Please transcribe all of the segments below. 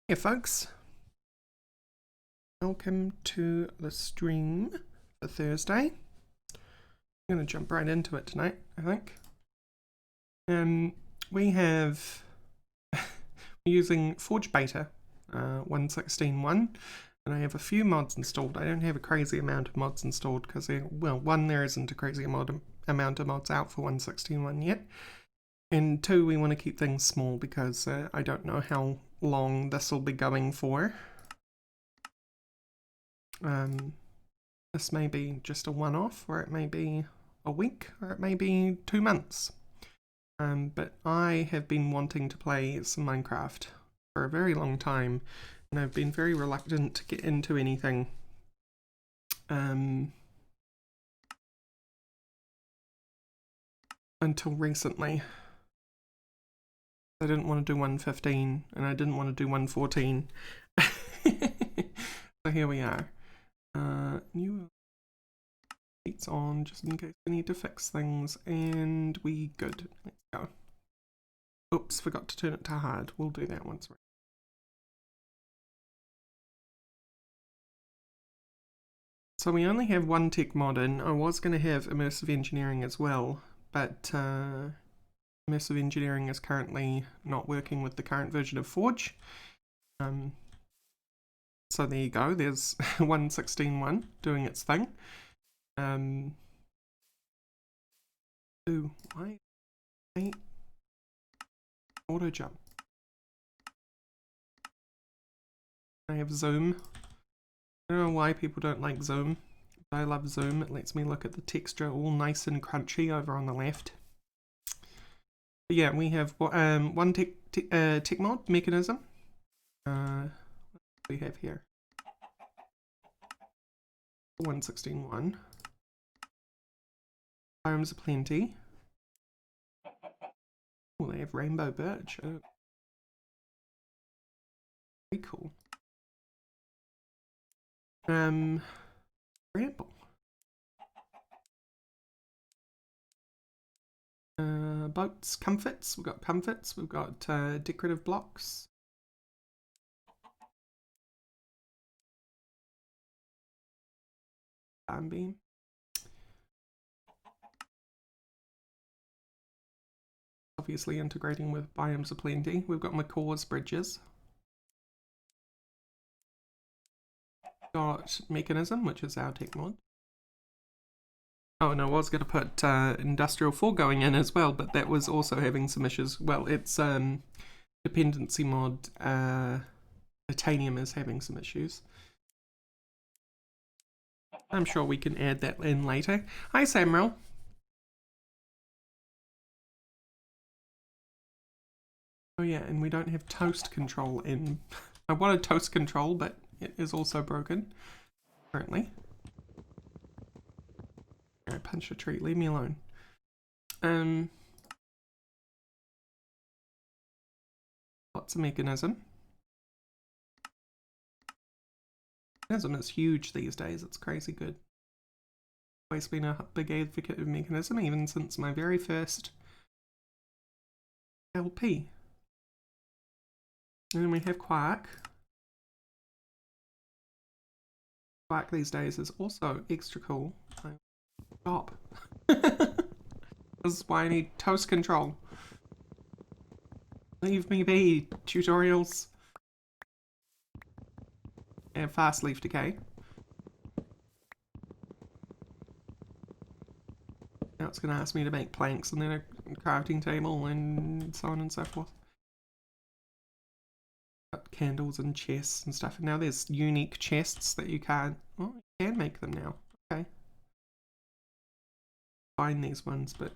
Hey folks, welcome to the stream for Thursday. I'm going to jump right into it tonight, I think. We have, we're using Forge Beta 1.16.1, and I have a few mods installed. I don't have a crazy amount of mods installed because, well, one, there isn't a crazy amount of mods out for 1.16.1 yet, and two, we want to keep things small because I don't know how long this will be going for. This may be just a one-off, or it may be a week, or it may be 2 months. But I have been wanting to play some Minecraft for a very long time, and I've been very reluctant to get into anything. Until recently. I didn't want to do 1.15, and I didn't want to do 1.14. So here we are. New it's on just in case we need to fix things, and we good. Let's go. Oops, forgot to turn it to hard. We'll do that once. So we only have one tech mod in. I was going to have immersive engineering as well, but immersive engineering is currently not working with the current version of Forge. So there you go. There's 1.16.1 doing its thing. Ooh, why? Auto jump. I have zoom. I don't know why people don't like zoom. I love zoom. It lets me look at the texture all nice and crunchy over on the left. But yeah, we have one tech mod mechanism. What do we have here? 1.16.1. Biomes aplenty. Oh, they have rainbow birch. Oh. Very cool. Bramble. Boats, comforts. We've got comforts. We've got decorative blocks. Farm beam. Obviously integrating with biomes aplenty. We've got Macaw's bridges. Got mechanism, which is our tech mod. Oh, and I was going to put industrial foregoing in as well, but that was also having some issues. Well, it's dependency mod. Titanium is having some issues. I'm sure we can add that in later. Hi, Samuel. Oh yeah, and we don't have toast control in. I wanted toast control, but it is also broken currently. Alright, punch a tree. Leave me alone. What's a mechanism? Mechanism is huge these days. It's crazy good. Always been a big advocate of mechanism, even since my very first LP. And then we have Quark. Quark these days is also extra cool. Stop. This is why I need toast control. Leave me be, tutorials. And fast leaf decay. Now it's going to ask me to make planks and then a crafting table and so on and so forth. Got candles and chests and stuff. And now there's unique chests that you can't... Well, you can make them now. Okay. Find these ones, but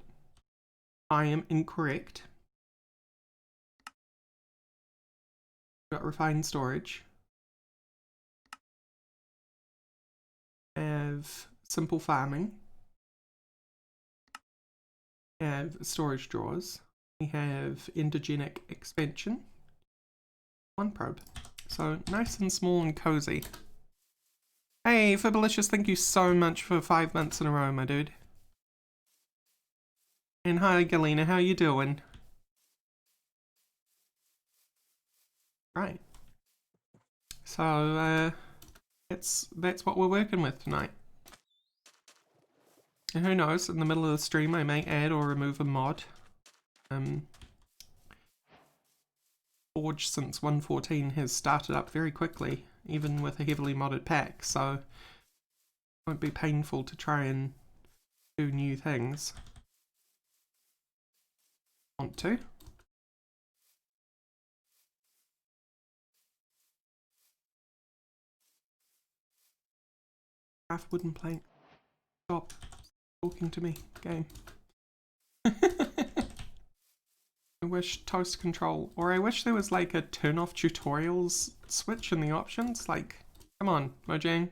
I am incorrect. Got refined storage. Have simple farming. Have storage drawers. We have endogenic expansion. One probe. So nice and small and cozy. Hey, Fibalicious, thank you so much for 5 months in a row, my dude. And hi, Galena, how you doing? Right. So that's what we're working with tonight. And who knows, in the middle of the stream I may add or remove a mod. Forge since 1.14 has started up very quickly, even with a heavily modded pack, so it won't be painful to try and do new things. Want to. Half wooden plank. Stop talking to me, game. I wish toast control, or I wish there was like a turn off tutorials switch in the options. Like, come on, Mojang.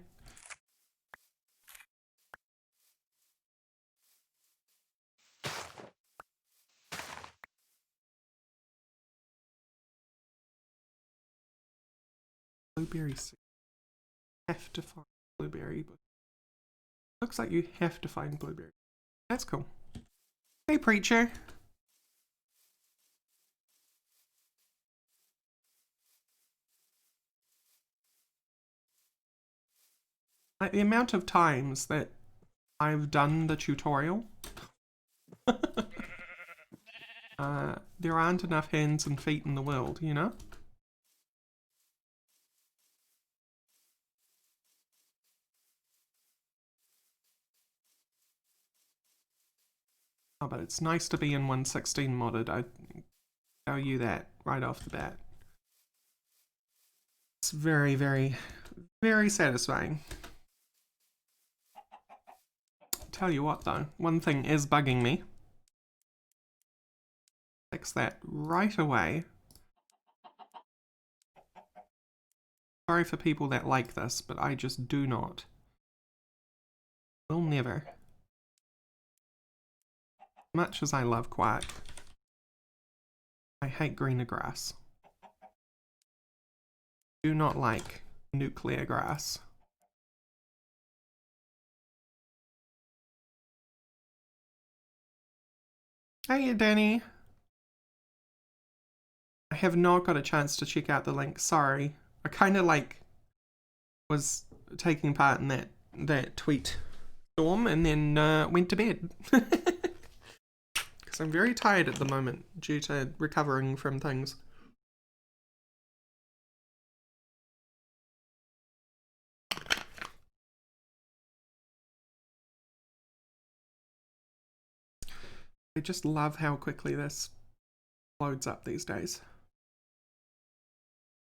Blueberry seed. Have to find blueberry. Looks like you have to find blueberry. That's cool. Hey, preacher. Like the amount of times that I've done the tutorial, there aren't enough hands and feet in the world, you know? Oh, but it's nice to be in 1.16 modded, I tell you that right off the bat. It's very, very, very satisfying. Tell you what though, one thing is bugging me. Fix that right away. Sorry for people that like this, but I just do not. Will never. Much as I love Quark, I hate greener grass. Do not like nuclear grass. Hey, Danny. I have not got a chance to check out the link. Sorry. I kind of like was taking part in that tweet storm and then went to bed. Because I'm very tired at the moment due to recovering from things. I just love how quickly this loads up these days.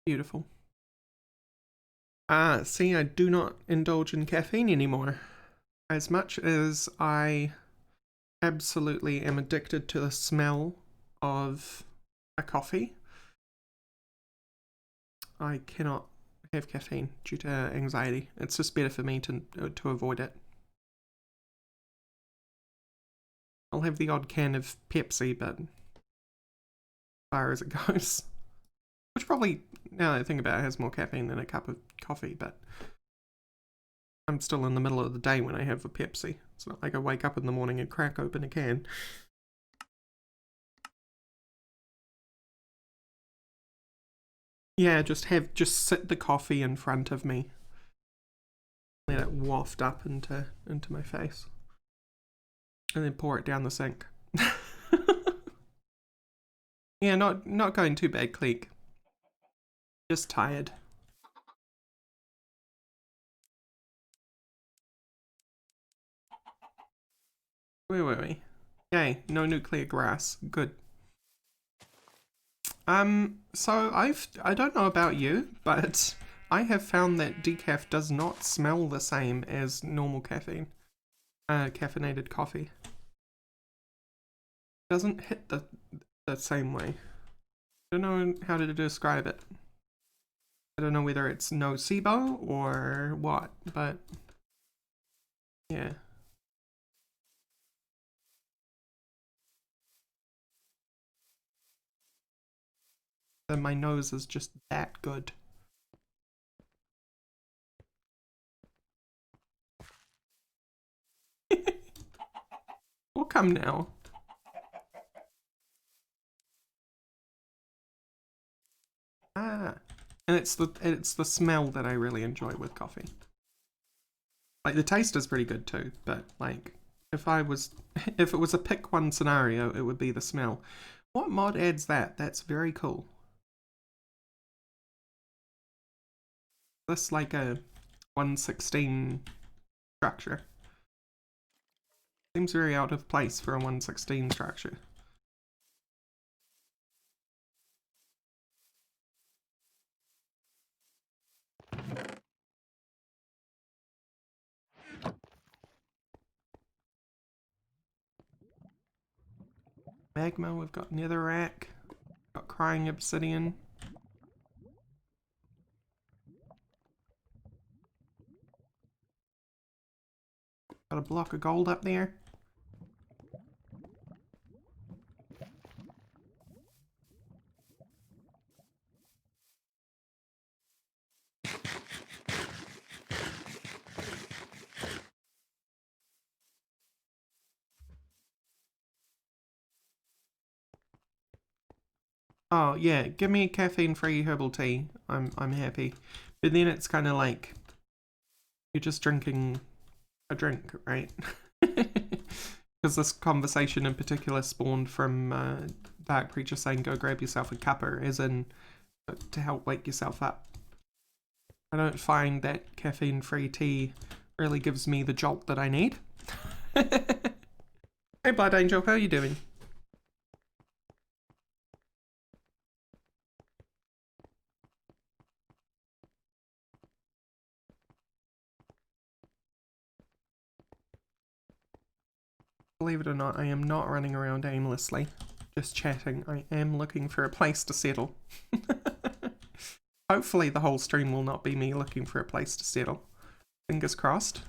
Beautiful. See, I do not indulge in caffeine anymore. As much as I absolutely am addicted to the smell of a coffee, I cannot have caffeine due to anxiety. It's just better for me to avoid it. I'll have the odd can of Pepsi, but as far as it goes. Which probably, now that I think about it, has more caffeine than a cup of coffee, but I'm still in the middle of the day when I have a Pepsi. It's not like I wake up in the morning and crack open a can. Yeah, just sit the coffee in front of me. Let it waft up into my face. And then pour it down the sink. Yeah, not going too bad, Cleek. Just tired. Where were we? Yay, no nuclear grass. Good. So I don't know about you, but I have found that decaf does not smell the same as normal caffeine. Caffeinated coffee. Doesn't hit the same way. I don't know how to describe it. I don't know whether it's nocebo or what, but yeah. And my nose is just that good. We'll come now. Ah. And it's the smell that I really enjoy with coffee. Like, the taste is pretty good too, but like, if it was a pick one scenario, it would be the smell. What mod adds that? That's very cool. This like a 116 structure. Seems very out of place for a 116 structure. Magma, we've got netherrack, got crying obsidian. Got a block of gold up there. Oh yeah, give me a caffeine-free herbal tea. I'm happy. But then it's kind of like you're just drinking a drink, right? Because this conversation in particular spawned from Dark Preacher saying go grab yourself a cuppa, as in to help wake yourself up. I don't find that caffeine-free tea really gives me the jolt that I need. Hey Blood Angel, how are you doing? Believe it or not, I am not running around aimlessly, just chatting. I am looking for a place to settle. Hopefully the whole stream will not be me looking for a place to settle. Fingers crossed.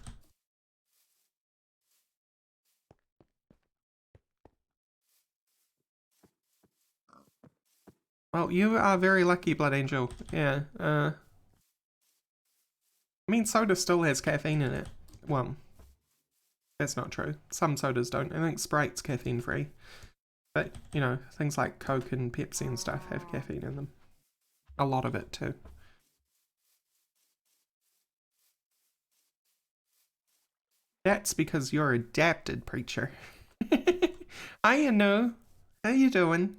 Well, you are very lucky, Blood Angel. Yeah, I mean, soda still has caffeine in it. Well, that's not true. Some sodas don't. I think Sprite's caffeine free. But, you know, things like Coke and Pepsi and stuff have caffeine in them. A lot of it, too. That's because you're adapted, Preacher. Hiya, No. How you doing?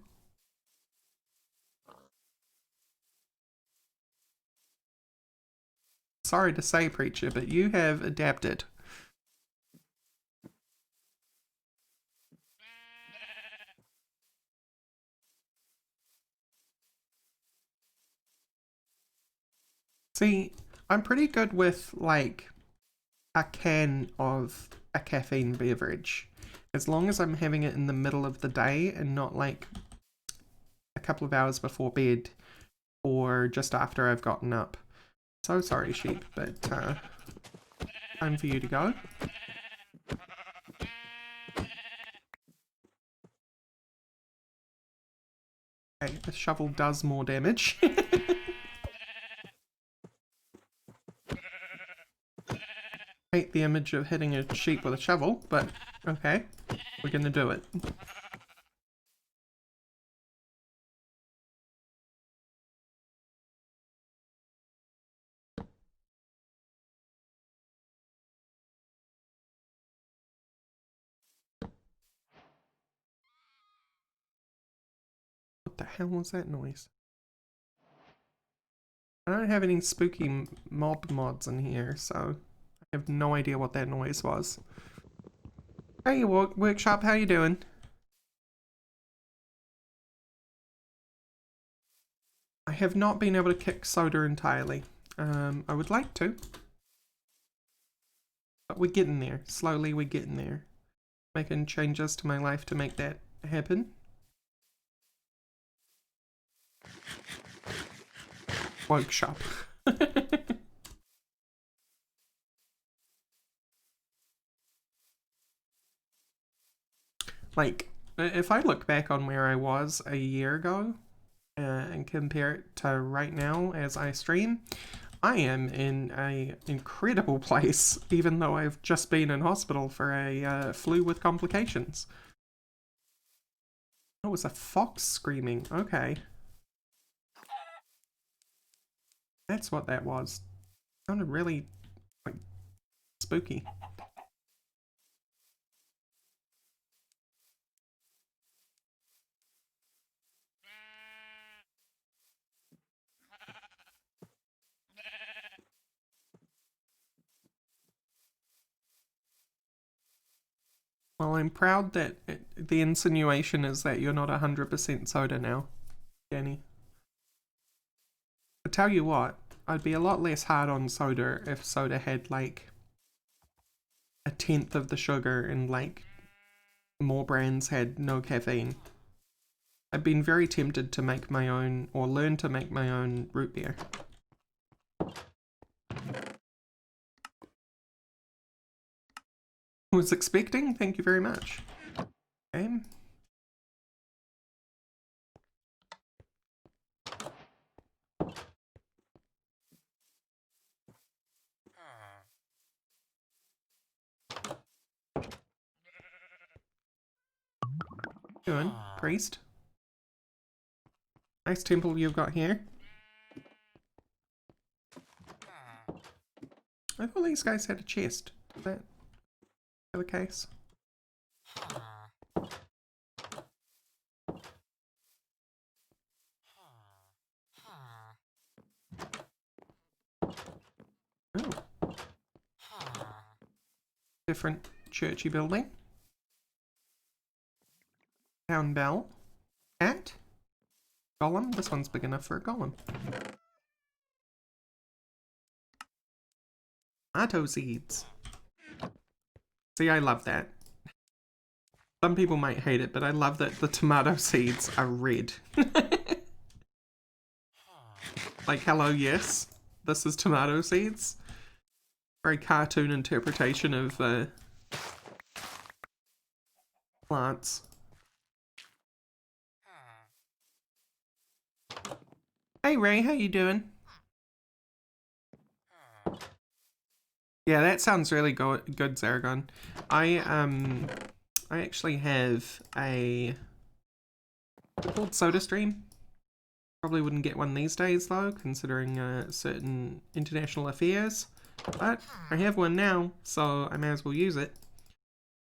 Sorry to say, Preacher, but you have adapted. See, I'm pretty good with, like, a can of a caffeine beverage. As long as I'm having it in the middle of the day and not, like, a couple of hours before bed or just after I've gotten up. So sorry, sheep, but time for you to go. Okay, the shovel does more damage. Hate the image of hitting a sheep with a shovel, but okay, we're gonna do it. What the hell was that noise? I don't have any spooky mods in here, so I have no idea what that noise was. Hey, Workshop, how you doing? I have not been able to kick soda entirely. I would like to. But we're getting there. Slowly we're getting there. Making changes to my life to make that happen. Workshop. Like, if I look back on where I was a year ago and compare it to right now as I stream, I am in an incredible place, even though I've just been in hospital for a flu with complications. Oh, it was a fox screaming. Okay. That's what that was. Sounded really, like, spooky. Well, I'm proud that the insinuation is that you're not 100% soda now, Danny. I tell you what, I'd be a lot less hard on soda if soda had like a tenth of the sugar and like more brands had no caffeine. I've been very tempted to make my own or learn to make my own root beer. Was expecting, thank you very much. Okay. Good, priest. Nice temple you've got here. I thought these guys had a chest. Is that the case? Oh. Different churchy building. Town bell. Cat. Golem. This one's big enough for a golem. Tomato seeds. See, I love that. Some people might hate it, but I love that the tomato seeds are red. Like, hello, yes, this is tomato seeds. Very cartoon interpretation of plants. Hey Ray, how you doing? Yeah, that sounds really good, Zaragon. I actually have a called SodaStream. Probably wouldn't get one these days though, considering certain international affairs. But I have one now, so I may as well use it.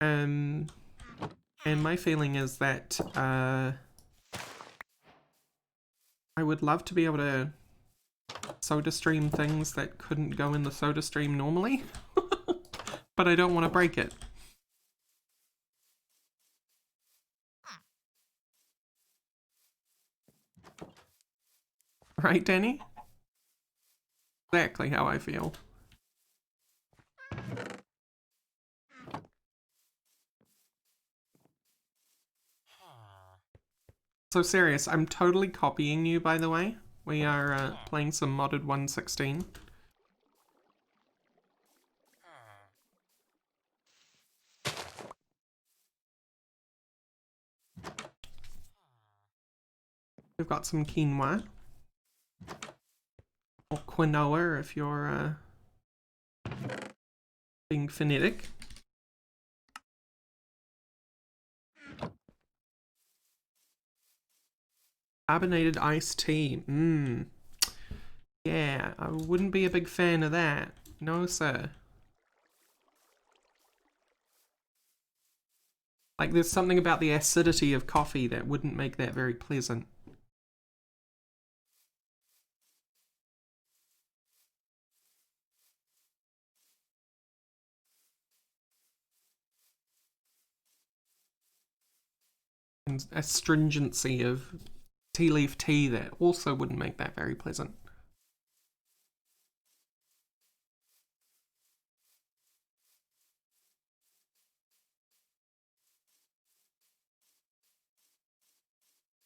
And my feeling is that I would love to be able to SodaStream things that couldn't go in the SodaStream normally, but I don't want to break it. Right, Danny? Exactly how I feel. So serious, I'm totally copying you, by the way. We are playing some modded 1.16. We've got some quinoa. Or quinoa if you're being phonetic. Carbonated iced tea. Mmm. Yeah, I wouldn't be a big fan of that. No, sir. Like, there's something about the acidity of coffee that wouldn't make that very pleasant. And astringency of tea leaf tea that also wouldn't make that very pleasant.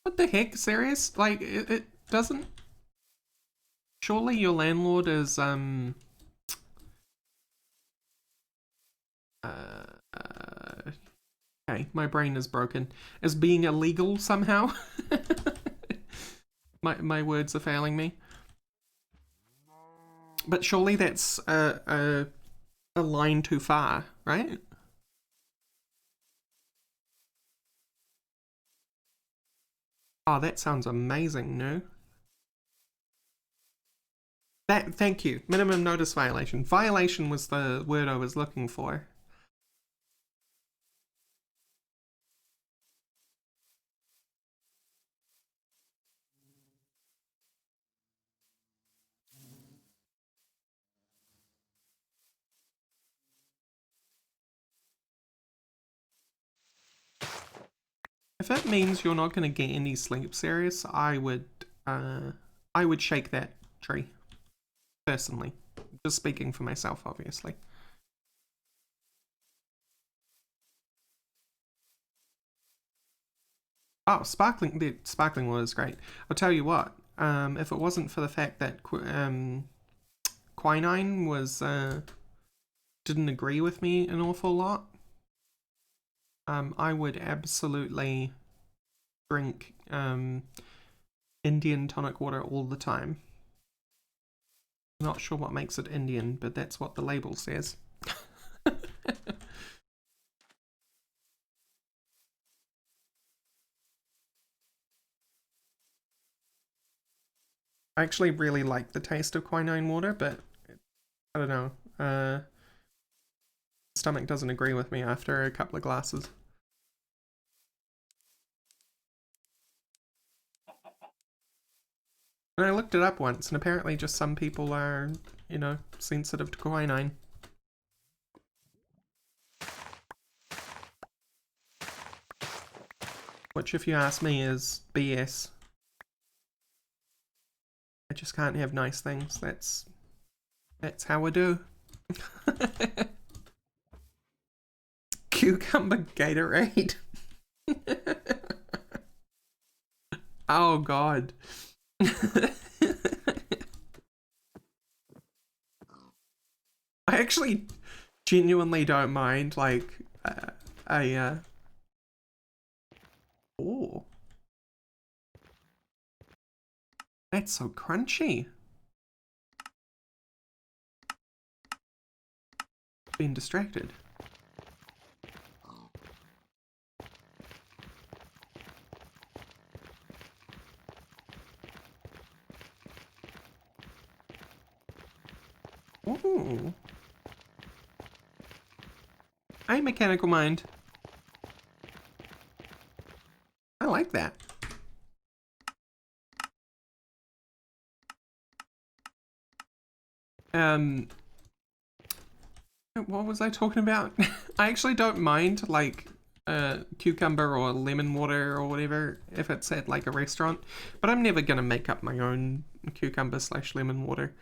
What the heck? Serious? Like, it doesn't... Surely your landlord is, okay, my brain is broken. Is being illegal somehow? my words are failing me. But surely that's a line too far, right? Oh, that sounds amazing, no? Thank you. Minimum notice violation. Violation was the word I was looking for. If it means you're not going to get any sleep serious, I would shake that tree. Personally. Just speaking for myself, obviously. Oh, sparkling water is great. I'll tell you what. If it wasn't for the fact that quinine was didn't agree with me an awful lot, I would absolutely drink Indian tonic water all the time. Not sure what makes it Indian, but that's what the label says. I actually really like the taste of quinine water, but I don't know. Stomach doesn't agree with me after a couple of glasses. And I looked it up once, and apparently just some people are, you know, sensitive to quinine. Which, if you ask me, is BS. I just can't have nice things. That's how we do. Cucumber Gatorade. Oh god. I actually genuinely don't mind, like, oh, that's so crunchy. Being distracted. Ooh. Hey, Mechanical Mind. I like that. What was I talking about? I actually don't mind, like, cucumber or lemon water or whatever if it's at, like, a restaurant, but I'm never gonna make up my own cucumber / lemon water.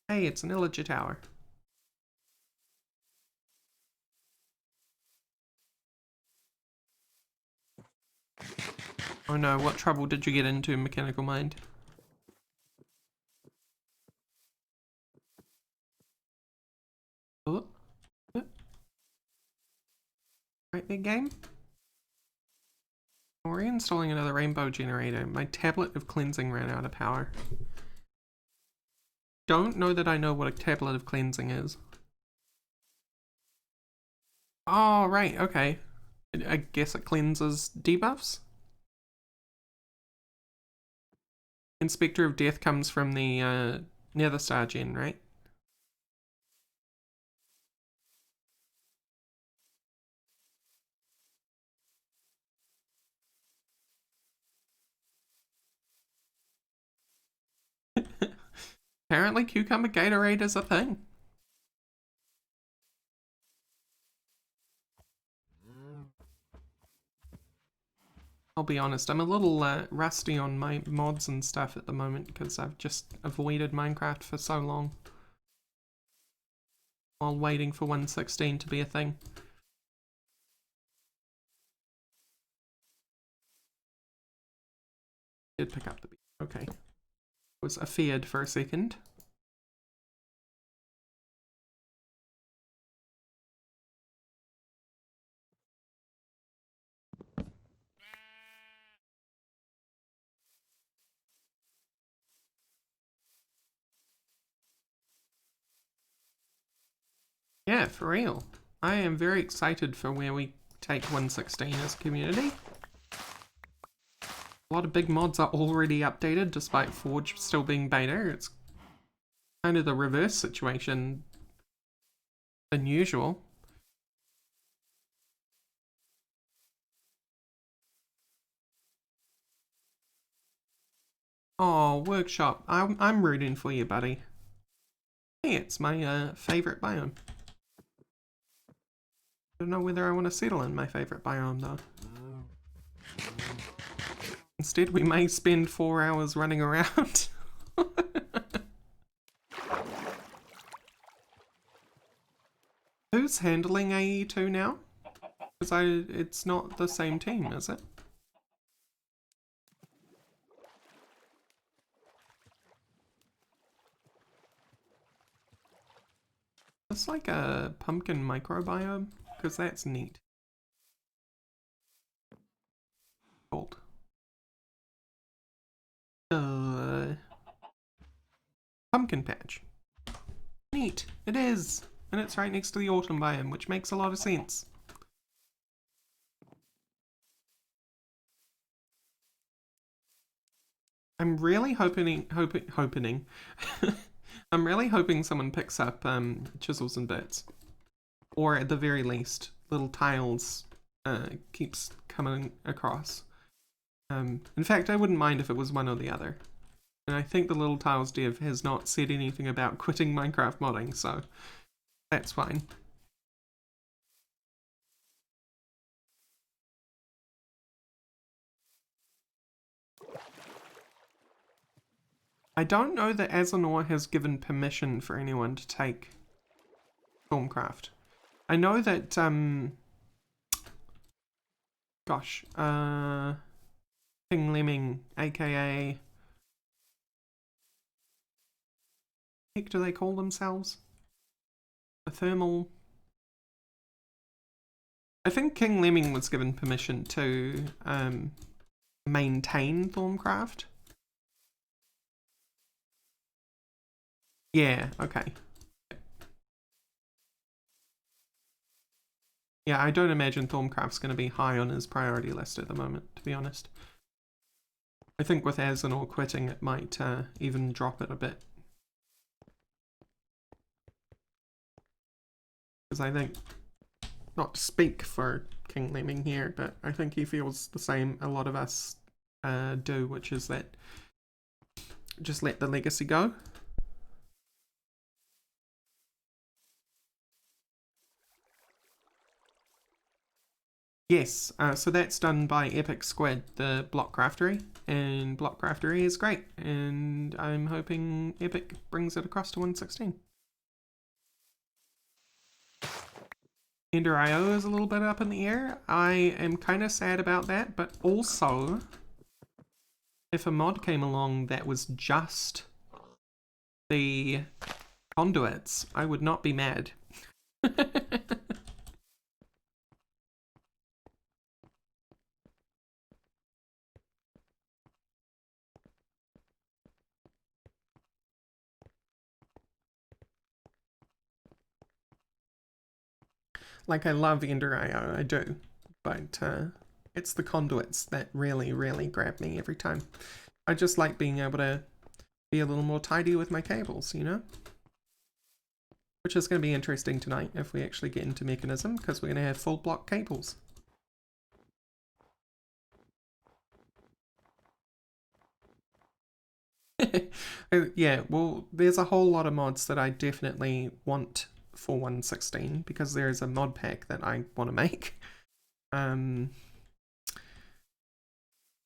Hey, it's an Illager Tower. Oh no, what trouble did you get into, Mechanical Mind? Oh, right there, game. We're reinstalling another rainbow generator. My tablet of cleansing ran out of power. Don't know that I know what a tablet of cleansing is. Oh, right, okay. I guess it cleanses debuffs? Inspector of Death comes from the Nether Star gen, right? Apparently Cucumber Gatorade is a thing. I'll be honest, I'm a little rusty on my mods and stuff at the moment because I've just avoided Minecraft for so long while waiting for 1.16 to be a thing. Did pick up the beat. Okay. Was afeared for a second. Yeah, for real. I am very excited for where we take 116 as a community. A lot of big mods are already updated despite Forge still being beta. It's kind of the reverse situation than usual. Oh, workshop. I'm rooting for you, buddy. Hey, it's my favorite biome. I don't know whether I want to settle in my favorite biome though. Instead, we may spend 4 hours running around. Who's handling AE2 now? Because it's not the same team, is it? It's like a pumpkin microbiome, because that's neat. Gold. Pumpkin patch. Neat, it is! And it's right next to the autumn biome, which makes a lot of sense. I'm really hoping I'm really hoping someone picks up chisels and bits. Or at the very least, little tiles keeps coming across. In fact, I wouldn't mind if it was one or the other. And I think the little tiles dev has not said anything about quitting Minecraft modding, so that's fine. I don't know that Azanor has given permission for anyone to take Stormcraft. I know that, gosh, King Lemming, aka... What do they call themselves? A thermal... I think King Lemming was given permission to maintain Thorncraft. Yeah, okay. Yeah, I don't imagine Thorncraft's going to be high on his priority list at the moment, to be honest. I think with Azanor quitting, it might even drop it a bit. Because I think, not to speak for King Lemming here, but I think he feels the same a lot of us do, which is that just let the legacy go. Yes, so that's done by Epic Squid, the block craftery, and block craftery is great, and I'm hoping Epic brings it across to 116. Ender.io is a little bit up in the air. I am kind of sad about that, but also, if a mod came along that was just the conduits, I would not be mad. Like, I love Ender.io, I do, but it's the conduits that really, really grab me every time. I just like being able to be a little more tidy with my cables, you know? Which is going to be interesting tonight if we actually get into Mechanism, because we're going to have full block cables. Yeah, well, there's a whole lot of mods that I definitely want for 116 because there is a mod pack that I want to make. I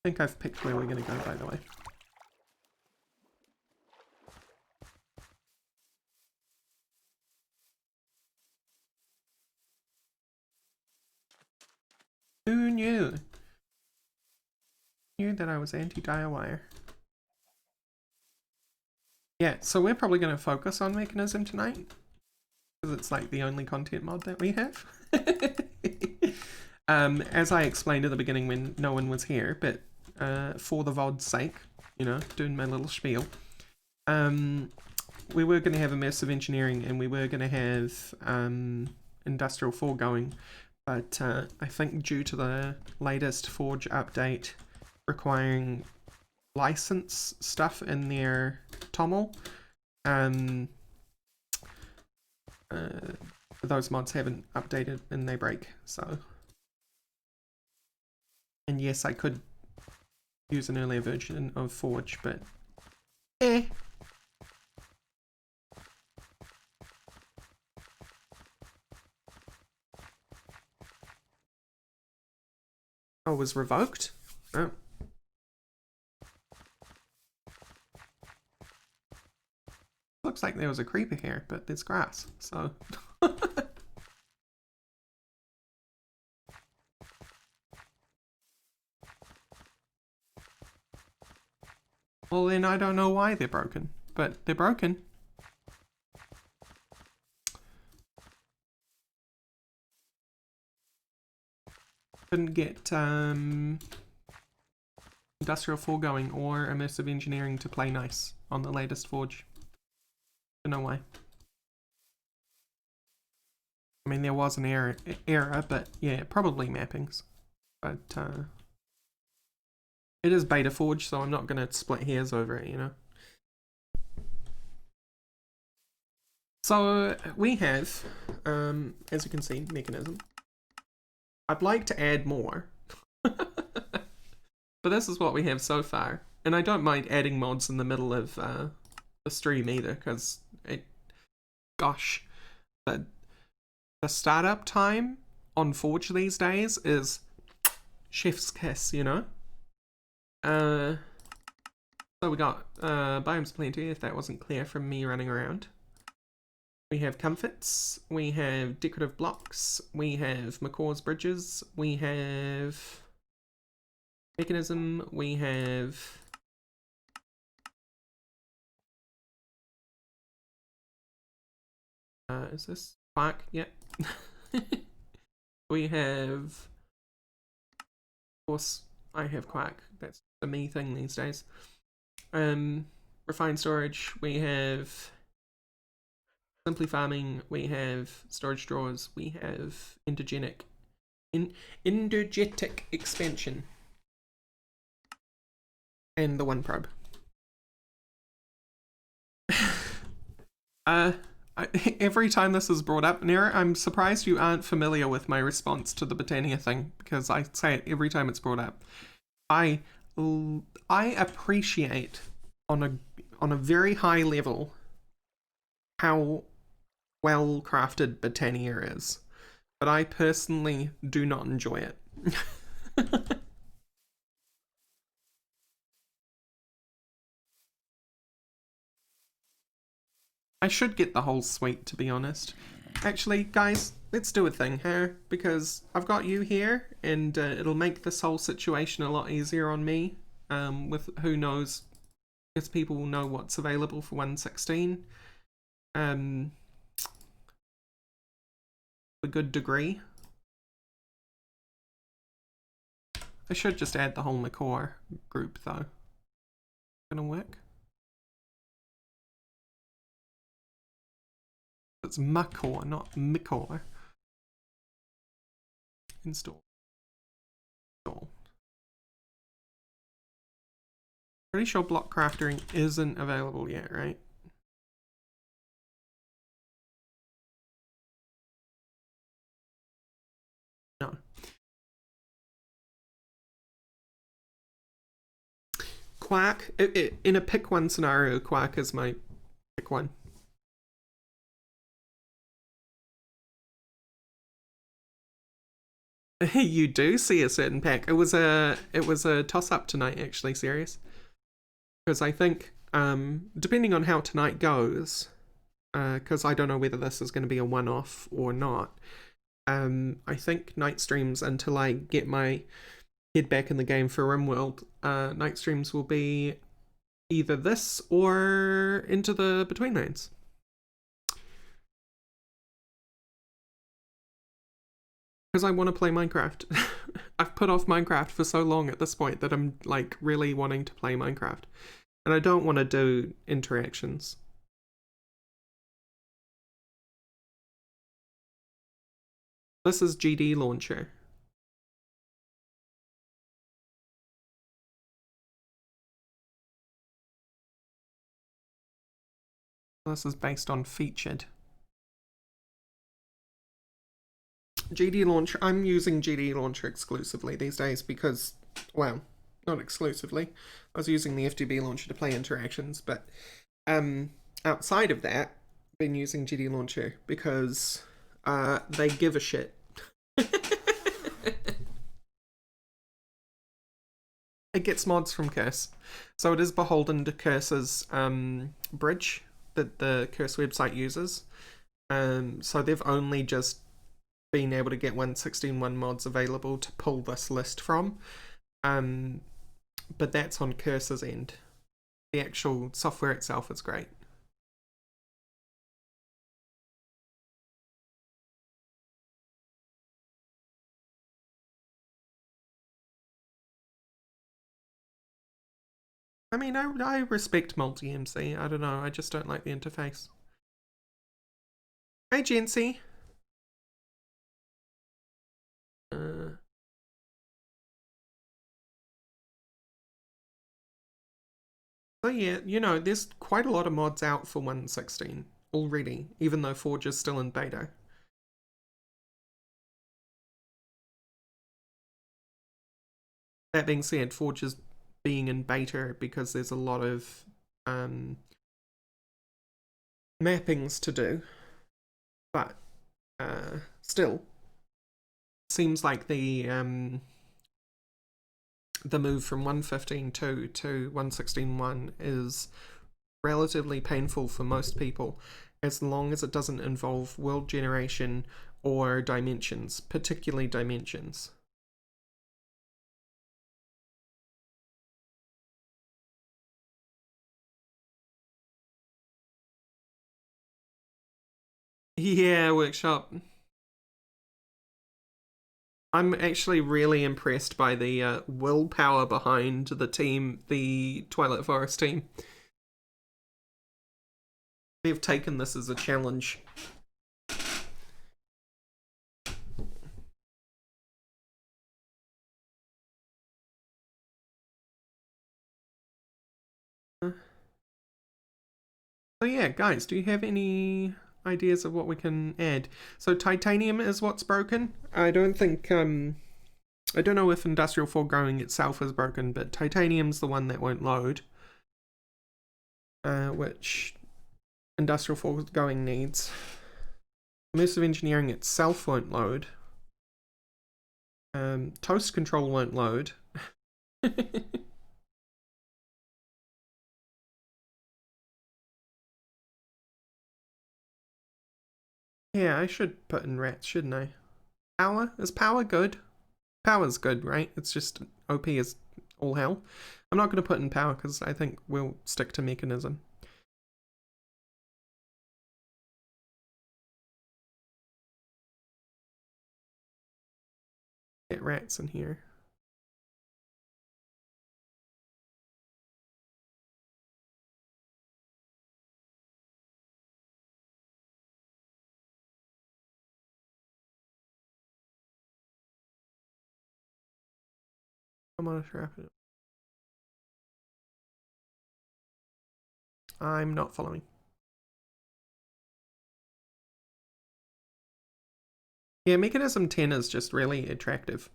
think I've picked where we're going to go, by the way. Who knew? Knew that I was anti-Direwire. Yeah, so we're probably going to focus on Mechanism tonight because it's like the only content mod that we have. As I explained at the beginning when no one was here, but for the VOD's sake, you know, doing my little spiel, we were going to have immersive engineering and we were going to have industrial 4 going, But I think due to the latest Forge update requiring license stuff in their TOML, those mods haven't updated and they break, so. And yes, I could use an earlier version of Forge, but Oh, was revoked? Oh. Looks like there was a creeper here, but there's grass, so. Well, then I don't know why they're broken, but they're broken. Couldn't get Industrial 4 going or Immersive Engineering to play nice on the latest Forge. Don't know why. I mean, there was an error, but yeah, probably mappings. But it is beta Forge, so I'm not going to split hairs over it, you know. So we have, as you can see, mechanism. I'd like to add more, but this is what we have so far. And I don't mind adding mods in the middle of the stream either, because gosh, the startup time on Forge these days is chef's kiss, you know? So we got biomes plenty, if that wasn't clear from me running around. We have comforts, we have decorative blocks, we have McCaw's bridges, we have mechanism, we have is this Quark? Yep. We have, of course, I have Quark. That's the me thing these days. Refined storage, we have simply farming, we have storage drawers, we have energetic expansion, and the one probe. Every time this is brought up, Nera, I'm surprised you aren't familiar with my response to the Botania thing, because I say it every time it's brought up. I appreciate on a very high level how well crafted Botania is, but I personally do not enjoy it. I should get the whole suite, to be honest. Actually, guys, let's do a thing here, because I've got you here, and it'll make this whole situation a lot easier on me, with who knows, because people will know what's available for 1.16. A good degree. I should just add the whole McCaw group, though. Gonna work? It's McCaw, not McCaw. Install. Pretty sure block crafting isn't available yet, right? No. Quark, in a pick one scenario, Quark is my pick one. You do see a certain pack. It was a toss up tonight, actually, serious. Because I think, depending on how tonight goes, because I don't know whether this is going to be a one-off or not. I think night streams, until I get my head back in the game for RimWorld, night streams will be either this or into the Between Lanes. Because I want to play Minecraft. I've put off Minecraft for so long at this point that I'm like really wanting to play Minecraft. And I don't want to do interactions. This is GD Launcher. This is based on featured. GD Launcher, I'm using GD Launcher exclusively these days because, well, not exclusively. I was using the FTB Launcher to play interactions, but outside of that, I've been using GD Launcher because they give a shit. It gets mods from Curse. So it is beholden to Curse's bridge that the Curse website uses. So they've only just been able to get 1.16.1 mods available to pull this list from. But that's on Curse's end. The actual software itself is great. I mean, I respect multi-MC. I don't know, I just don't like the interface. Hey, Jency. So yeah, you know, there's quite a lot of mods out for 1.16 already, even though Forge is still in beta. That being said, Forge is being in beta because there's a lot of mappings to do, but still, seems like the move from 1.15.2 to 1.16.1 is relatively painful for most people, as long as it doesn't involve world generation or dimensions, particularly dimensions. Yeah, workshop. I'm actually really impressed by the willpower behind the team, the Twilight Forest team. They've taken this as a challenge. So yeah, guys, do you have any ideas of what we can add? So titanium is what's broken. I don't think I don't know if industrial foregoing itself is broken, but titanium's the one that won't load. Which industrial foregoing needs. Immersive engineering itself won't load. Toast control won't load. Yeah, I should put in rats, shouldn't I? Power? Is power good? Power's good, right? It's just OP is all hell. I'm not going to put in power because I think we'll stick to mechanism. Get rats in here. I'm on a trap. I'm not following. Yeah, mechanism 10 is just really attractive.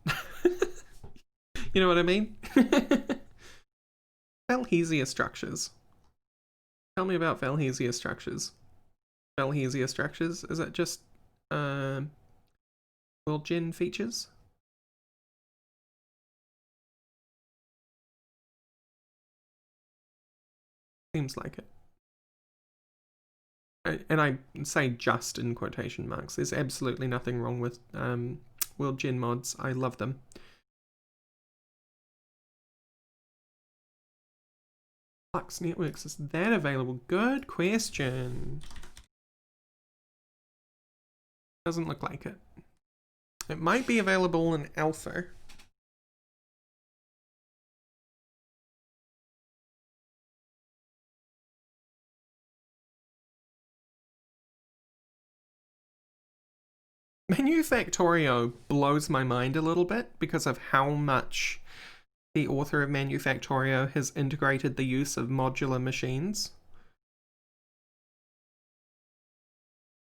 You know what I mean? Valhesia structures. Tell me about Valhesia structures. Valhesia structures? Is it just world gen features? Seems like it. And I say just in quotation marks. There's absolutely nothing wrong with world gen mods. I love them. Flux Networks, is that available? Good question. Doesn't look like it. It might be available in alpha. Manufactorio blows my mind a little bit because of how much the author of Manufactorio has integrated the use of modular machines.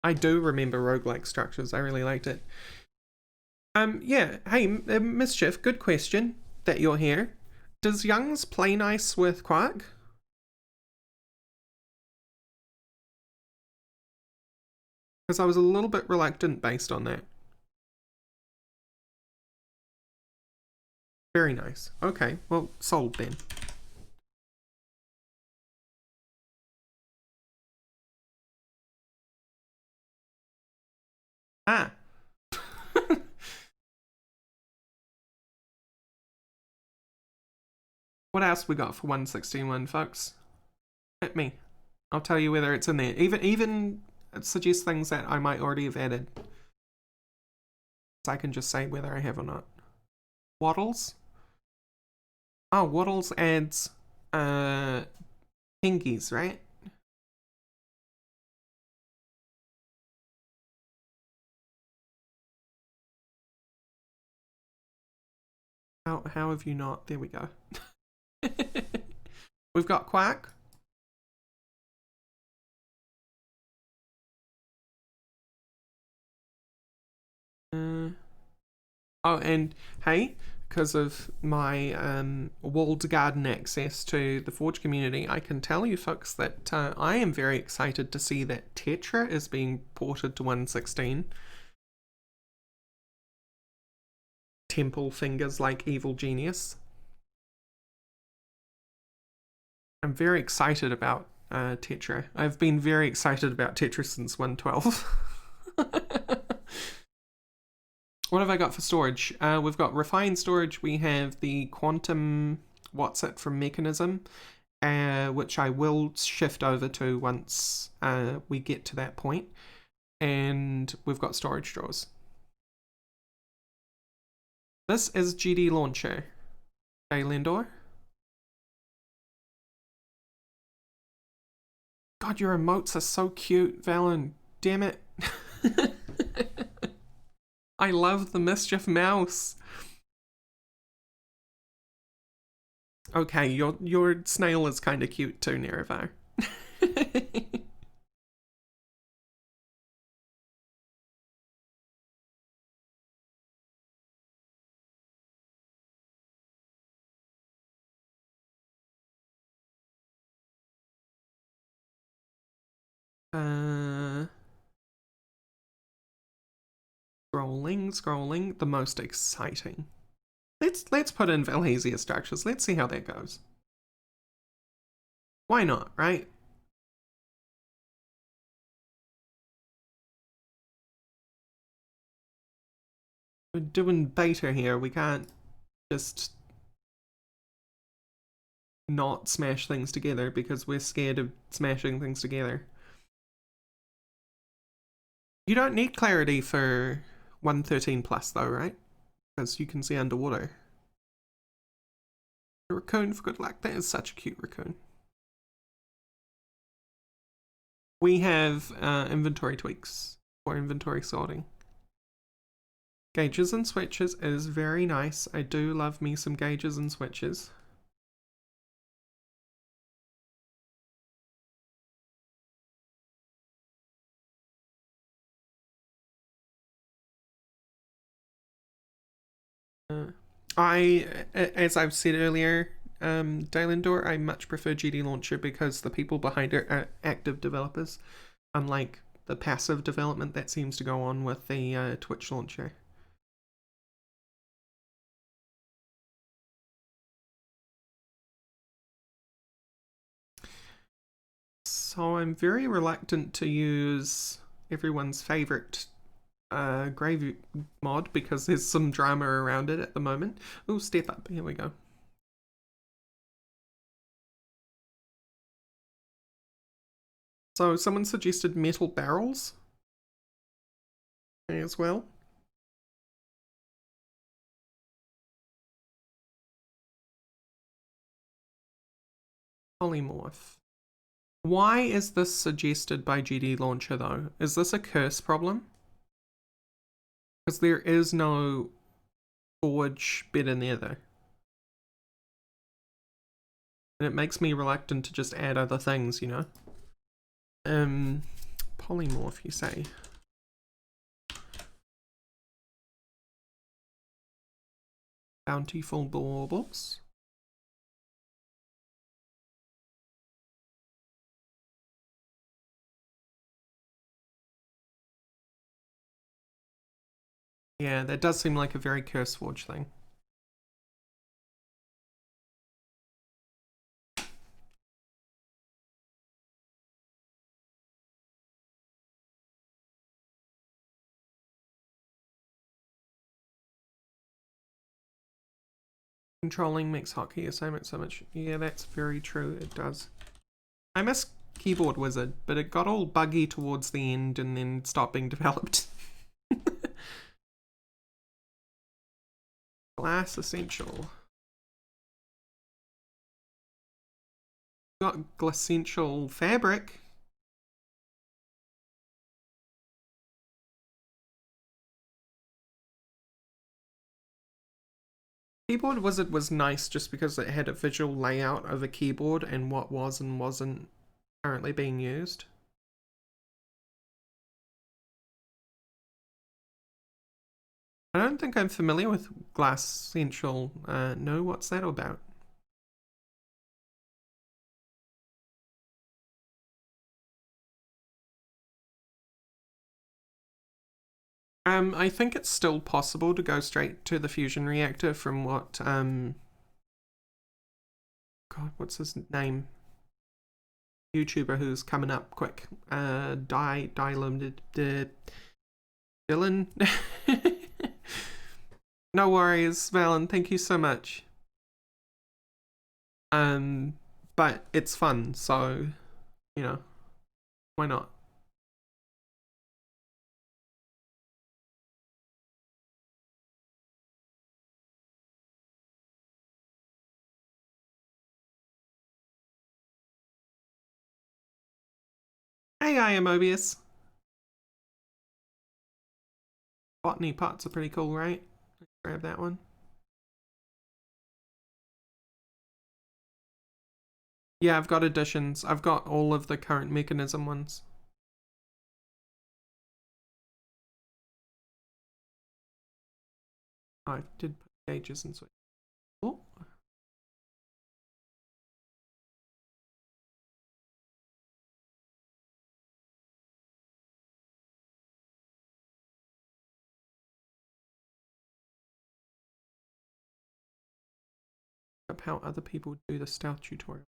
I do remember roguelike structures. I really liked it. Yeah. Hey, Mischief, good question that you're here. Does Young's play nice with Quark? Because I was a little bit reluctant based on that. Very nice. Okay, well, sold then. Ah. What else we got for 161, folks? Hit me. I'll tell you whether it's in there. Even suggest things that I might already have added. So I can just say whether I have or not. Waddles? Oh, Waddles adds pinkies, right? How have you not? There we go. We've got Quack. Oh, and hey, because of my walled garden access to the Forge community, I can tell you folks that I am very excited to see that Tetra is being ported to 116. Temple fingers like evil genius. I'm very excited about Tetra. I've been very excited about Tetra since 112. What have I got for storage? We've got refined storage. We have the quantum what's it from mechanism, which I will shift over to once we get to that point. And we've got storage drawers. This is GD Launcher. Hey, Lendor. God, your emotes are so cute, Valen. Damn it. I love the Mischief mouse. Okay, your snail is kind of cute too, Nerevar. Scrolling. The most exciting. Let's put in Valhasia structures. Let's see how that goes. Why not, right? We're doing beta here. We can't just not smash things together because we're scared of smashing things together. You don't need clarity for 113 plus though, right? Because you can see underwater. A raccoon for good luck. That is such a cute raccoon. We have inventory tweaks for inventory sorting. Gauges and switches is very nice. I do love me some gauges and switches. As I've said earlier, Dalendor, I much prefer GD Launcher because the people behind it are active developers, unlike the passive development that seems to go on with the Twitch launcher. So I'm very reluctant to use everyone's favorite grave mod because there's some drama around it at the moment. Oh, step up. Here we go. So someone suggested metal barrels as well. Polymorph. Why is this suggested by GD Launcher though? Is this a curse problem? Because there is no forge bit in there though. And it makes me reluctant to just add other things, you know? Polymorph, you say? Bountiful baubles. Yeah, that does seem like a very CurseForge thing. Controlling makes hotkey assignment so much. Yeah, that's very true. It does. I miss Keyboard Wizard, but it got all buggy towards the end and then stopped being developed. Glass Essential. Got Glassential Fabric. Keyboard Wizard was nice just because it had a visual layout of a keyboard and what was and wasn't currently being used. I don't think I'm familiar with Glassential. No, what's that about? I think it's still possible to go straight to the fusion reactor from what, God, what's his name? YouTuber who's coming up quick. Dylan. No worries, Valen, thank you so much. But it's fun, so, you know, why not? Hey, I am Mobius. Botany pots are pretty cool, right? Let's grab that one. Yeah, I've got additions. I've got all of the current mechanism ones. Oh, I did put gauges and switch. Oh. Up how other people do the stealth tutorial.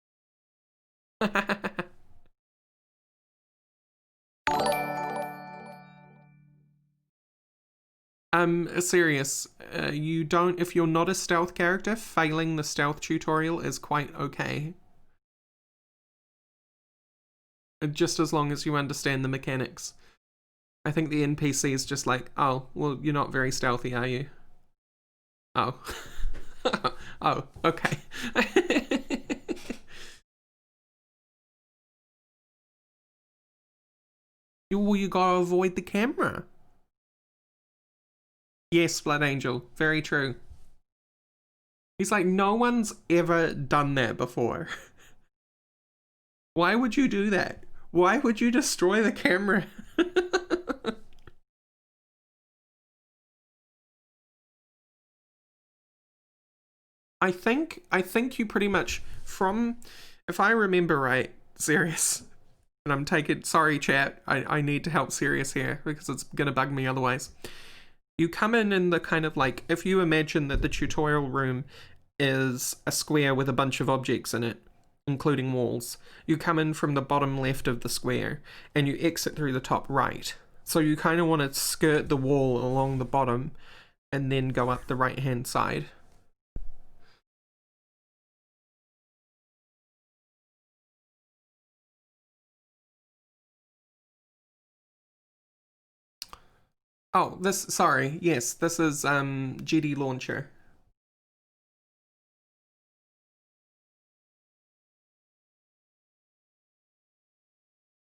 Serious. You don't, if you're not a stealth character, failing the stealth tutorial is quite okay. Just as long as you understand the mechanics. I think the NPC is just like, oh, well, you're not very stealthy, are you? Oh. Oh, okay. Well, you gotta avoid the camera. Yes, Blood Angel. Very true. He's like, no one's ever done that before. Why would you do that? Why would you destroy the camera? I think you pretty much from, if I remember right, Serious, and I'm taking, sorry chat, I need to help Serious here because it's gonna bug me otherwise. You come in the kind of like, if you imagine that the tutorial room is a square with a bunch of objects in it, including walls, you come in from the bottom left of the square and you exit through the top right. So you kind of want to skirt the wall along the bottom and then go up the right hand side. Oh, sorry, yes, this is GD Launcher.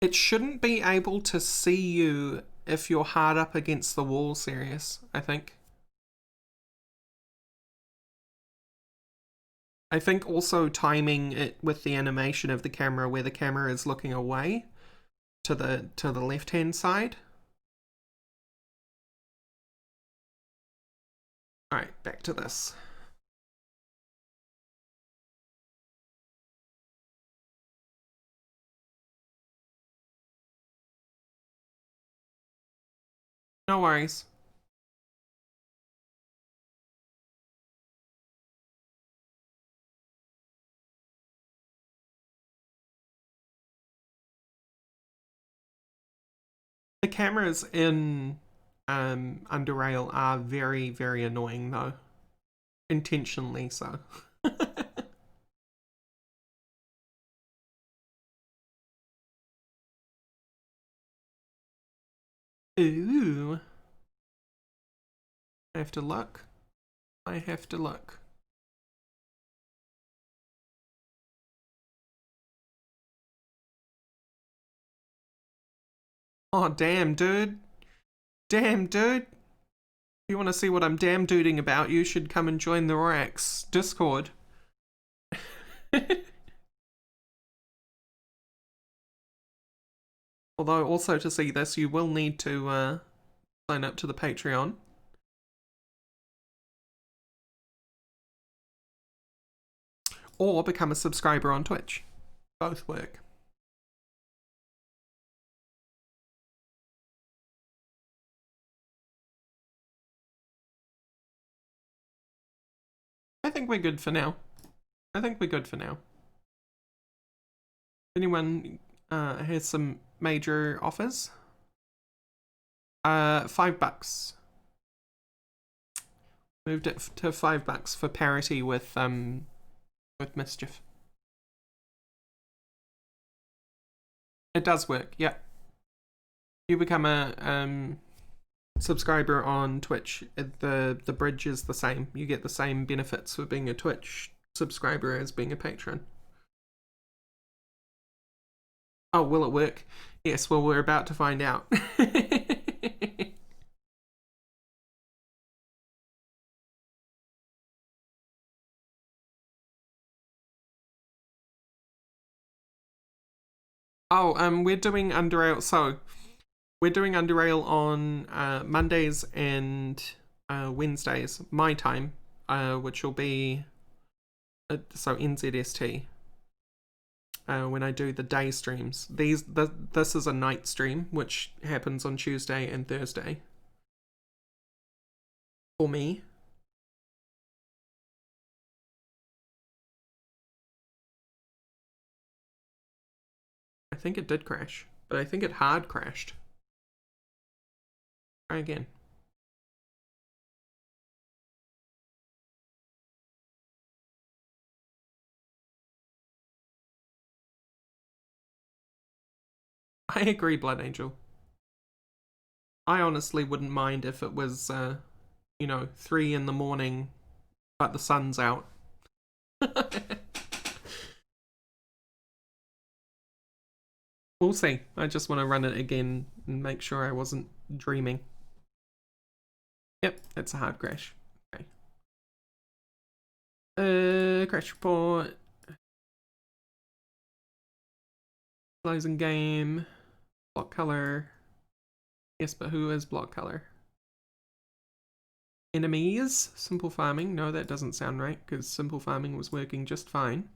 It shouldn't be able to see you if you're hard up against the wall serious, I think. I think also timing it with the animation of the camera where the camera is looking away to the left-hand side. Alright, back to this. No worries. The cameras in Underrail are very, very annoying though. Intentionally so. Ooh. I have to look. I have to look. Oh, damn, dude. Damn, dude. If you want to see what I'm damn duding about, you should come and join the Rorax Discord. Although, also to see this, you will need to sign up to the Patreon. Or become a subscriber on Twitch. Both work. I think we're good for now. I think we're good for now. Anyone has some major offers? $5. Moved it to $5 for parity with Mischief. It does work, yeah. You become a subscriber on Twitch. The bridge is the same. You get the same benefits for being a Twitch subscriber as being a patron. Oh, will it work? Yes, well, we're about to find out. Oh, we're doing Underrail. So, we're doing Underrail on Mondays and Wednesdays, my time, which will be so NZST. When I do the day streams, this is a night stream, which happens on Tuesday and Thursday. For me. I think it did crash, but I think it hard crashed. Try again. I agree, Blood Angel. I honestly wouldn't mind if it was, 3 in the morning, but the sun's out. We'll see. I just want to run it again and make sure I wasn't dreaming. Yep, it's a hard crash. Okay. Crash report. Closing game. Block color. Yes, but who is block color? Enemies. Simple farming. No, that doesn't sound right, because simple farming was working just fine.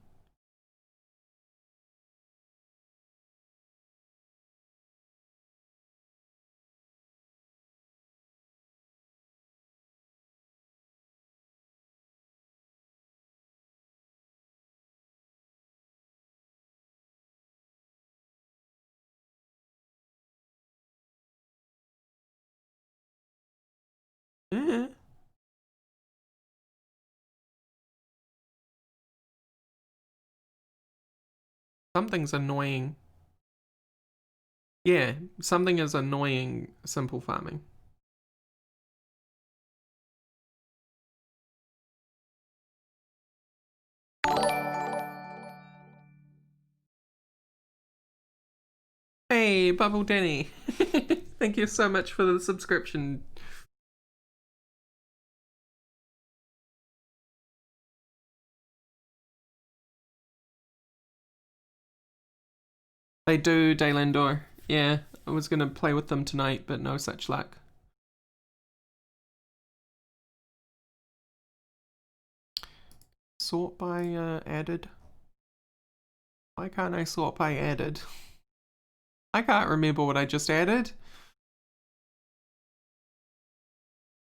Eh. Something's annoying. Yeah, something is annoying simple farming. Hey, Bubble Denny. Thank you so much for the subscription. They do, Daylandor. Yeah, I was gonna play with them tonight, but no such luck. Sort by added. Why can't I sort by added? I can't remember what I just added.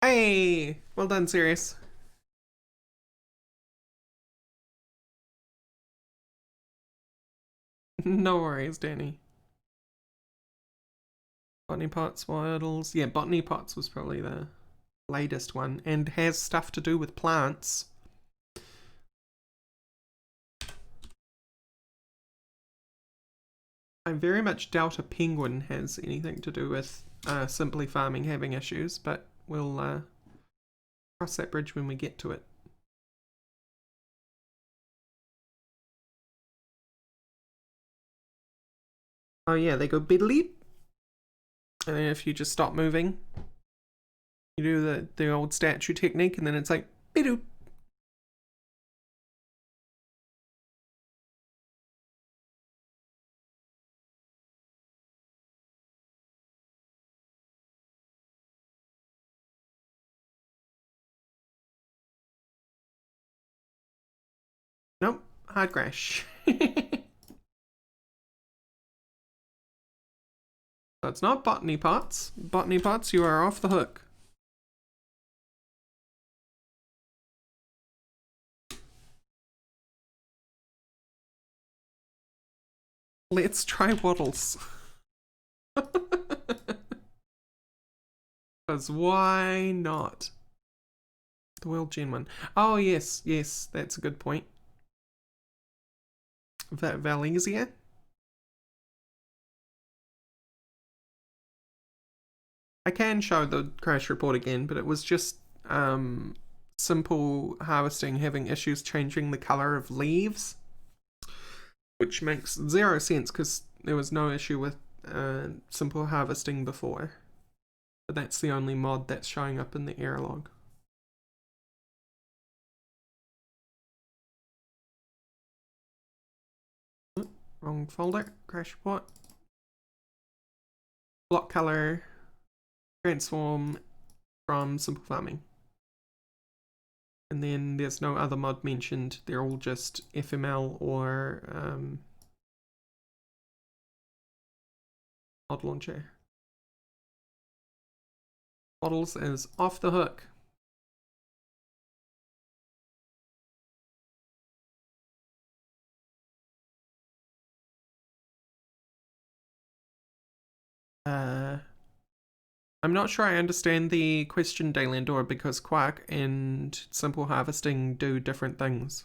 Hey! Well done, Sirius. No worries, Danny. Botany Pots, Waddles. Yeah, Botany Pots was probably the latest one and has stuff to do with plants. I very much doubt a penguin has anything to do with Simply Farming having issues, but we'll cross that bridge when we get to it. Oh yeah, they go biddly. And then if you just stop moving, you do the old statue technique, and then it's like bidoop. Nope, hard crash. So it's not Botany Pots. Botany Pots, you are off the hook. Let's try Waddles. Because why not? The World Gen one. Oh, yes, yes, that's a good point. Valencia? I can show the crash report again, but it was just simple harvesting having issues changing the color of leaves, which makes zero sense because there was no issue with simple harvesting before. But that's the only mod that's showing up in the error log. Wrong folder. Crash report. Block color. Transform from simple farming. And then there's no other mod mentioned. They're all just FML or mod launcher. Models is off the hook. I'm not sure I understand the question, Daylandor, because Quark and Simple Harvesting do different things.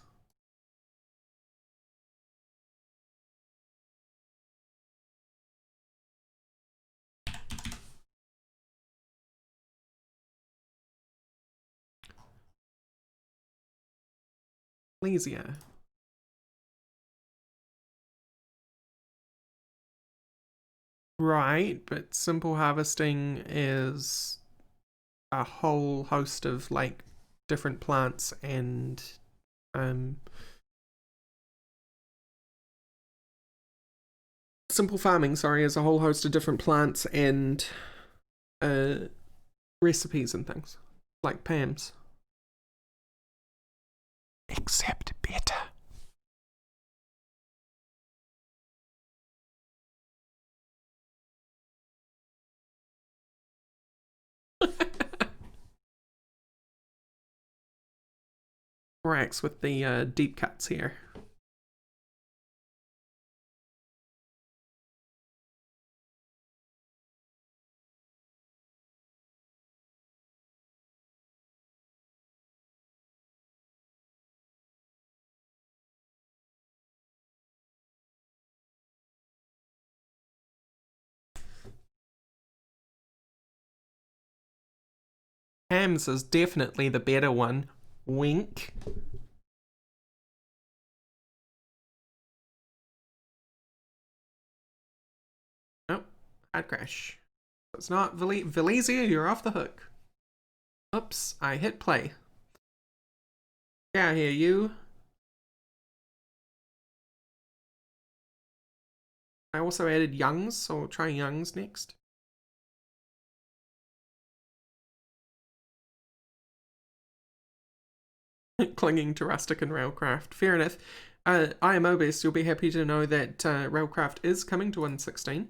Easier. Right, but Simple Harvesting is a whole host of like different plants and Simple Farming, sorry, is a whole host of different plants and recipes and things, like Pam's. Except better. Rorax with the deep cuts here. Pam's is definitely the better one. Wink. Oh, hard crash. It's not Valencia, you're off the hook. Oops, I hit play. Yeah, I hear you. I also added Youngs, so we'll try Youngs next. Clinging to rustic and railcraft. Fair enough. I am Obis. You'll be happy to know that railcraft is coming to 116.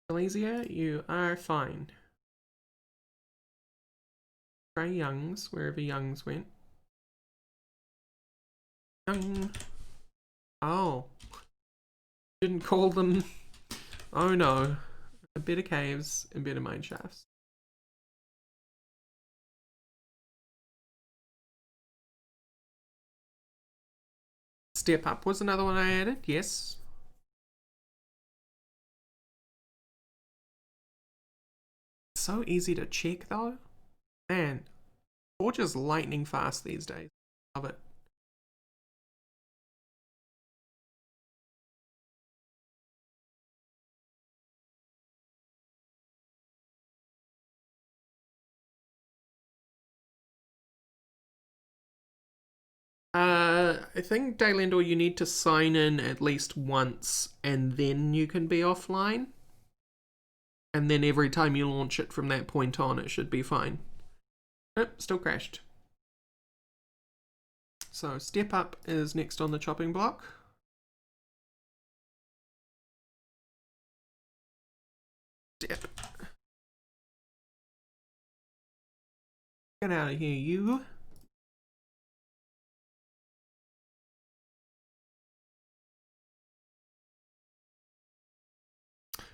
Malaysia, you are fine. Try Youngs, wherever Youngs went. Young. Oh. Didn't call them. Oh no. Better caves and better mine shafts. Step up was another one I added, yes. So easy to check though. Man, Forge is lightning fast these days. Love it. I think Daylendor, you need to sign in at least once and then you can be offline. And then every time you launch it from that point on, it should be fine. Nope, still crashed. So step up is next on the chopping block. Step. Get out of here, you.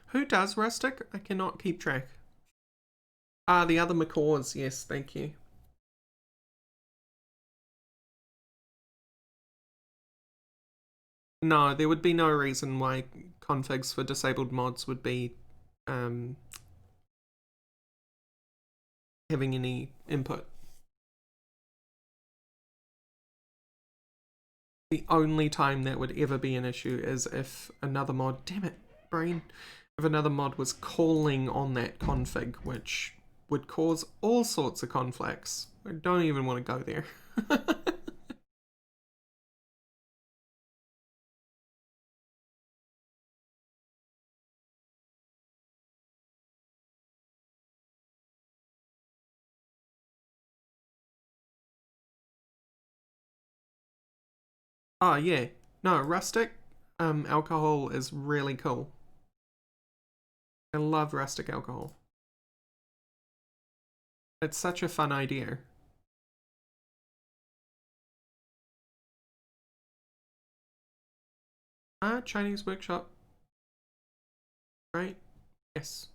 Who does rustic? I cannot keep track. Ah, the other macaws. Yes, thank you. No, there would be no reason why configs for disabled mods would be having any input. The only time that would ever be an issue is if another mod, damn it, brain, if another mod was calling on that config, which would cause all sorts of conflicts. I don't even want to go there. Oh yeah, no, rustic alcohol is really cool. I love rustic alcohol. It's such a fun idea. Chinese workshop. Right? Yes.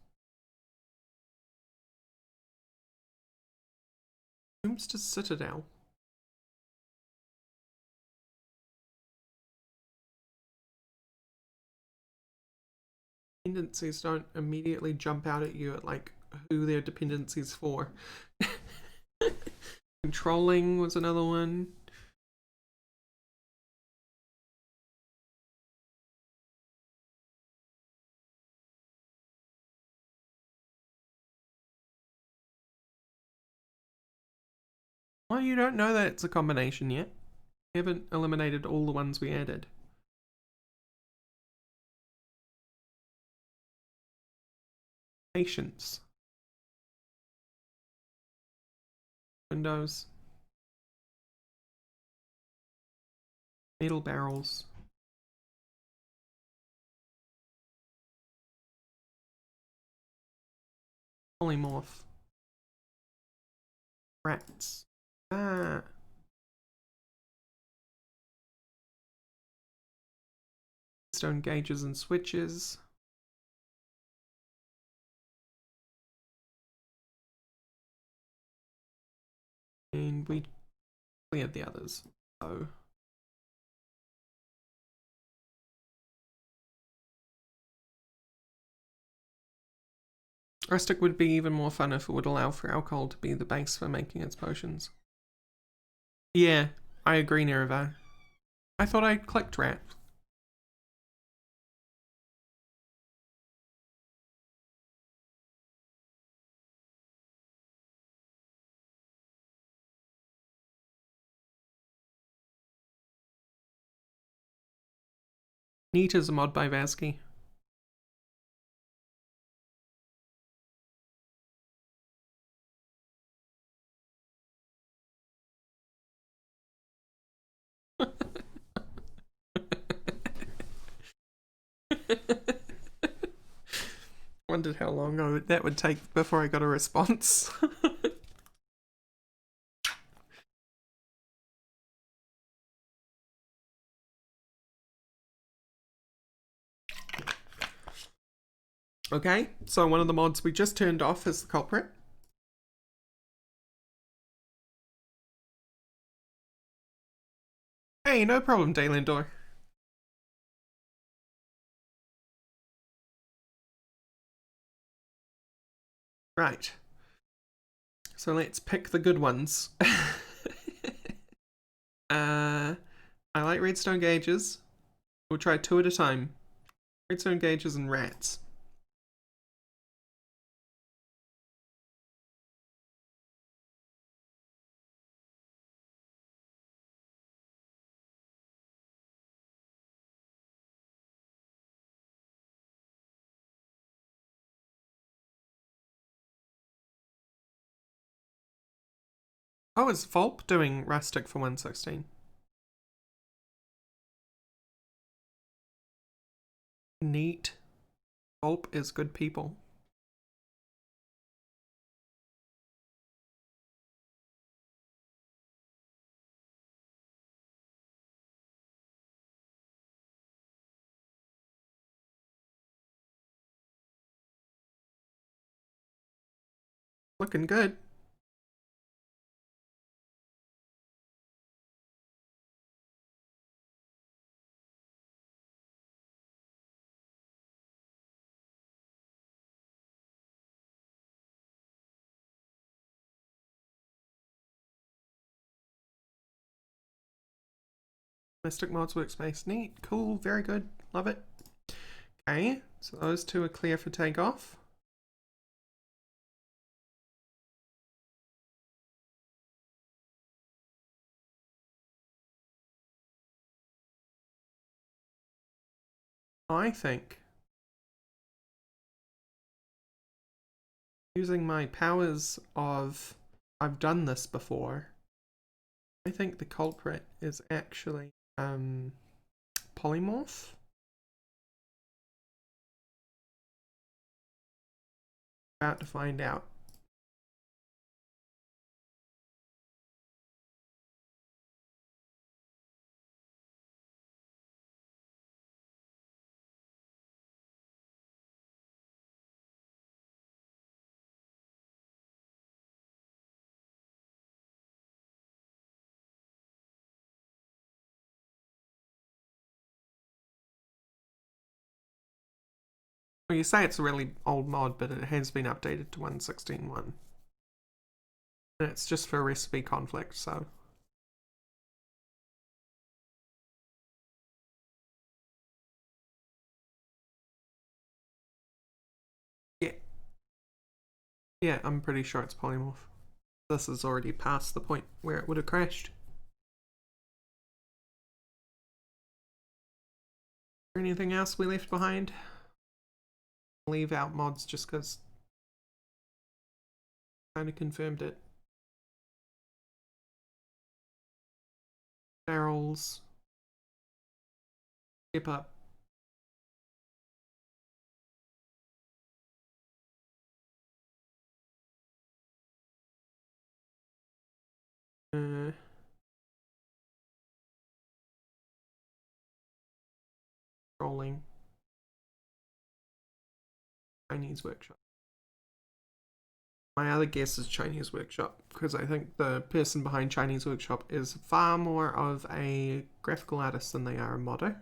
Tombster Citadel. Dependencies don't immediately jump out at you at like who their dependencies for. Controlling was another one. Well, you don't know that it's a combination yet. We haven't eliminated all the ones we added. Patience. Windows. Metal barrels. Polymorph. Rats. Ah. Stone gauges and switches. And we cleared the others. So Rustic would be even more fun if it would allow for alcohol to be the base for making its potions. Yeah, I agree, Nerevar. I thought I clicked rat. Neat is a mod by Vasky. Wondered how long that would take before I got a response. Okay, so one of the mods we just turned off is the culprit. Hey, no problem, Daylendor. Right. So let's pick the good ones. I like redstone gauges. We'll try 2 at a time. Redstone gauges and rats. Oh, is Volp doing rustic for 116? Neat. Volp is good people. Looking good. Mystic Mods Workspace. Neat. Cool. Very good. Love it. Okay, so those 2 are clear for takeoff. I think using my powers of I've done this before, I think the culprit is actually polymorph. About to find out. Well, you say it's a really old mod, but it has been updated to 1.16.1. And it's just for recipe conflict, so. Yeah. Yeah, I'm pretty sure it's polymorph. This is already past the point where it would have crashed. Is there anything else we left behind? Leave out mods just because kind of confirmed it. Barrels. Skip up. Rolling. Chinese workshop. My other guess is Chinese workshop because I think the person behind Chinese workshop is far more of a graphical artist than they are a modder.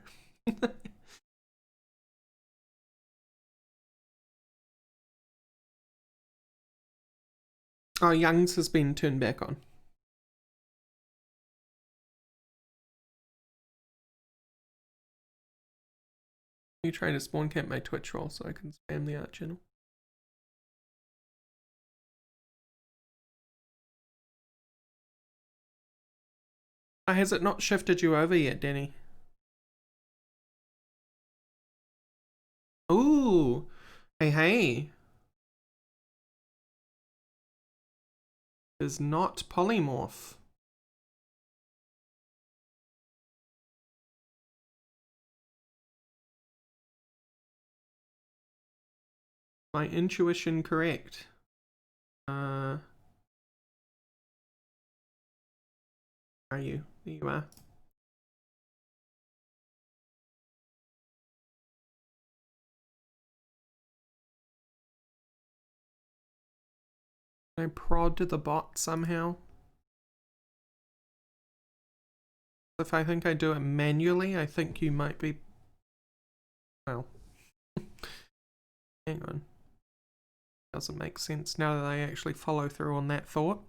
Oh, Young's has been turned back on. You trying to spawn camp my Twitch role so I can spam the art channel. Has it not shifted you over yet, Danny? Ooh. Hey, hey. Is not polymorph. My intuition correct? Are you? There you are. Can I prod to the bot somehow? If I think I do it manually, I think you might be... Well... Hang on. Doesn't make sense now that I actually follow through on that thought.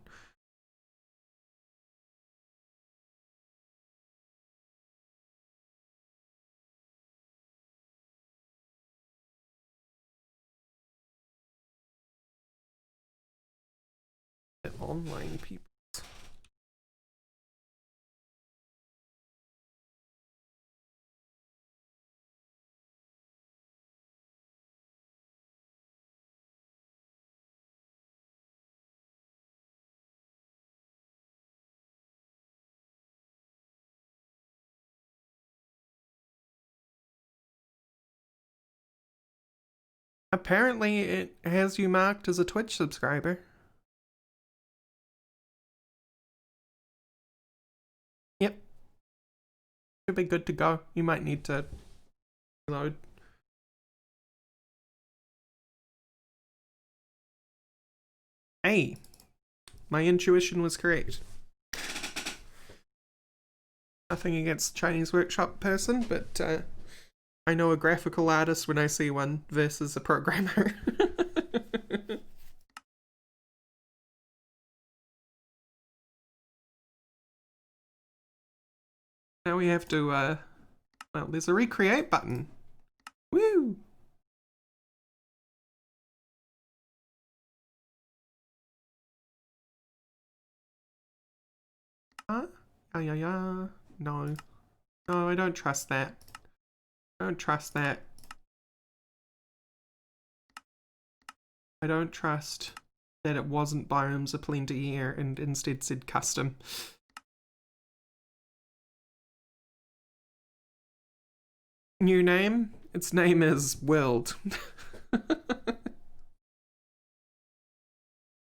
Online people. Apparently it has you marked as a Twitch subscriber. Yep. Should be good to go. You might need to reload. Hey, my intuition was correct. Nothing against Chinese workshop person, but I know a graphical artist when I see one versus a programmer. Now we have to, well, there's a recreate button. Woo! Huh? Yeah. No. No, I don't trust that. I don't trust that. I don't trust that it wasn't Biomes of Plenty here and instead said custom. New name? Its name is World.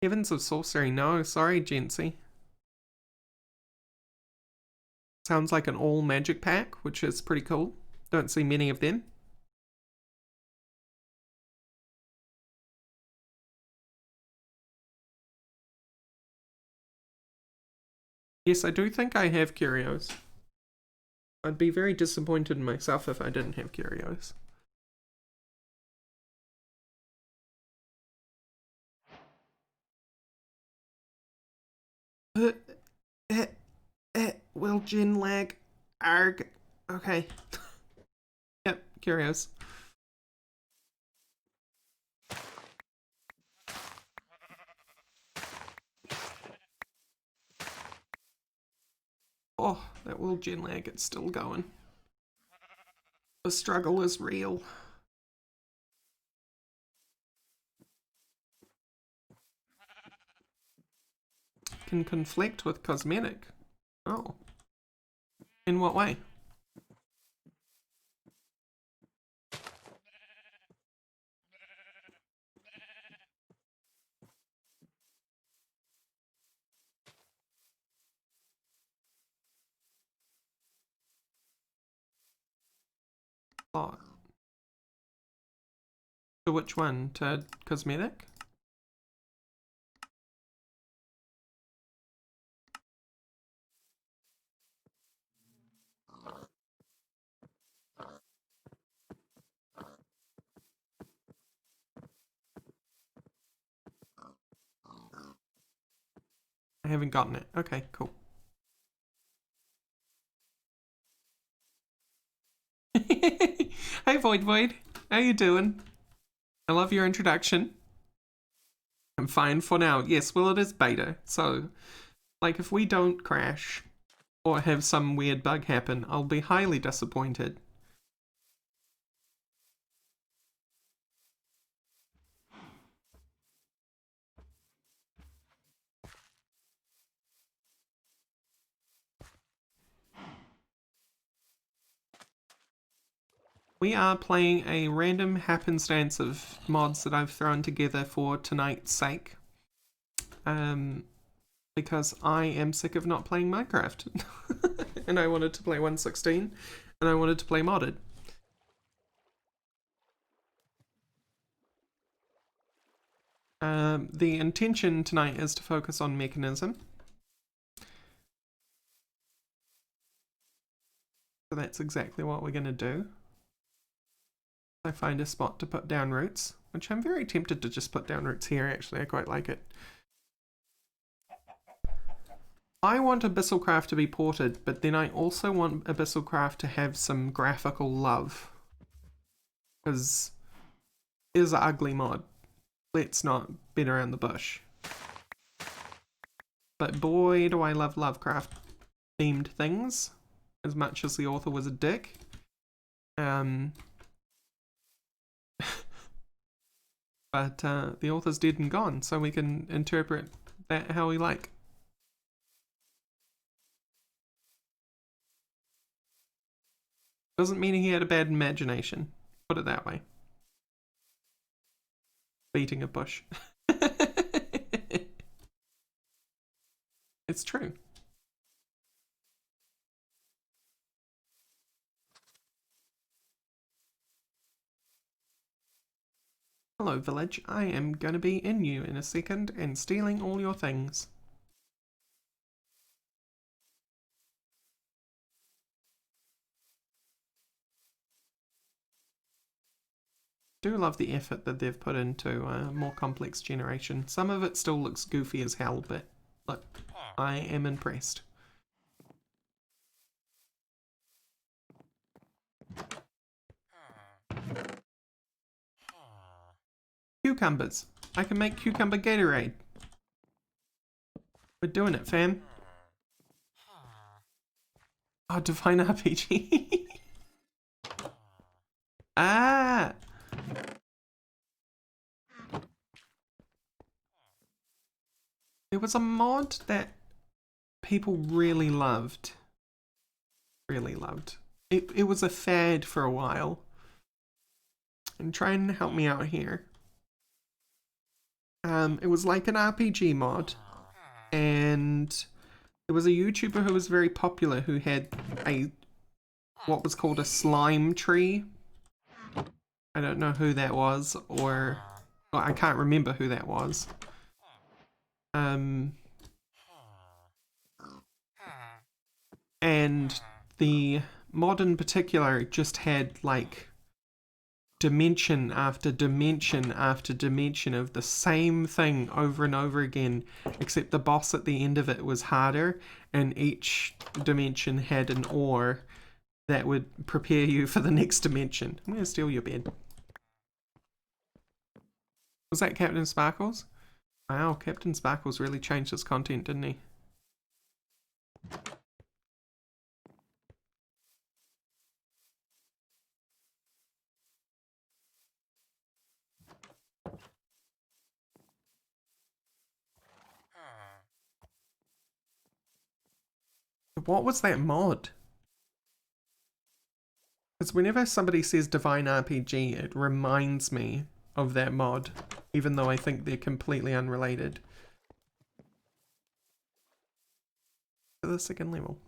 Heavens of Sorcery, no, sorry, Gency. Sounds like an all magic pack, which is pretty cool. Don't see many of them. Yes, I do think I have Curios. I'd be very disappointed in myself if I didn't have Curios. Will Jin lag? Arg. Okay. Yep, Curios. Oh, that Will Jin lag, it's still going. The struggle is real. Can conflict with cosmetic. Oh. In what way? Oh. To which one? To cosmetic? haven't gotten it. Okay, cool. Hey Void Void, how you doing? I love your introduction. I'm fine for now. Yes, well it is beta, so like if we don't crash or have some weird bug happen, I'll be highly disappointed. We are playing a random happenstance of mods that I've thrown together for tonight's sake. Because I am sick of not playing Minecraft. And I wanted to play 1.16, and I wanted to play modded. The intention tonight is to focus on mechanism. So that's exactly what we're going to do. I find a spot to put down roots, which I'm very tempted to just put down roots here, actually. I quite like it. I want Abyssalcraft to be ported, but then I also want Abyssalcraft to have some graphical love. Because it is an ugly mod. Let's not beat around the bush. But boy, do I love Lovecraft themed things as much as the author was a dick. But the author's dead and gone, so we can interpret that how we like. Doesn't mean he had a bad imagination. Put it that way. Beating a bush. It's true. Hello, village. I am gonna be in you in a second and stealing all your things. Do love the effort that they've put into a more complex generation. Some of it still looks goofy as hell, but look, I am impressed. Cucumbers. I can make cucumber Gatorade. We're doing it, fam. Oh, Divine RPG. Ah! There was a mod that people really loved. Really loved. It was a fad for a while. And try and help me out here. It was like an RPG mod. And there was a YouTuber who was very popular who had what was called a slime tree. I don't know who that was, or well, I can't remember who that was. And the mod in particular just had like dimension after dimension after dimension of the same thing over and over again, except the boss at the end of it was harder, and each dimension had an ore that would prepare you for the next dimension. I'm gonna steal your bed. Was that Captain Sparkles? Wow, Captain Sparkles really changed his content, didn't he? What was that mod? Because whenever somebody says Divine RPG, it reminds me of that mod, even though I think they're completely unrelated. To the second level.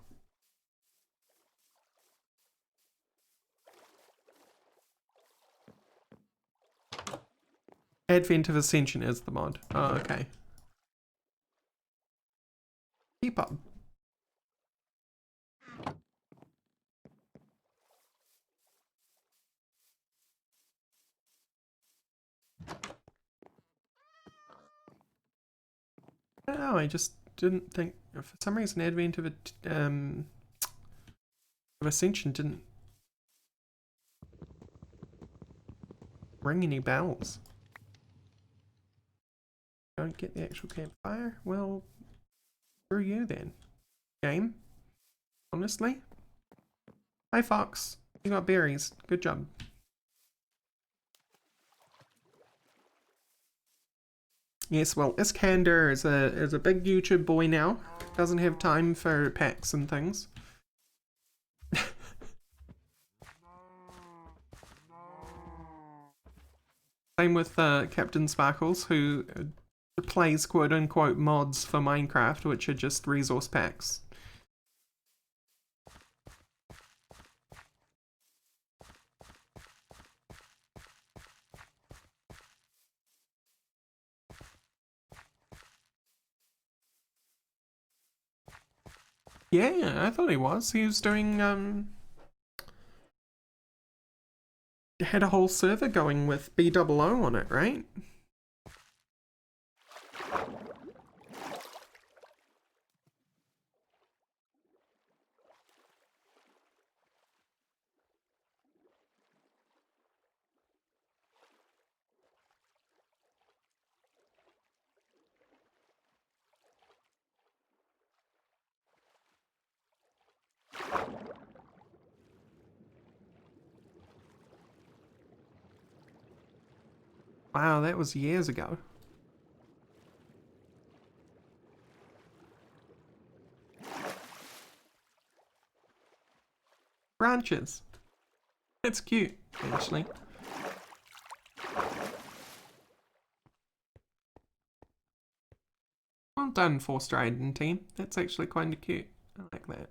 Advent of Ascension is the mod. Oh, okay. Keep up. Oh, I just didn't think, for some reason, Advent of Ascension didn't ring any bells. Don't get the actual campfire? Well, screw you then, game. Honestly. Hi, Fox. You got berries. Good job. Yes, well, Iskander is a big YouTube boy now. Doesn't have time for packs and things. Same with Captain Sparkles, who plays quote-unquote mods for Minecraft, which are just resource packs. Yeah, I thought he was. He was doing, had a whole server going with BOO on it, right? Wow, that was years ago. Branches. That's cute, actually. Well done, Forstriding team. That's actually quite cute. I like that.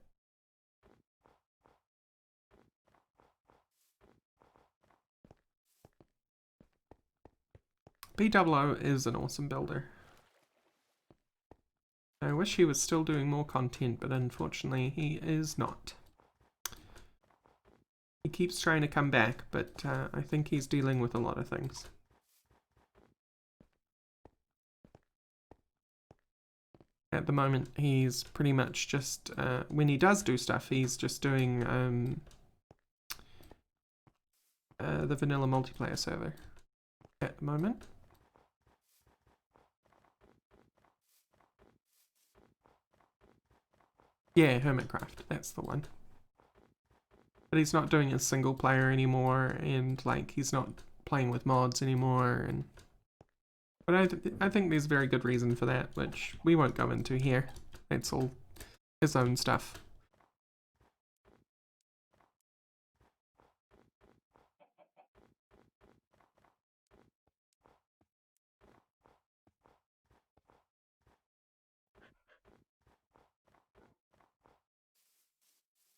BOO is an awesome builder. I wish he was still doing more content, but unfortunately he is not. He keeps trying to come back, but I think he's dealing with a lot of things. At the moment, he's pretty much just, when he does do stuff, he's just doing the vanilla multiplayer server at the moment. Yeah, Hermitcraft, that's the one. But he's not doing a single player anymore, and like he's not playing with mods anymore. And but I think there's very good reason for that, which we won't go into here. It's all his own stuff.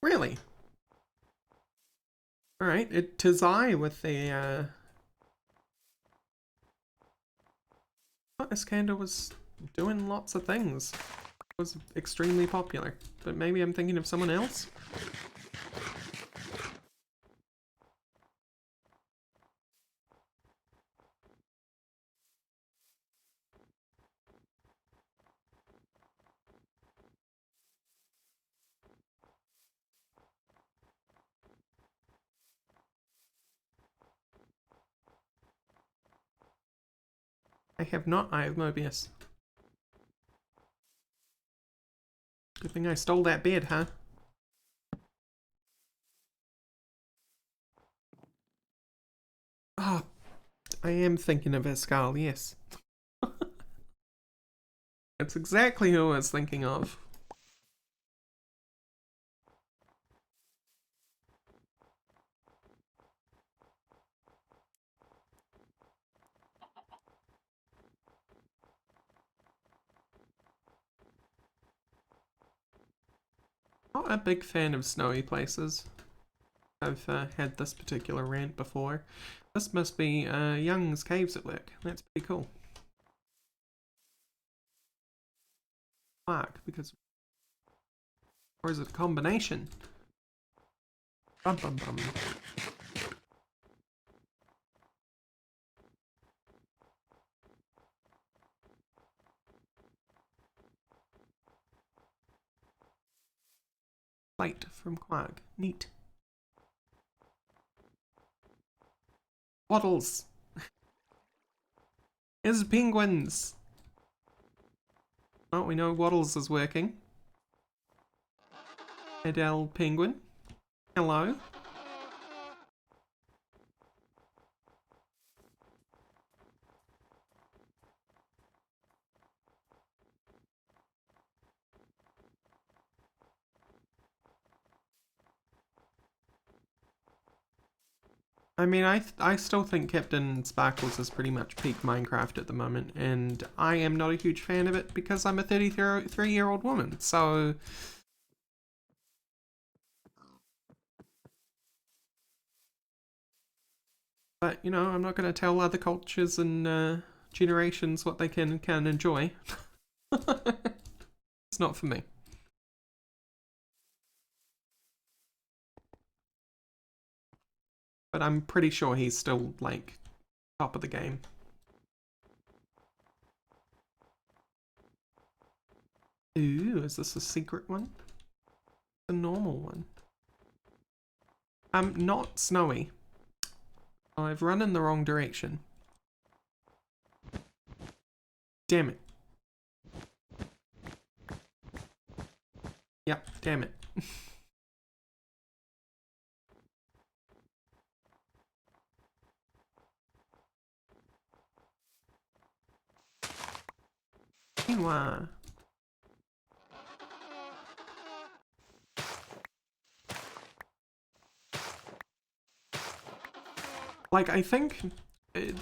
Really? All right, it tis I with the. Iskander was doing lots of things. It was extremely popular, but maybe I'm thinking of someone else. I have not. I have Mobius. Good thing I stole that bed, huh? Ah, oh, I am thinking of Escal, yes. That's exactly who I was thinking of. Not a big fan of snowy places. I've had this particular rant before. This must be Young's Caves at work. That's pretty cool. Mark, because... Or is it a combination? Bum bum bum. from Quark. Neat. Waddles. There's penguins. Oh, we know Waddles is working. Adele Penguin. Hello. I mean, I still think Captain Sparkles is pretty much peak Minecraft at the moment, and I am not a huge fan of it because I'm a 33-year-old woman, so... But, you know, I'm not going to tell other cultures and generations what they can and can't enjoy. It's not for me. But I'm pretty sure he's still, like, top of the game. Ooh, is this a secret one? A normal one. Not snowy. I've run in the wrong direction. Damn it. Yep, damn it. Quinoa. Like, I think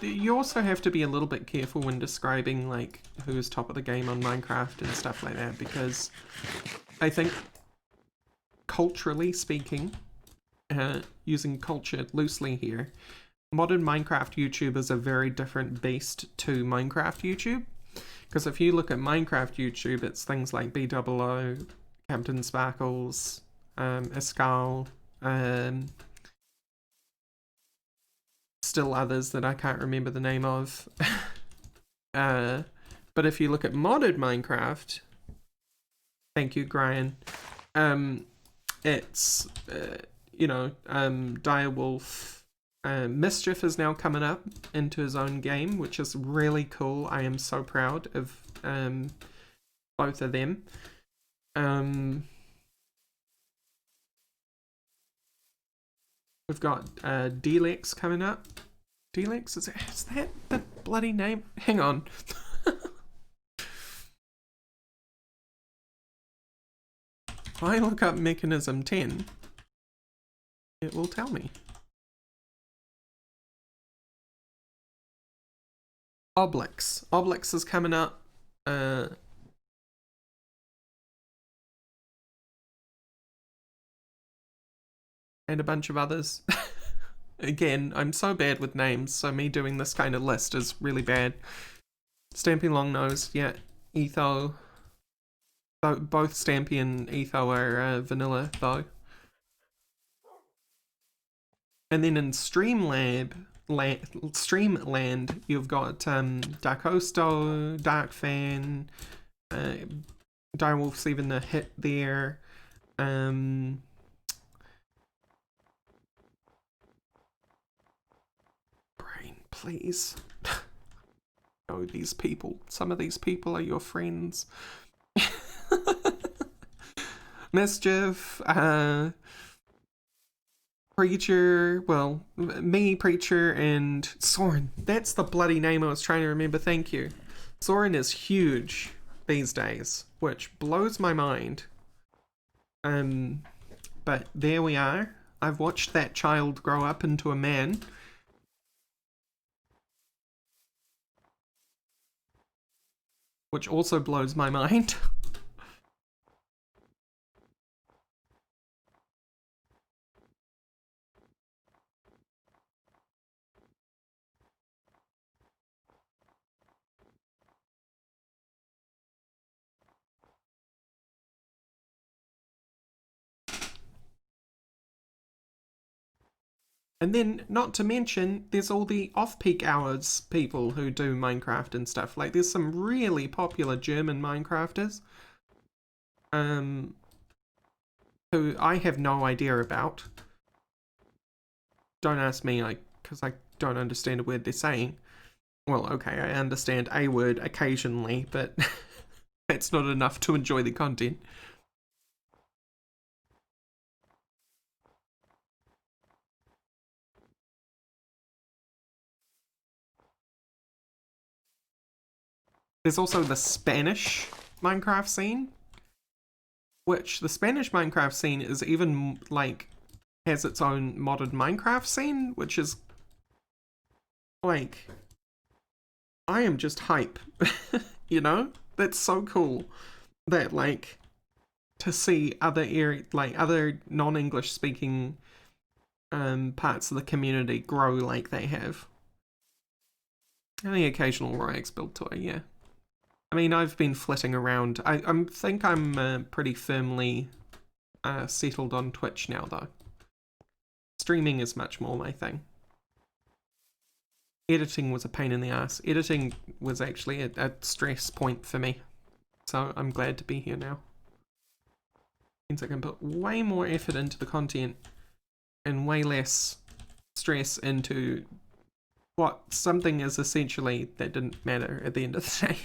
you also have to be a little bit careful when describing, like, who's top of the game on Minecraft and stuff like that, because I think, culturally speaking, using culture loosely here, modern Minecraft YouTubers are very different beast to Minecraft YouTube. Because if you look at Minecraft YouTube, it's things like B00, Captain Sparkles, Escal, still others that I can't remember the name of. But if you look at modded Minecraft, thank you, Brian. It's you know, Direwolf. Mischief is now coming up into his own game, which is really cool. I am so proud of both of them. We've got Delex coming up. Delex, is that the bloody name? Hang on. If I look up Mechanism 10, it will tell me. Oblix. Oblix is coming up. And a bunch of others. Again, I'm so bad with names, so me doing this kind of list is really bad. Stampy Longnose, yeah. Etho. Both Stampy and Etho are vanilla, though. And then in Streamland, you've got Darkosto, Darkfan, Direwolf's even a hit there. Brain, please. Oh, these people. Some of these people are your friends. Mischief, Preacher, well, me, Preacher, and Soren. That's the bloody name I was trying to remember, thank you. Soren is huge these days, which blows my mind. But there we are. I've watched that child grow up into a man. Which also blows my mind. And then, not to mention, there's all the off-peak hours people who do Minecraft and stuff. Like, there's some really popular German Minecrafters. who I have no idea about. Don't ask me, because I don't understand a word they're saying. Well, okay, I understand a word occasionally, but that's not enough to enjoy the content. There's also the Spanish Minecraft scene, which the Spanish Minecraft scene is even, like, has its own modded Minecraft scene, which is, like, I am just hype, you know? That's so cool that, like, to see other other non-English speaking parts of the community grow like they have. And the occasional Rorax build toy, yeah. I mean, I've been flitting around. I think I'm pretty firmly settled on Twitch now, though. Streaming is much more my thing. Editing was a pain in the ass. Editing was actually a stress point for me. So I'm glad to be here now. Means I can put way more effort into the content and way less stress into what something is essentially that didn't matter at the end of the day.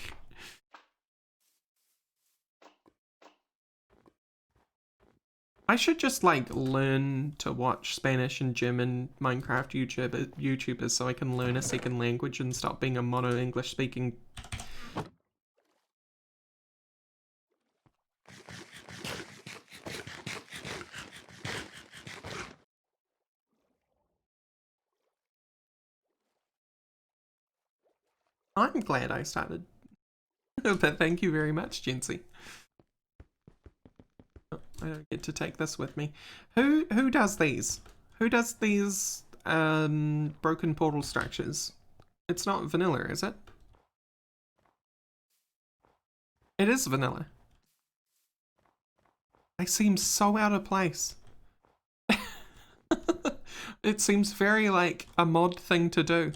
I should just like learn to watch Spanish and German Minecraft YouTubers so I can learn a second language and stop being a mono English speaking. I'm glad I started. But thank you very much, Jency. Oh, I don't get to take this with me. Who does these? Who does these broken portal structures? It's not vanilla, is it? It is vanilla. They seem so out of place. It seems very like a mod thing to do.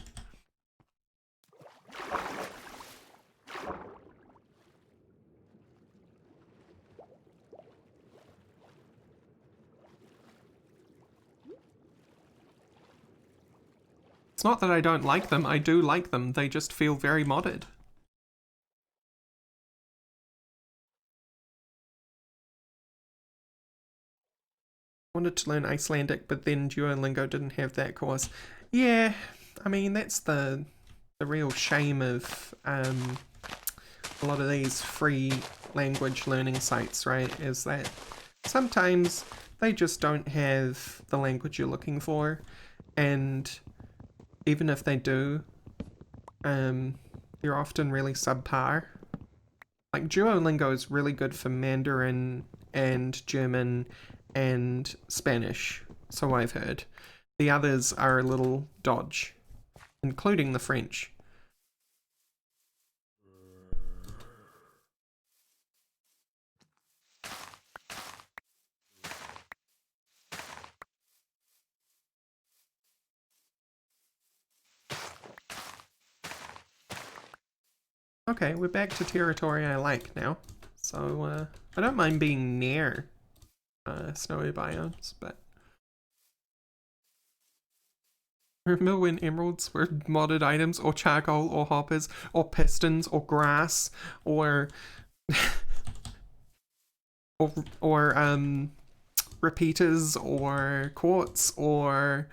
It's not that I don't like them, I do like them, they just feel very modded. Wanted to learn Icelandic, but then Duolingo didn't have that course. Yeah, I mean, that's the real shame of a lot of these free language learning sites, right? Is that sometimes they just don't have the language you're looking for, and even if they do, they're often really subpar. Like Duolingo is really good for Mandarin and German and Spanish, so I've heard. The others are a little dodge, including the French. Okay, we're back to territory I like now. So, I don't mind being near snowy biomes, but... Remember when emeralds were modded items, or charcoal, or hoppers, or pistons, or grass, or... or repeaters, or quartz, or...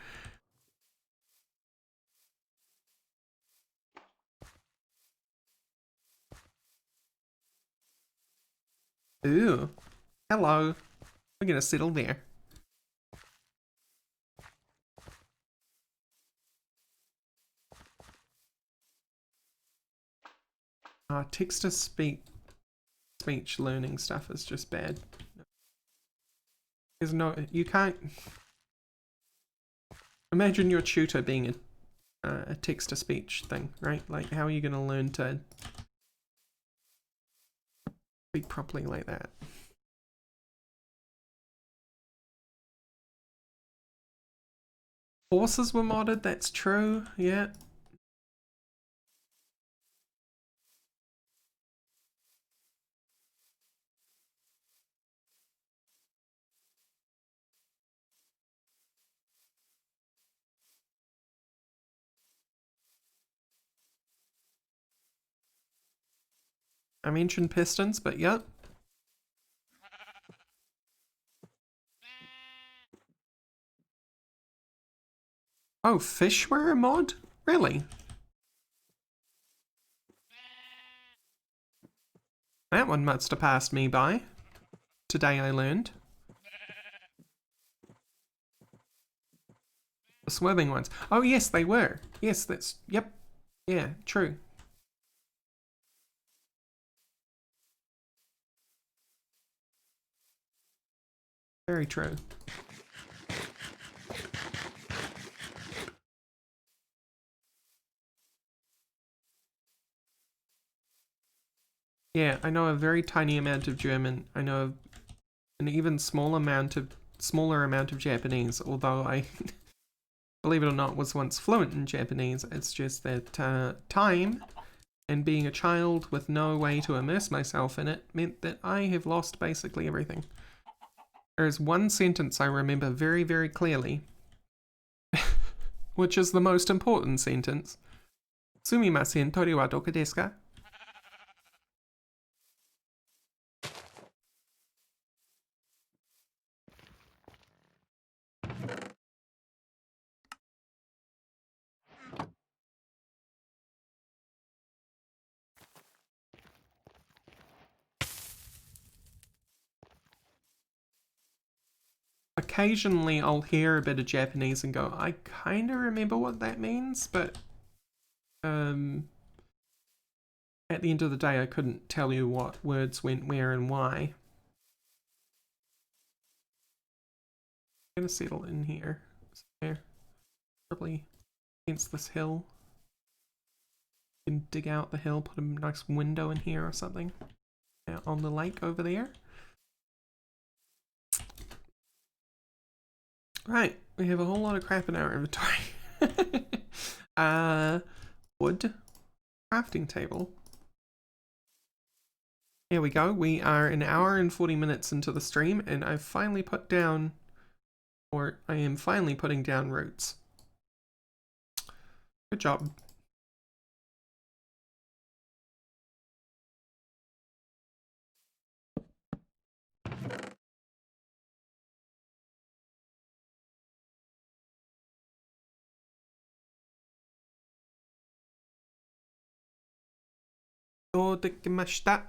Ooh. Hello. We're gonna settle there. Text-to-speech learning stuff is just bad. There's no... You can't... Imagine your tutor being a text-to-speech thing, right? Like, how are you gonna learn to speak properly like that? Horses were modded, that's true, yeah. I mentioned pistons, but yep. Oh, fish were a mod? Really? That one must have passed me by. Today I learned. The swimming ones. Oh yes, they were. Yes, that's... Yep. Yeah, true. Very true. Yeah, I know a very tiny amount of German. I know an even smaller amount of Japanese, although I, believe it or not, was once fluent in Japanese. It's just that time and being a child with no way to immerse myself in it meant that I have lost basically everything. There is one sentence I remember very, very clearly, which is the most important sentence. Sumimasen, tori wa doku desu ka? Occasionally I'll hear a bit of Japanese and go, I kind of remember what that means, but at the end of the day I couldn't tell you what words went where and why. I'm gonna settle in here. Somewhere. Probably against this hill. You can dig out the hill, put a nice window in here or something. Out on the lake over there. Right, we have a whole lot of crap in our inventory. Wood. Crafting table. Here we go. We are an hour and 40 minutes into the stream, and I've finally put down, or I am finally putting down roots. Good job. Dodekimashita.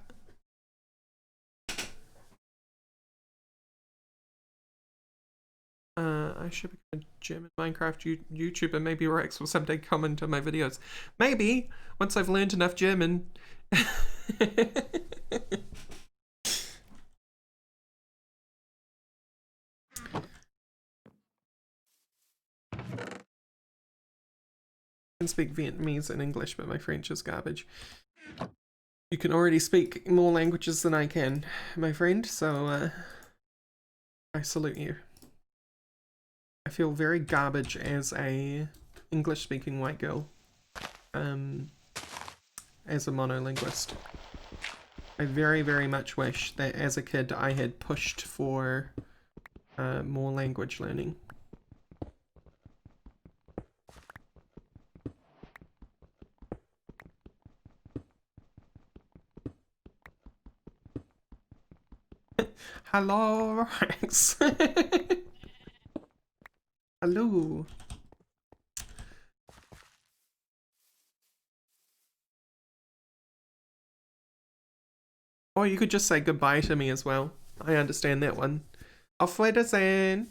I should become a German Minecraft YouTuber. Maybe Rorax will someday come into my videos. Maybe, once I've learned enough German. I can speak Vietnamese and English, but my French is garbage. You can already speak more languages than I can, my friend, so I salute you. I feel very garbage as a English-speaking white girl, as a monolinguist. I very, very much wish that as a kid I had pushed for more language learning. Hello, Rorax. Hello. Or you could just say goodbye to me as well. I understand that one. Auf Wiedersehen.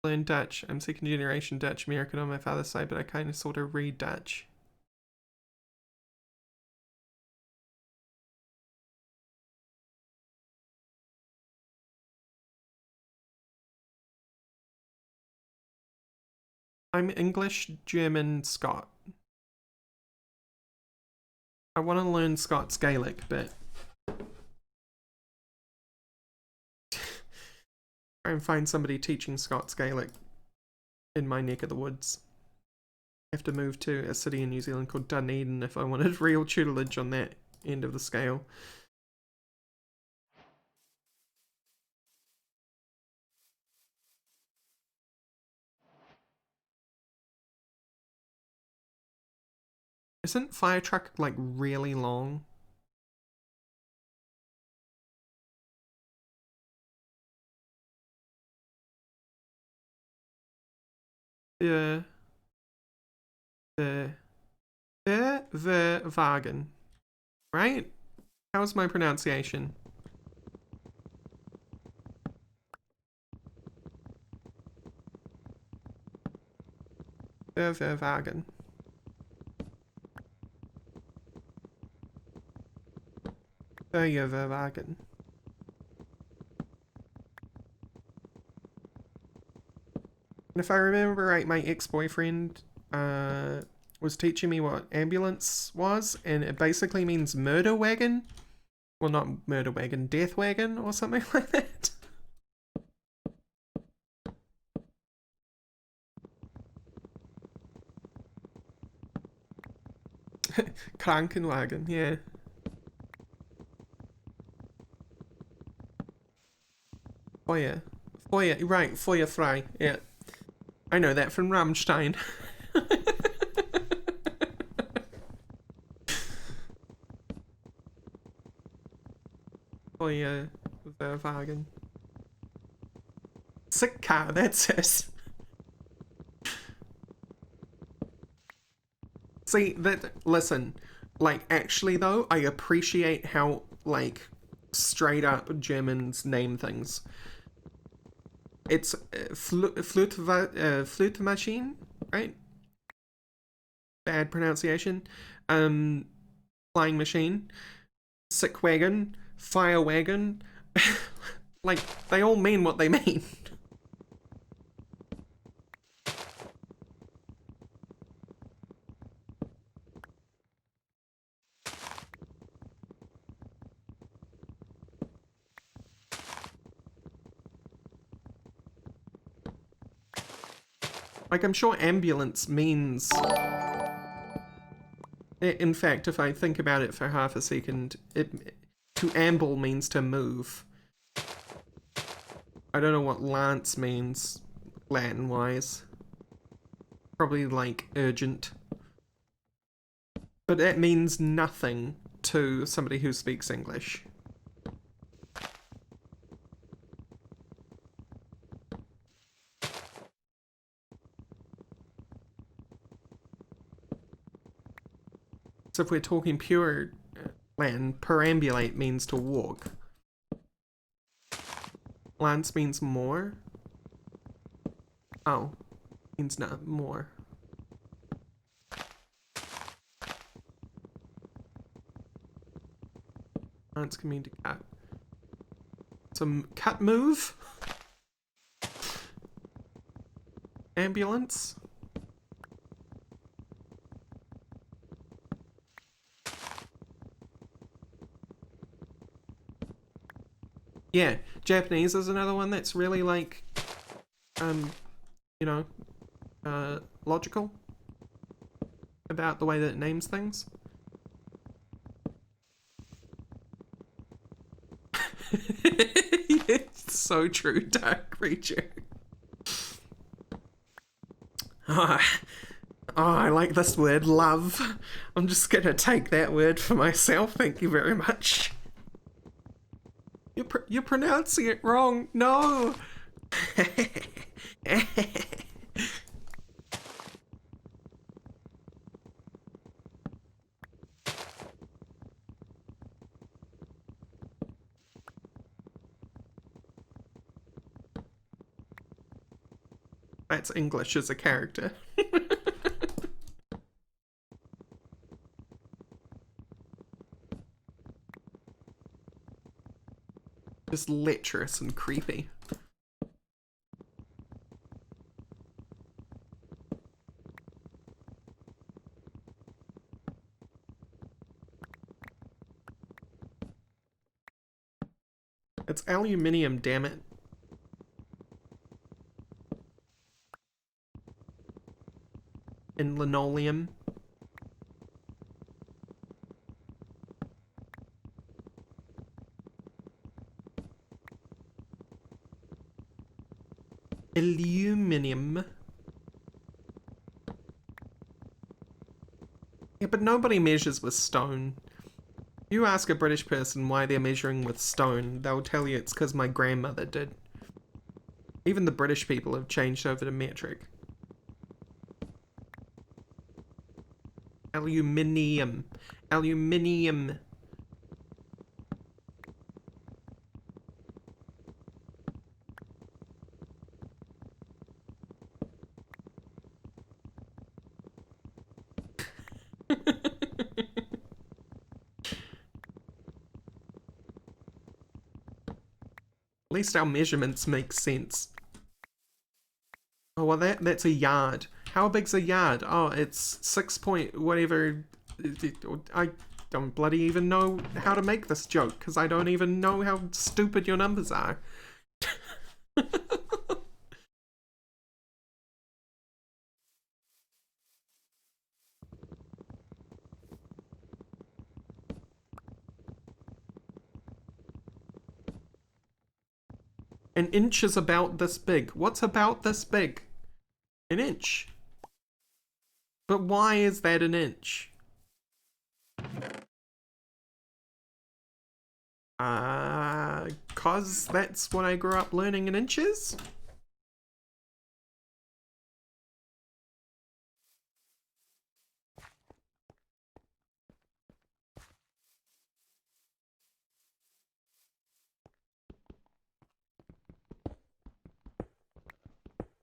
Learn Dutch. I'm second generation Dutch American on my father's side, but I kind of sort of read Dutch. I'm English, German, Scot. I want to learn Scots Gaelic, but try and find somebody teaching Scots Gaelic in my neck of the woods. I have to move to a city in New Zealand called Dunedin if I wanted real tutelage on that end of the scale. Isn't fire truck like really long? The Wagen, right? How's my pronunciation? The Wagen. The Wagen. And if I remember right, my ex-boyfriend was teaching me what ambulance was, and it basically means murder wagon. Well, not murder wagon, death wagon or something like that. Krankenwagen, yeah. Feuer. Feuer, right, Feuerfrei, yeah. I know that from Rammstein. Feuerwagen. Sick car, that's it. See, listen, like, actually though, I appreciate how, like, straight up Germans name things. It's flute machine, right? Bad pronunciation. Flying machine, sick wagon, fire wagon. Like, they all mean what they mean. Like, I'm sure ambulance means... In fact, if I think about it for half a second, to amble means to move. I don't know what lance means, Latin-wise. Probably, like, urgent. But that means nothing to somebody who speaks English. So if we're talking pure Latin, perambulate means to walk. Lance means more? Oh, means not more. Lance can mean to cut. Some cut move? Ambulance? Yeah, Japanese is another one that's really like, you know, logical about the way that it names things. It's so true, Dark Creature. Oh, I like this word, love. I'm just gonna take that word for myself, thank you very much. You're pronouncing it wrong. No. That's English as a character. Just lecherous and creepy. It's aluminium, damn it. And linoleum. Aluminium. Yeah, but nobody measures with stone. You ask a British person why they're measuring with stone, they'll tell you it's because my grandmother did. Even the British people have changed over to metric. Aluminium. Aluminium. At least our measurements make sense. Oh, well, that's a yard. How big's a yard? Oh, it's 6 point whatever. I don't bloody even know how to make this joke because I don't even know how stupid your numbers are. An inch is about this big. What's about this big? An inch. But why is that an inch? Cause that's what I grew up learning in inches?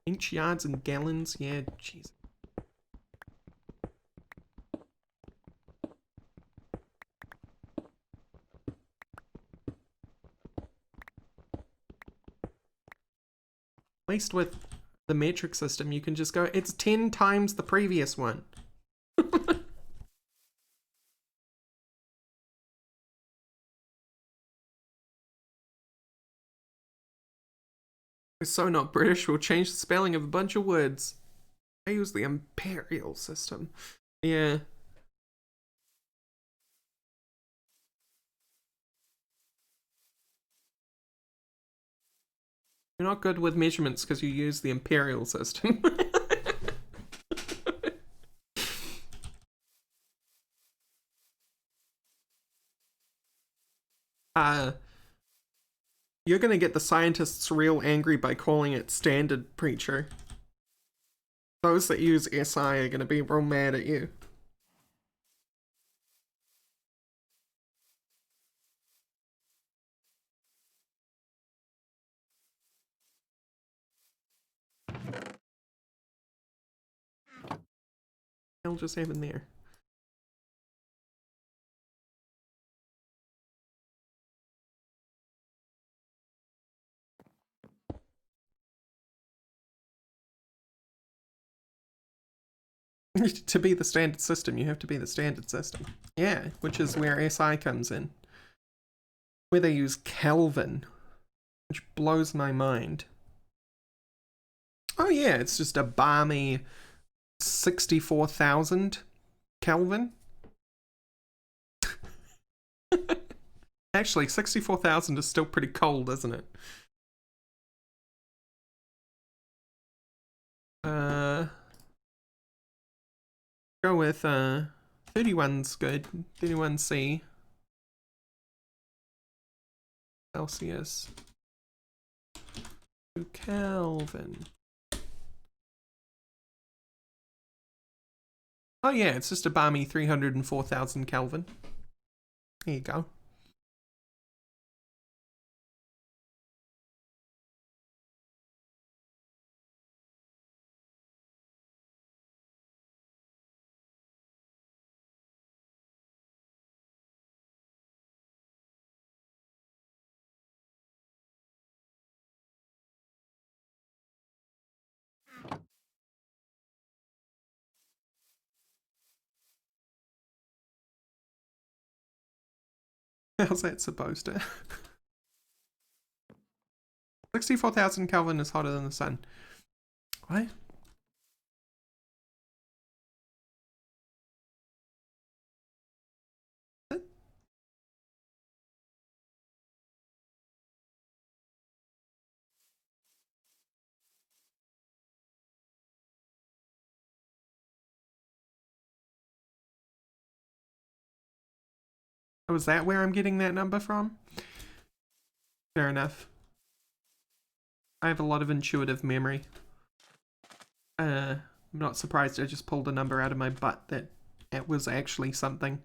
Inch, yards, and gallons? Yeah, jeez. At least with the metric system, you can just go, it's 10 times the previous one. We're so not British, we'll change the spelling of a bunch of words. I use the imperial system. Yeah. You're not good with measurements because you use the imperial system. You're gonna get the scientists real angry by calling it standard, preacher. Those that use SI are gonna be real mad at you. I'll just have in there. To be the standard system, you have to be the standard system. Yeah, which is where SI comes in. Where they use Kelvin, which blows my mind. Oh yeah, it's just a balmy 64,000 Kelvin. Actually, 64,000 is still pretty cold, isn't it? Go with 31's good. 31C Celsius to Kelvin. Oh yeah, it's just a balmy 304,000 Kelvin. There you go. How's that supposed to? 64,000 Kelvin is hotter than the sun. What? Oh, is that where I'm getting that number from? Fair enough. I have a lot of intuitive memory. I'm not surprised I just pulled a number out of my butt that it was actually something.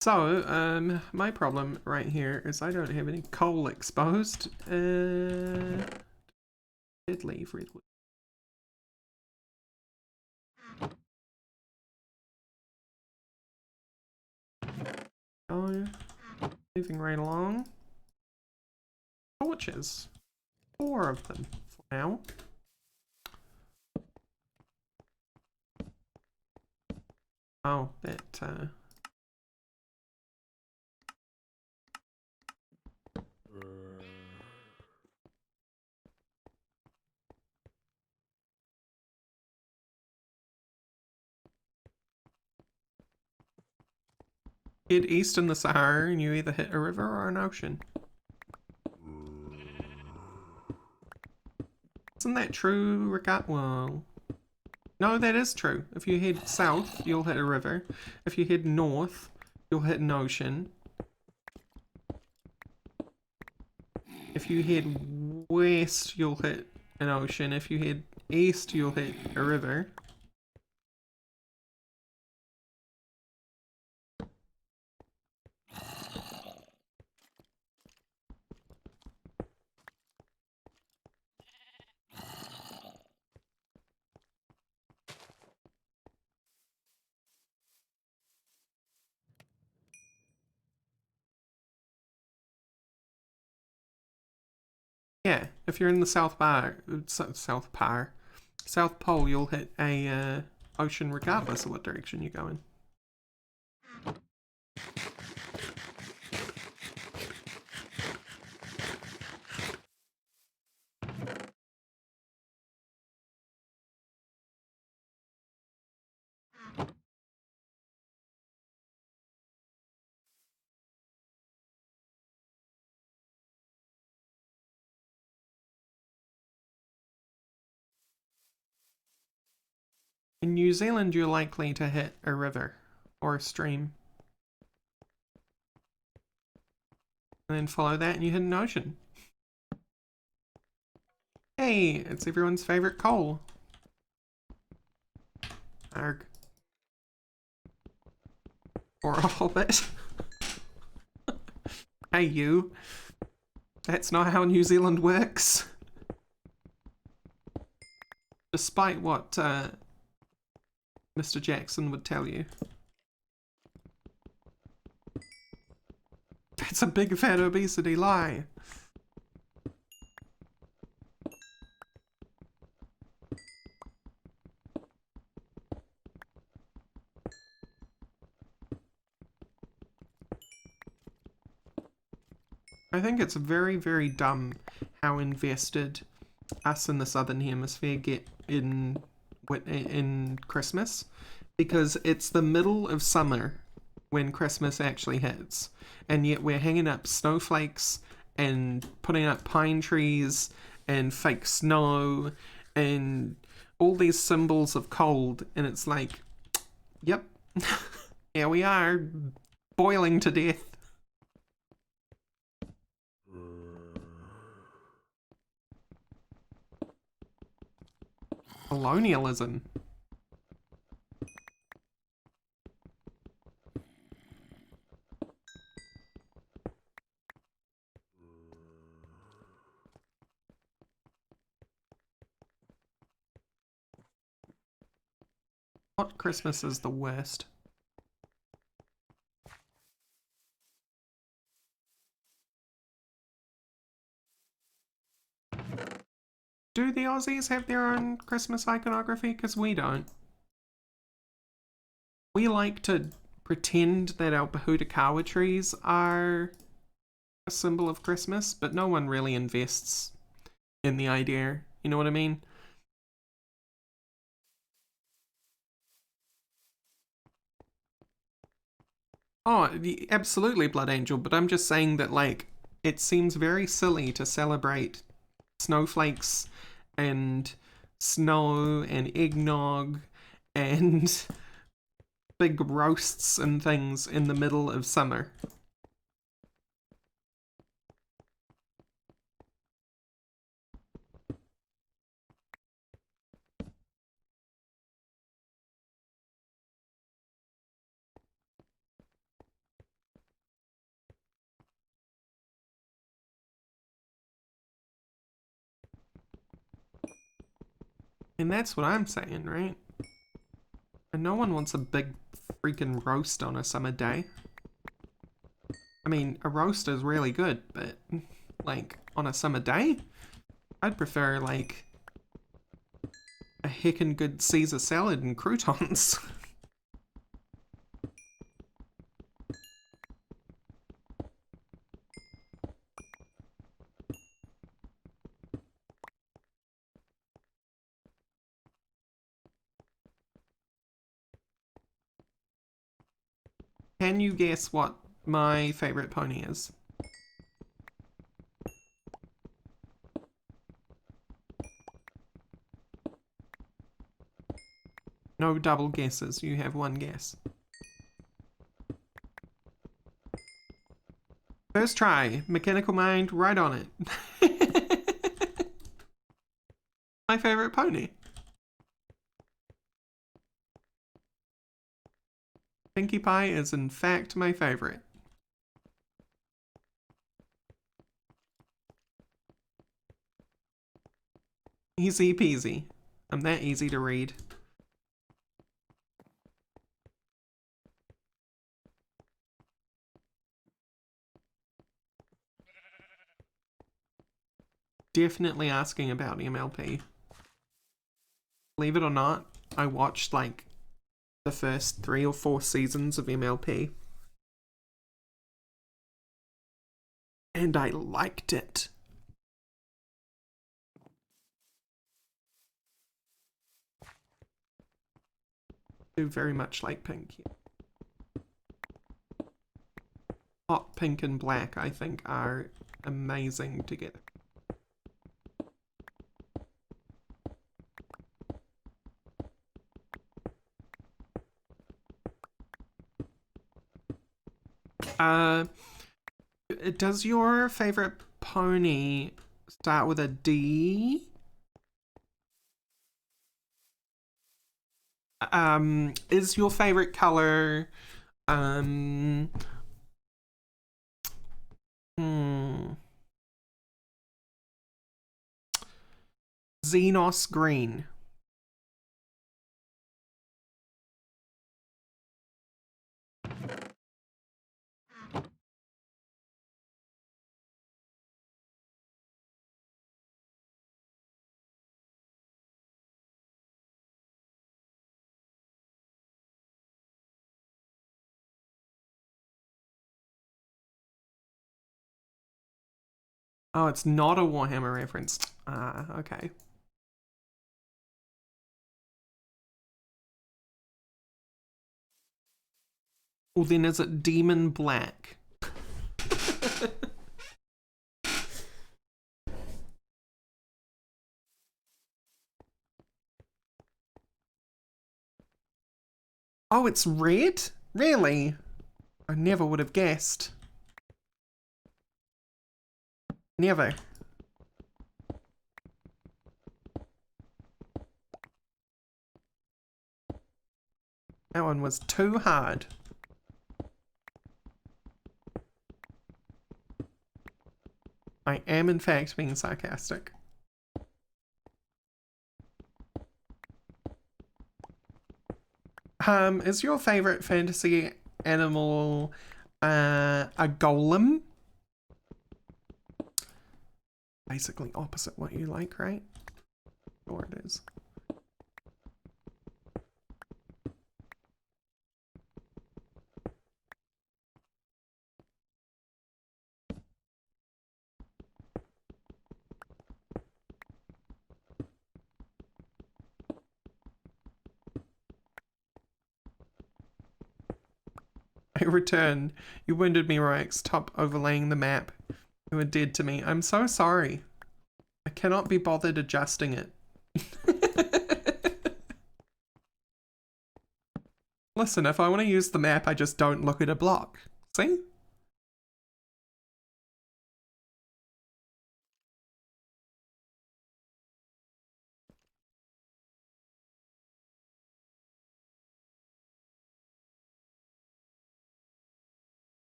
So, my problem right here is I don't have any coal exposed. Did leave red wood. Oh, moving right along. Torches. 4 of them for now. Oh, that, head east in the Sahara and you either hit a river or an ocean. Isn't that true, well, no, that is true. If you head south, you'll hit a river. If you head north, you'll hit an ocean. If you head west, you'll hit an ocean. If you head east, you'll hit a river. Yeah, if you're in the South Pole, you'll hit a ocean regardless of what direction you're going. In New Zealand, you're likely to hit a river or a stream. And then follow that and you hit an ocean. Hey, it's everyone's favorite coal. Arg. Or a hobbit. Hey you. That's not how New Zealand works. Despite what Mr. Jackson would tell you. That's a big fat obesity lie. I think it's very, very dumb how invested us in the Southern Hemisphere get in Christmas, because it's the middle of summer when Christmas actually hits, and yet we're hanging up snowflakes and putting up pine trees and fake snow and all these symbols of cold, and it's like, yep, here we are, boiling to death. Colonialism. Hot Christmas is the worst. Do the Aussies have their own Christmas iconography? Because we don't. We like to pretend that our Bahutakawa trees are a symbol of Christmas, but no one really invests in the idea. You know what I mean? Oh, absolutely, Blood Angel, but I'm just saying that, like, it seems very silly to celebrate snowflakes and snow and eggnog and big roasts and things in the middle of summer. And that's what I'm saying, right? And no one wants a big freaking roast on a summer day. I mean, a roast is really good, but like on a summer day, I'd prefer like a heckin' good Caesar salad and croutons. Can you guess what my favorite pony is? No double guesses, you have one guess. First try, mechanical mind, right on it. My favorite pony. Pinkie Pie is in fact my favorite. Easy peasy. I'm that easy to read. Definitely asking about MLP. Believe it or not, I watched like the first 3 or 4 seasons of MLP. And I liked it. I do very much like pink. Hot pink and black, I think, are amazing together. Does your favorite pony start with a D? Is your favorite color, Xenos green? Oh, it's not a Warhammer reference. Ah, okay. Well, then is it Demon Black? Oh, it's red? Really? I never would have guessed. Never. That one was too hard. I am in fact being sarcastic. Is your favorite fantasy animal a golem? Basically opposite what you like, right? Sure it is. I return. You wounded me, Rorax. Stop overlaying the map. You were dead to me. I'm so sorry. I cannot be bothered adjusting it. Listen, if I want to use the map, I just don't look at a block. See?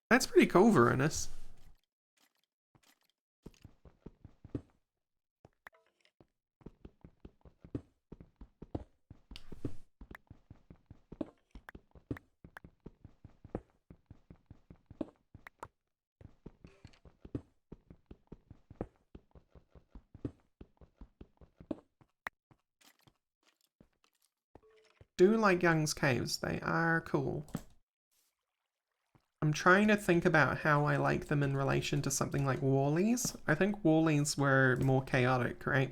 That's pretty cool, Varonis. Do like Young's Caves. They are cool. I'm trying to think about how I like them in relation to something like Wally's. I think Wally's were more chaotic, right?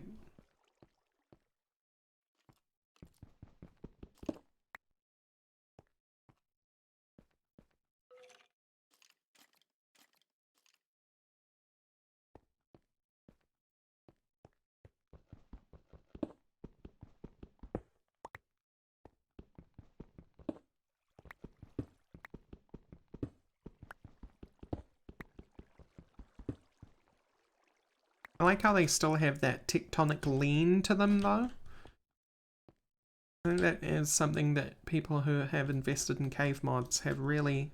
I like how they still have that tectonic lean to them, though. I think that is something that people who have invested in cave mods have really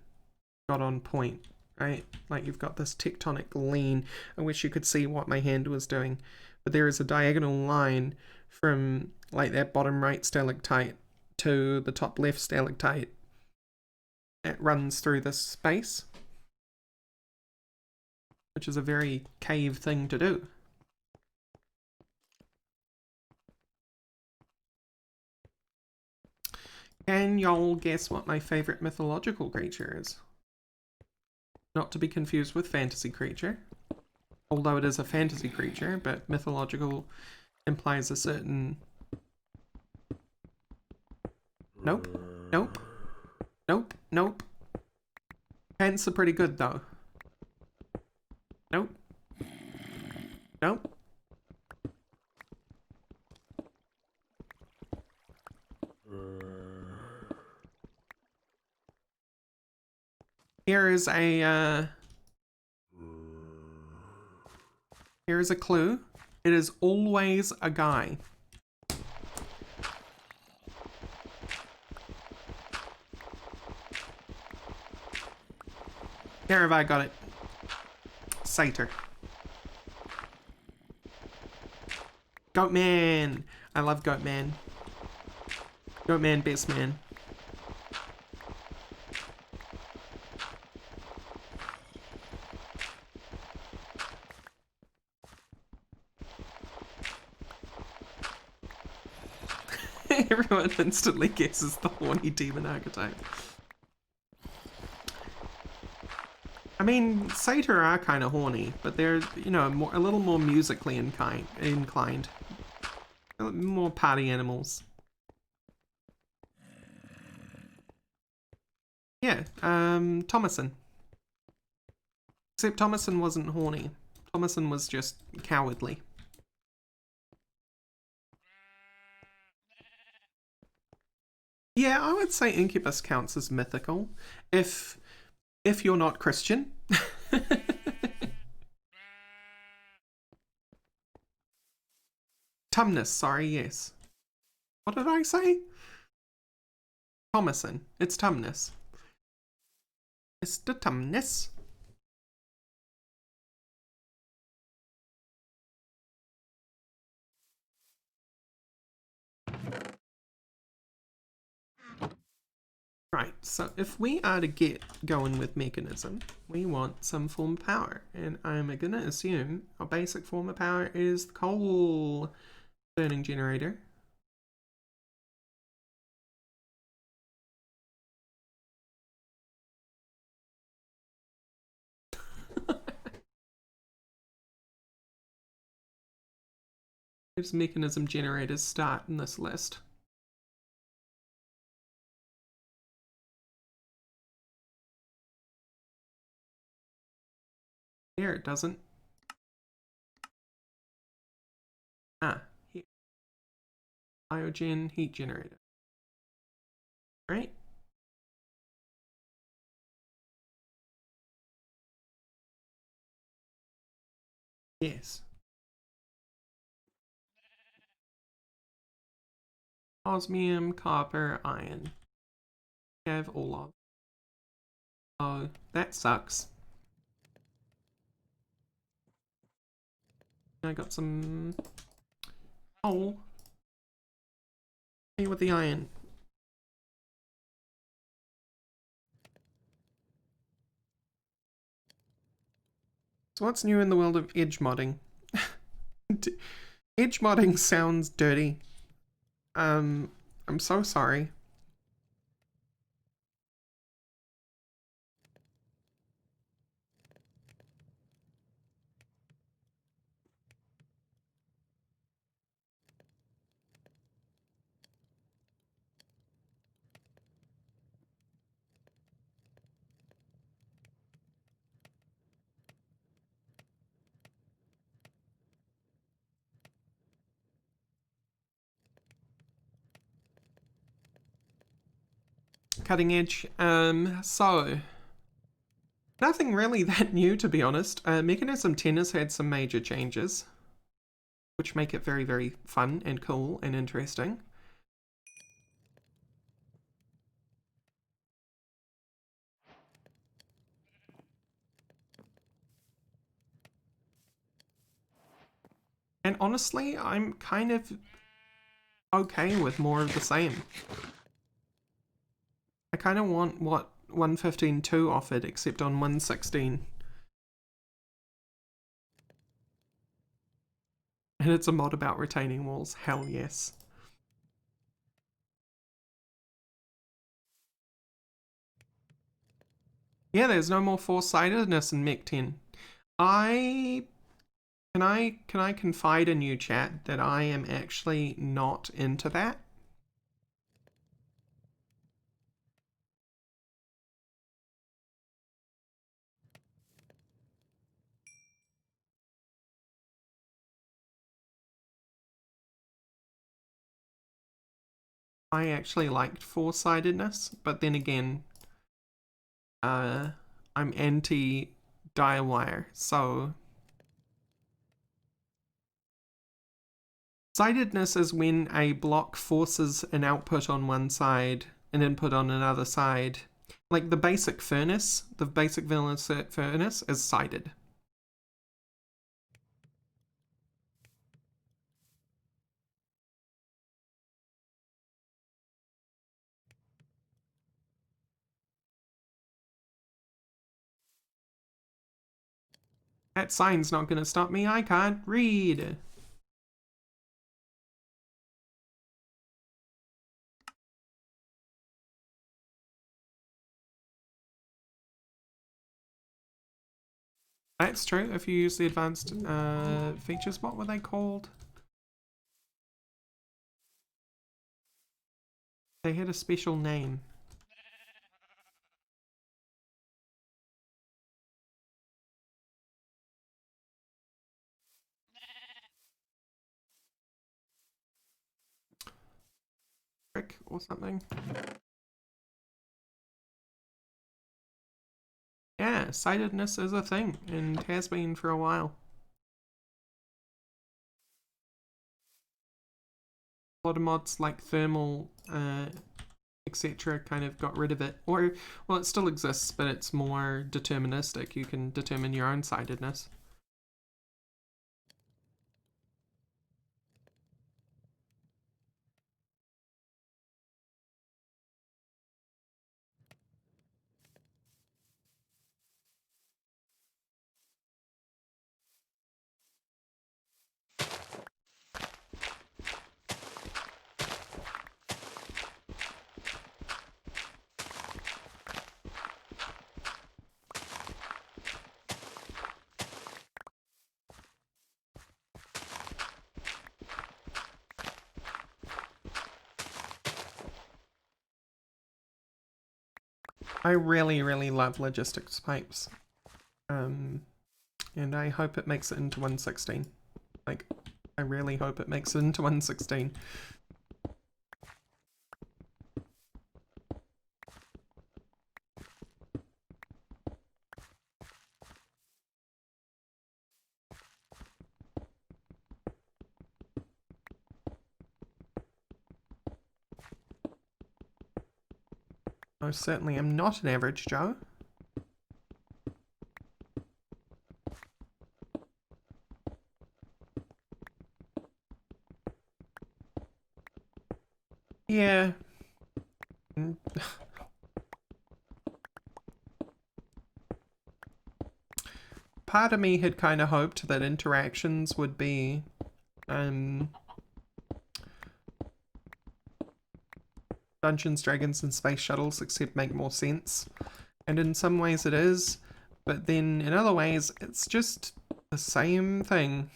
got on point, right? Like, you've got this tectonic lean. I wish you could see what my hand was doing. But there is a diagonal line from, like, that bottom right stalactite to the top left stalactite that runs through this space, which is a very cave thing to do. Can y'all guess what my favorite mythological creature is? Not to be confused with fantasy creature, although it is a fantasy creature, but mythological implies a certain... Nope, nope, nope, nope. Pants are pretty good though. Nope. Nope. Here is a here is a clue. It is always a guy. There have I got it. Satyr. Goatman. I love Goatman. Goatman, best man. Everyone instantly guesses the horny demon archetype. I mean, Satyr are kind of horny, but they're, you know, a little more musically inclined. More party animals. Yeah, Thomason. Except Thomason wasn't horny. Thomason was just cowardly. Yeah, I would say Incubus counts as mythical. If you're not Christian. Tumnus, sorry, yes. What did I say? Thomason. It's Tumnus. Mr. Tumnus. Right, so if we are to get going with mechanism, we want some form of power. And I'm gonna assume our basic form of power is the coal burning generator. There's mechanism generators start in this list. Here it doesn't. Ah, here. Biogen heat generator. Right? Yes. Osmium, copper, iron. Have all of. Oh, that sucks. I got some coal. Hey, with the iron. So what's new in the world of edge modding? Edge modding sounds dirty. I'm so sorry. Cutting edge. So nothing really that new, to be honest. Mechanism 10 has had some major changes, which make it very, very fun and cool and interesting. And honestly, I'm kind of okay with more of the same. I kind of want what 115.2 offered, except on 116. And it's a mod about retaining walls. Hell yes. Yeah, there's no more four-sidedness in Mech 10. Can I confide in you, chat, that I am actually not into that? I actually liked four-sidedness, but then again, I'm anti dire wire, so sidedness is when a block forces an output on one side, an input on another side. Like the basic furnace, the basic vanilla furnace is sided. That sign's not gonna stop me, I can't read. That's true, if you use the advanced features, what were they called? They had a special name. Trick or something. Yeah, sidedness is a thing, and has been for a while. A lot of mods like thermal, etc. kind of got rid of it. Or, well, it still exists, but it's more deterministic. You can determine your own sidedness. I really, really love logistics pipes. And I hope it makes it into 116. Like, I really hope it makes it into 116. I certainly am not an average Joe. Yeah. Part of me had kind of hoped that interactions would be Dungeons, Dragons, and Space Shuttles, except make more sense. And in some ways it is, but then in other ways it's just the same thing.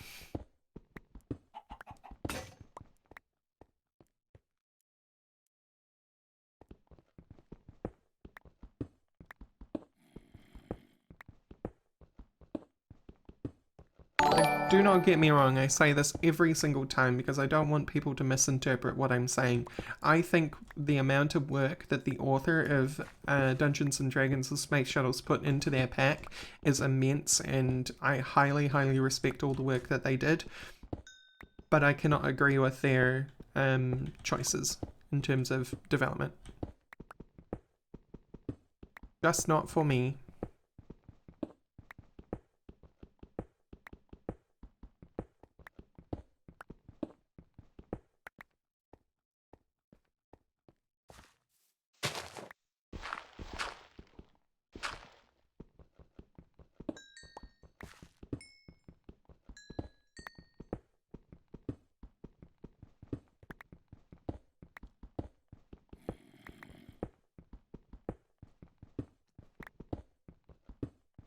Like, do not get me wrong, I say this every single time because I don't want people to misinterpret what I'm saying. I think the amount of work that the author of Dungeons and Dragons and Space Shuttles put into their pack is immense, and I highly, highly respect all the work that they did. But I cannot agree with their choices in terms of development. Just not for me.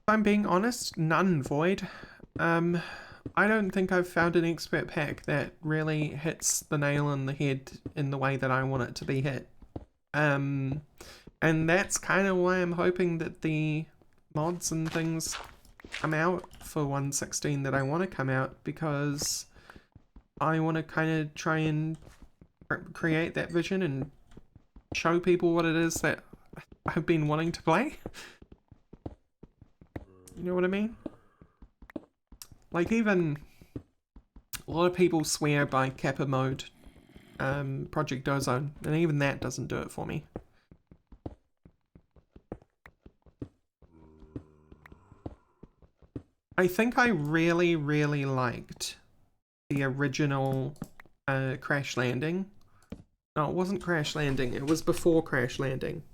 If I'm being honest, none, Void. I don't think I've found an expert pack that really hits the nail on the head in the way that I want it to be hit. And that's kind of why I'm hoping that the mods and things come out for 1.16 that I want to come out, because I want to kind of try and create that vision and show people what it is that I've been wanting to play. You know what I mean? Like, even a lot of people swear by Kappa mode, Project Ozone, and even that doesn't do it for me. I think I really, really liked the original Crash Landing. No, it wasn't Crash Landing, it was before Crash Landing.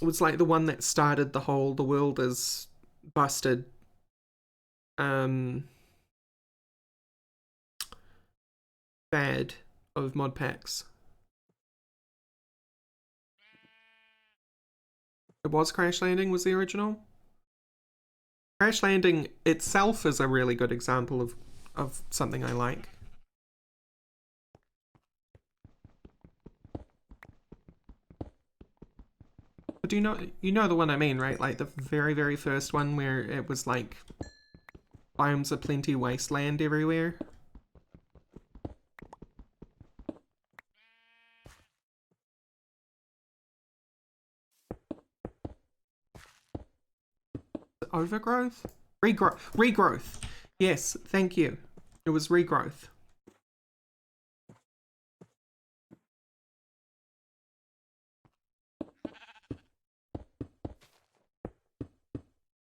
It was like the one that started the whole "the world is busted" bad of mod packs. It was Crash Landing was the original. Crash Landing itself is a really good example of something I like. But do you know the one I mean, right? Like the very, very first one where it was like biomes of plenty wasteland everywhere. Overgrowth? Regrowth. Yes, thank you. It was regrowth.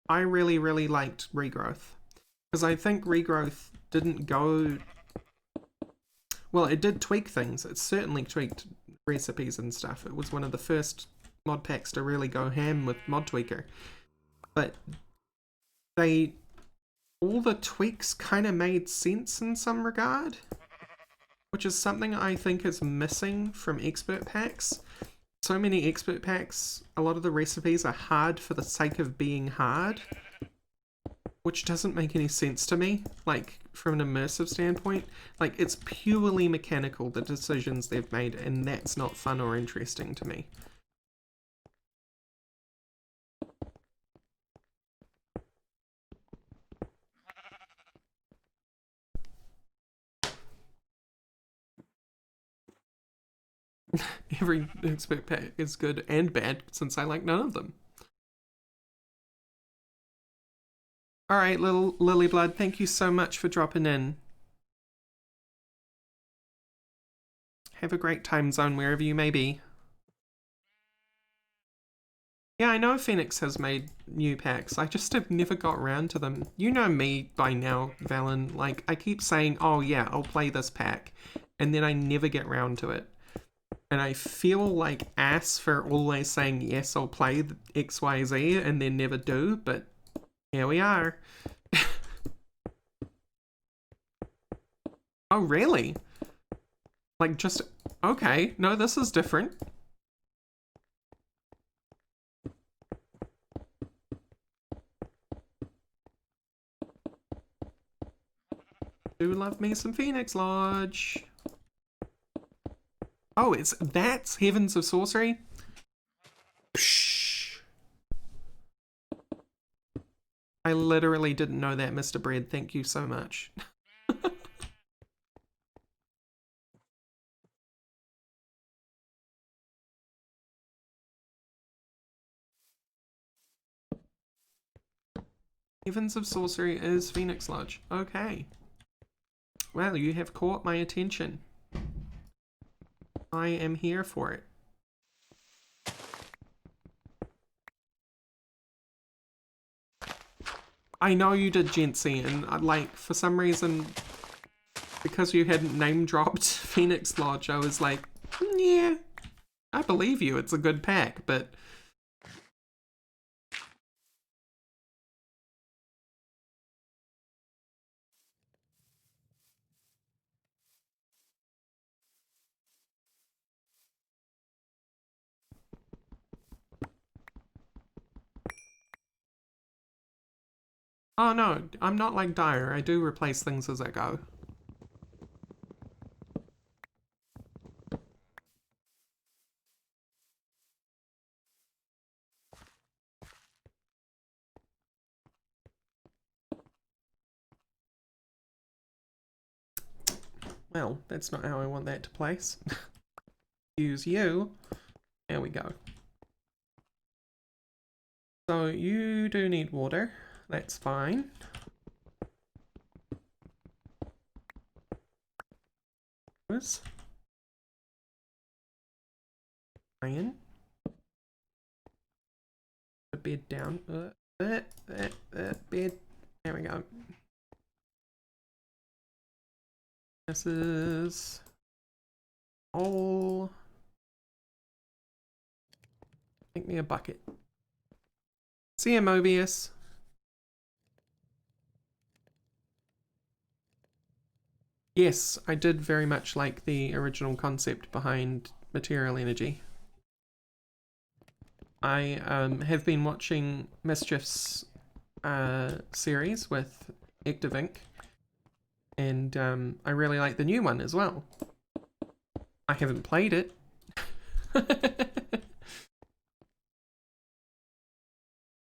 I really, really liked regrowth, because I think regrowth didn't go... Well, it did tweak things. It certainly tweaked recipes and stuff. It was one of the first mod packs to really go ham with Mod Tweaker. But all the tweaks kind of made sense in some regard, which is something I think is missing from expert packs. So many expert packs, a lot of the recipes are hard for the sake of being hard, which doesn't make any sense to me, like, from an immersive standpoint. Like, it's purely mechanical, the decisions they've made, and that's not fun or interesting to me. Every expert pack is good and bad, since I like none of them. Alright, little Lily Blood, thank you so much for dropping in. Have a great time zone wherever you may be. Yeah, I know Phoenix has made new packs. I just have never got around to them. You know me by now, Valen. Like, I keep saying, oh yeah, I'll play this pack. And then I never get round to it. And I feel like ass for always saying, yes, I'll play XYZ, and then never do. But here we are. Oh, really? Like, just... Okay, no, this is different. Do love me some Phoenix Lodge. Oh, that's Heavens of Sorcery? Psh. I literally didn't know that, Mr. Bread. Thank you so much. Heavens of Sorcery is Phoenix Lodge. Okay. Well, you have caught my attention. I am here for it. I know you did, Jency, and like, for some reason, because you hadn't name dropped Phoenix Lodge, I was like, yeah, I believe you, it's a good pack, but... Oh no, I'm not like Dyer, I do replace things as I go. Well, that's not how I want that to place. Use you. There we go. So you do need water. That's fine. Iron. The bed down. Bed. There we go. This is all. Make me a bucket. See ya, Mobius. Yes, I did very much like the original concept behind material energy. I have been watching Mischief's series with Active Inc. And I really like the new one as well. I haven't played it.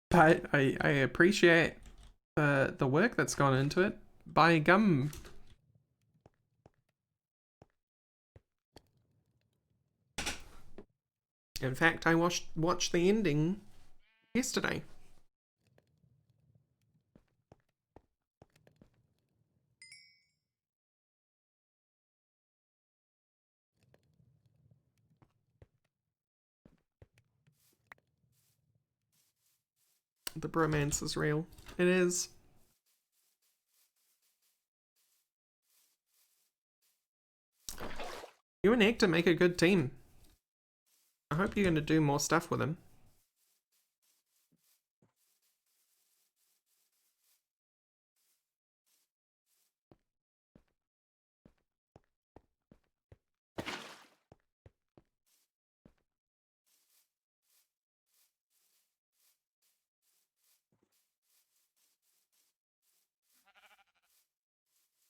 But I appreciate the work that's gone into it. By gum. In fact, I watched the ending yesterday. The bromance is real. It is. You and Hector make a good team. I hope you're going to do more stuff with him.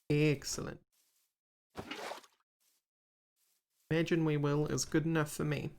Excellent. Imagine we will is good enough for me.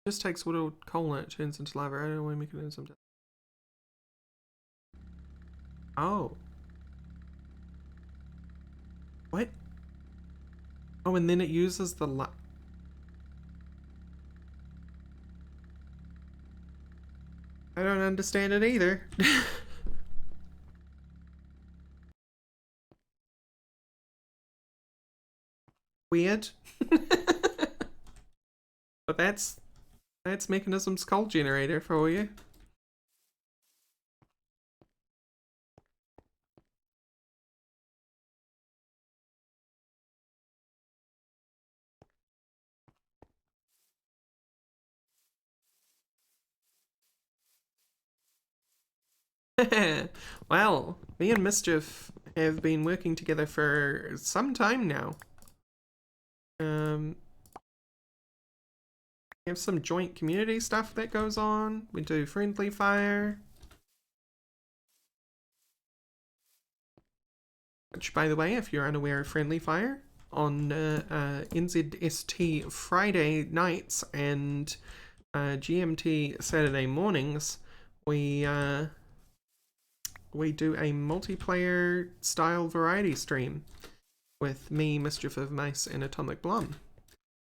Just takes wood or coal and it turns into lava. I don't know why mechanism does. Oh. What? Oh, and then it uses the I don't understand it either. Weird. But that's Mechanism's coal generator for you. Well, me and Mischief have been working together for some time now. We have some joint community stuff that goes on. We do friendly fire. Which, by the way, if you're unaware of friendly fire, on NZST Friday nights and GMT Saturday mornings, we do a multiplayer style variety stream with me, Mischief of Mice, and Atomic Blom,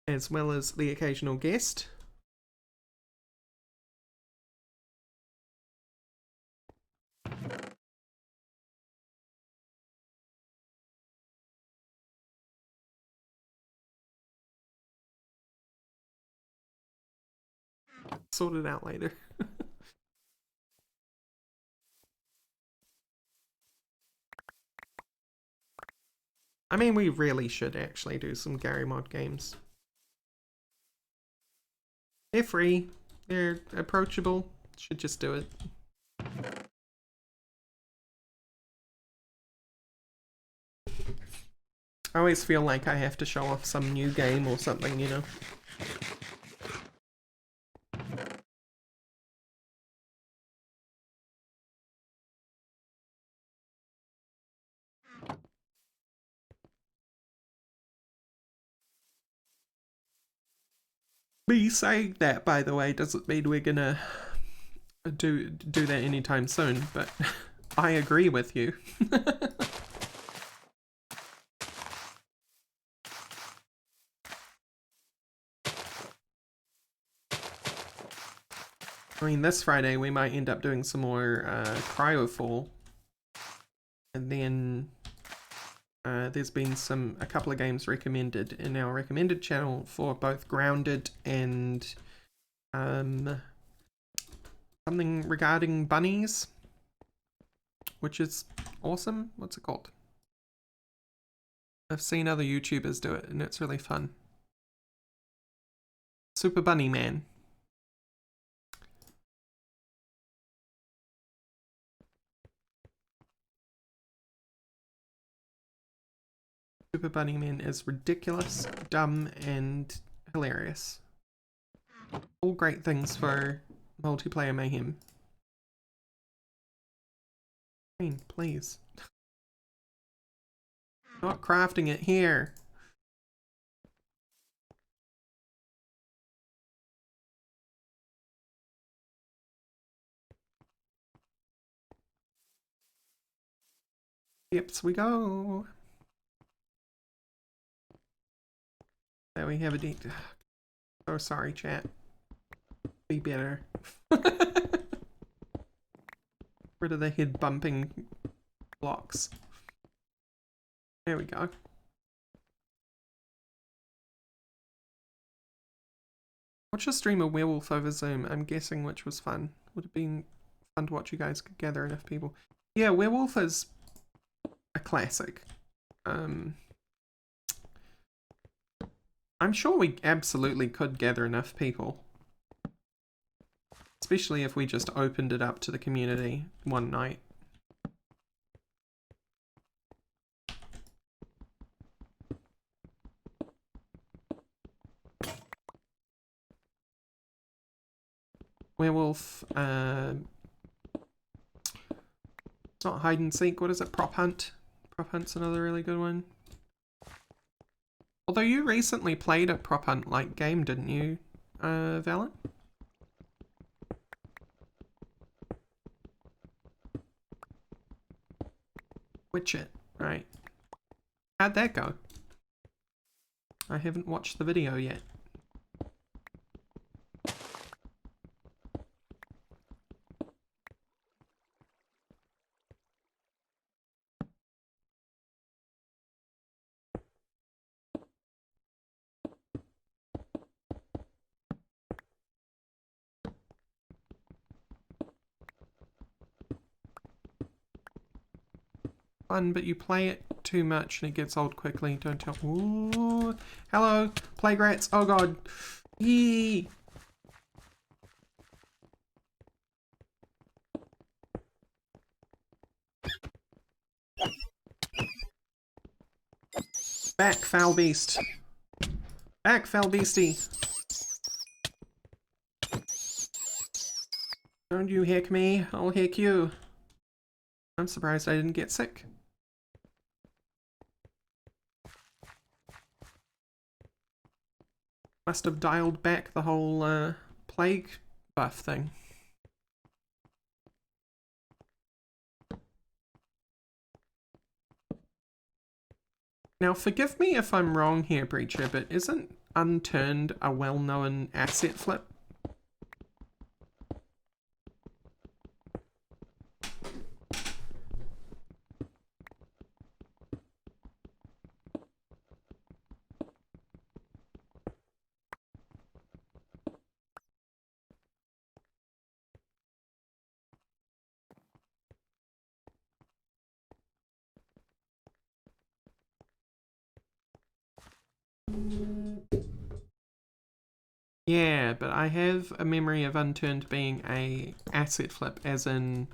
as well as the occasional guest. Sort it out later. I mean, we really should actually do some Gary Mod games. They're free. They're approachable. Should just do it. I always feel like I have to show off some new game or something, you know? Me saying that, by the way, doesn't mean we're gonna do that anytime soon, but I agree with you. I mean, this Friday we might end up doing some more Cryofall, and then there's been a couple of games recommended in our recommended channel for both Grounded and something regarding bunnies, which is awesome. What's it called? I've seen other YouTubers do it and it's really fun. Super Bunny Man. Super Bunny Man is ridiculous, dumb, and hilarious. All great things for multiplayer mayhem. Green, please. Not crafting it here. Yips, we go. There we have a deep. Oh, sorry, chat. Be better. Rid of the head bumping blocks. There we go. Watch a stream of Werewolf over Zoom. I'm guessing which was fun. Would have been fun to watch you guys gather enough people. Yeah, Werewolf is a classic. I'm sure we absolutely could gather enough people. Especially if we just opened it up to the community one night. Werewolf, it's not hide and seek, what is it? Prop hunt. Prop hunt's another really good one. Although you recently played a prop hunt like game, didn't you, Valen? Witch it, right. How'd that go? I haven't watched the video yet. Fun, but you play it too much and it gets old quickly. Don't tell. Ooh, hello, plague rats. Oh god. Yee. Back, foul beast. Back, foul beastie. Don't you hick me, I'll hick you. I'm surprised I didn't get sick. Must have dialed back the whole plague buff thing. Now forgive me if I'm wrong here, Breacher, but isn't Unturned a well-known asset flip? Yeah, but I have a memory of Unturned being a asset flip, as in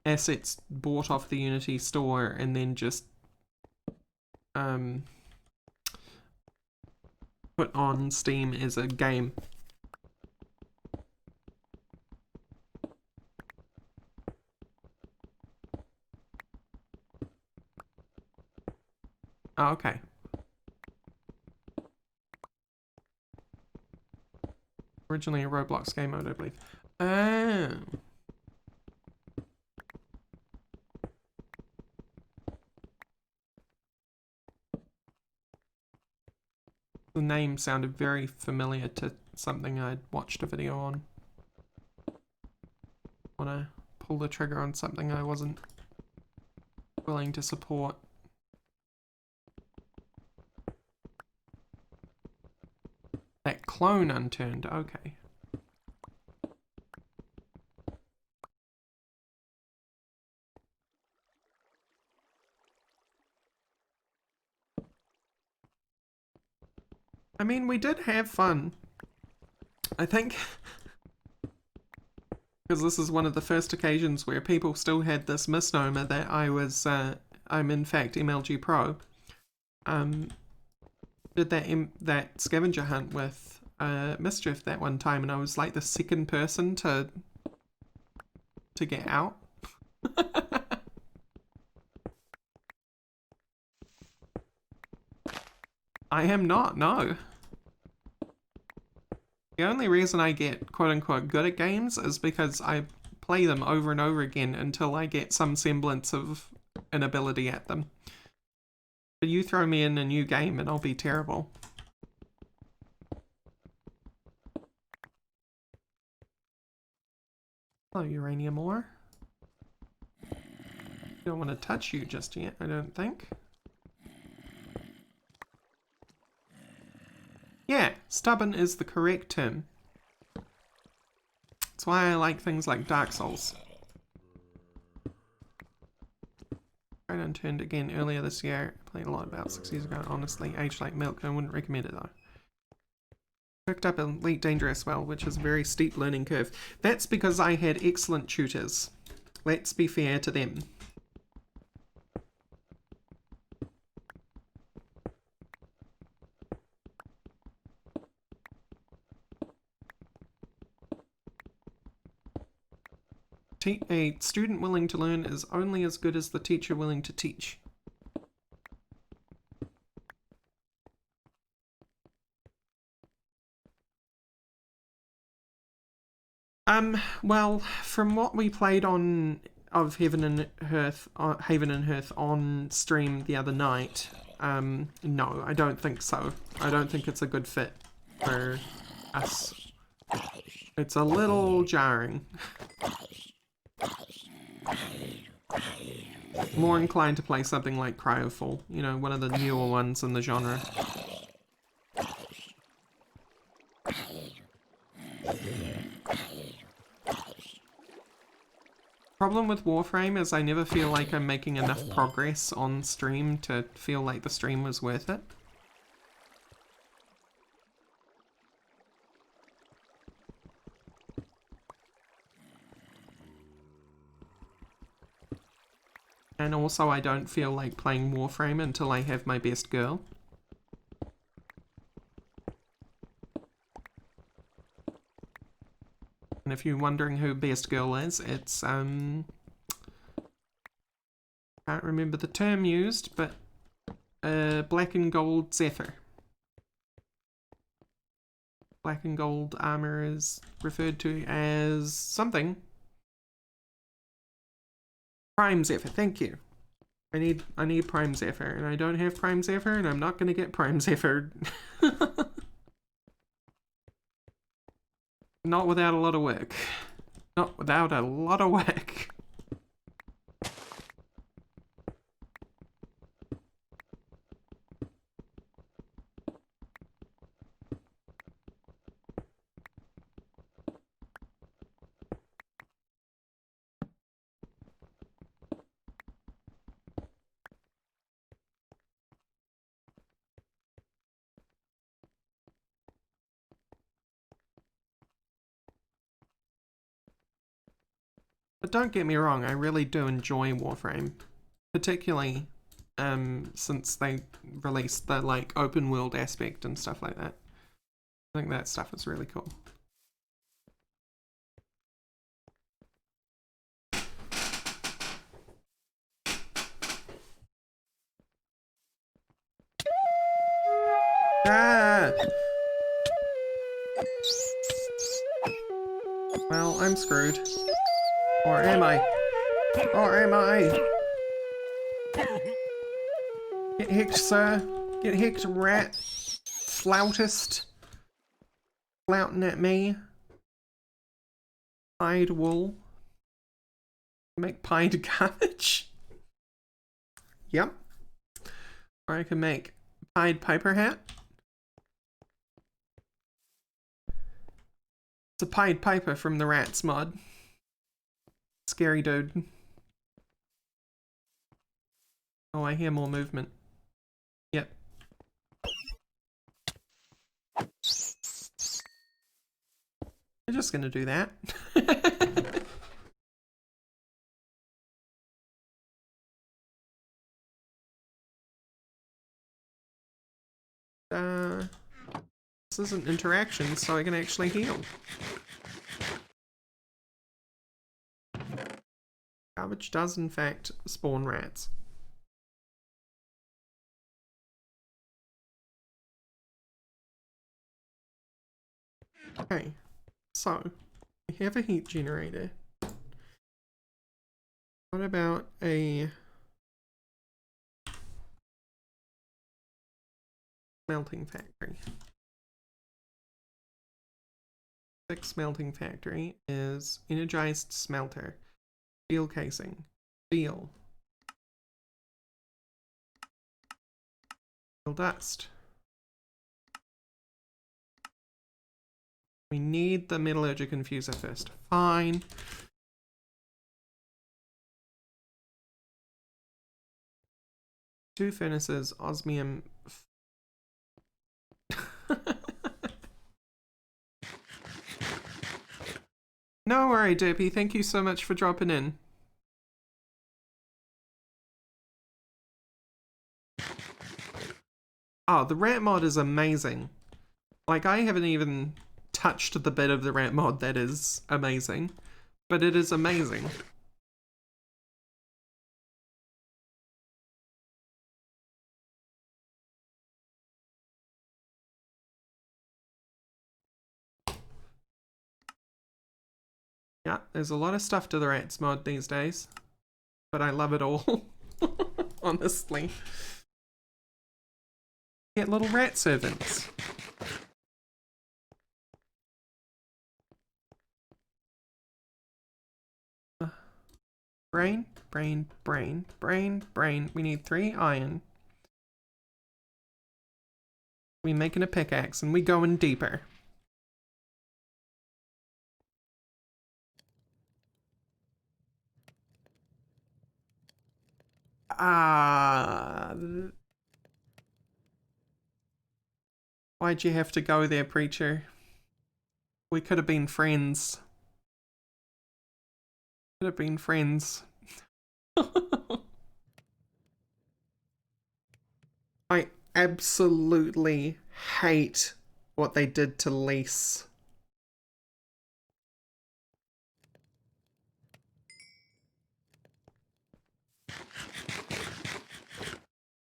assets bought off the Unity store and then just put on Steam as a game. Oh, okay. Originally a Roblox game mode, I believe. Oh. The name sounded very familiar to something I'd watched a video on. Wanna pull the trigger on something I wasn't willing to support. That clone Unturned, okay. I mean, we did have fun. I think because this is one of the first occasions where people still had this misnomer that I was, I'm in fact MLG Pro. Did that scavenger hunt with Mischief that one time, and I was like the second person to get out. I am not, no. The only reason I get quote-unquote good at games is because I play them over and over again until I get some semblance of an ability at them. But you throw me in a new game and I'll be terrible. Hello, uranium ore. Don't want to touch you just yet, I don't think. Yeah, stubborn is the correct term. That's why I like things like Dark Souls. I Unturned again earlier this year. I played a lot about 6 years ago. Honestly, aged like milk. I wouldn't recommend it though. Picked up Elite Dangerous well, which is a very steep learning curve. That's because I had excellent tutors. Let's be fair to them. A student willing to learn is only as good as the teacher willing to teach. Well, from what we played on of Haven and Hearth on stream the other night, no, I don't think so. I don't think it's a good fit for us. It's a little jarring. More inclined to play something like Cryofall, you know, one of the newer ones in the genre. Problem with Warframe is I never feel like I'm making enough progress on stream to feel like the stream was worth it. And also I don't feel like playing Warframe until I have my best girl. And if you're wondering who best girl is, it's, can't remember the term used, but black and gold Zephyr. Black and gold armor is referred to as something. Prime Zephyr, thank you. I need Prime Zephyr, and I don't have Prime Zephyr, and I'm not gonna get Prime Zephyr. Not without a lot of work. Not without a lot of work. But don't get me wrong, I really do enjoy Warframe. Particularly since they released the like open world aspect and stuff like that. I think that stuff is really cool. Ah! Well, I'm screwed. Or am I? Or am I? Get hicked, sir. Get hicked, rat. Flautist. Flouting at me. Pied wool. Make pied garbage. Yep. Or I can make pied piper hat. It's a pied piper from the Rats mod. Scary dude. Oh, I hear more movement. Yep. I'm just gonna do that. This isn't interaction, so I can actually heal. Garbage does in fact spawn rats. Okay, so we have a heat generator. What about a smelting factory? Smelting factory is energized smelter, steel casing, steel dust. We need the metallurgic infuser first. Fine. Two furnaces, osmium. No worry, Derpy. Thank you so much for dropping in. Oh, the rat mod is amazing. Like, I haven't even touched the bit of the rat mod that is amazing, but it is amazing. Yeah, there's a lot of stuff to the Rats mod these days, but I love it all. Honestly. Get little rat servants. Brain, brain, brain, brain, brain. We need 3 iron. We making a pickaxe and we going deeper. Why'd you have to go there, preacher? We could have been friends. Could have been friends. I absolutely hate what they did to Lise.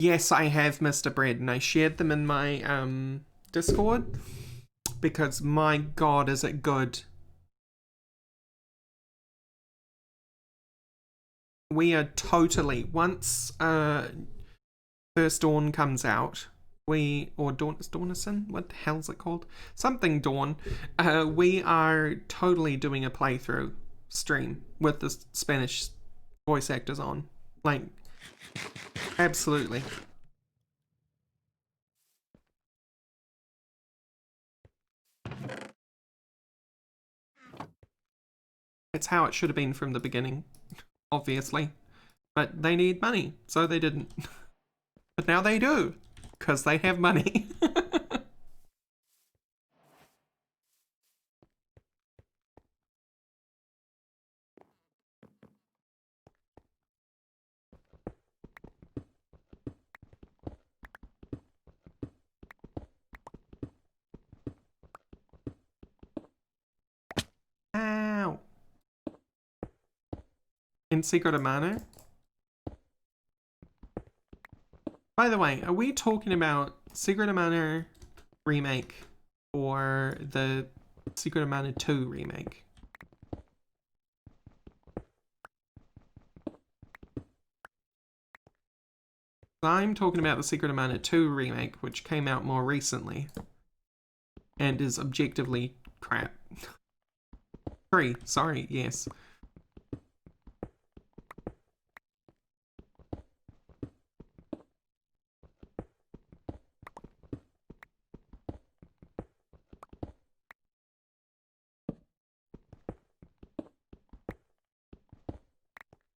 Yes, I have, Mr. Bread, and I shared them in my Discord because my god, is it good. We are totally, once First Dawn comes out, or Dawnison? What the hell's it called? Something Dawn. We are totally doing a playthrough stream with the Spanish voice actors on. Like, absolutely. It's how it should have been from the beginning, obviously. But they need money, so they didn't. But now they do, because they have money. Ow. In Secret of Mana. By the way, are we talking about Secret of Mana remake or the Secret of Mana 2 remake? I'm talking about the Secret of Mana 2 remake, which came out more recently and is objectively crap. 3, sorry, yes.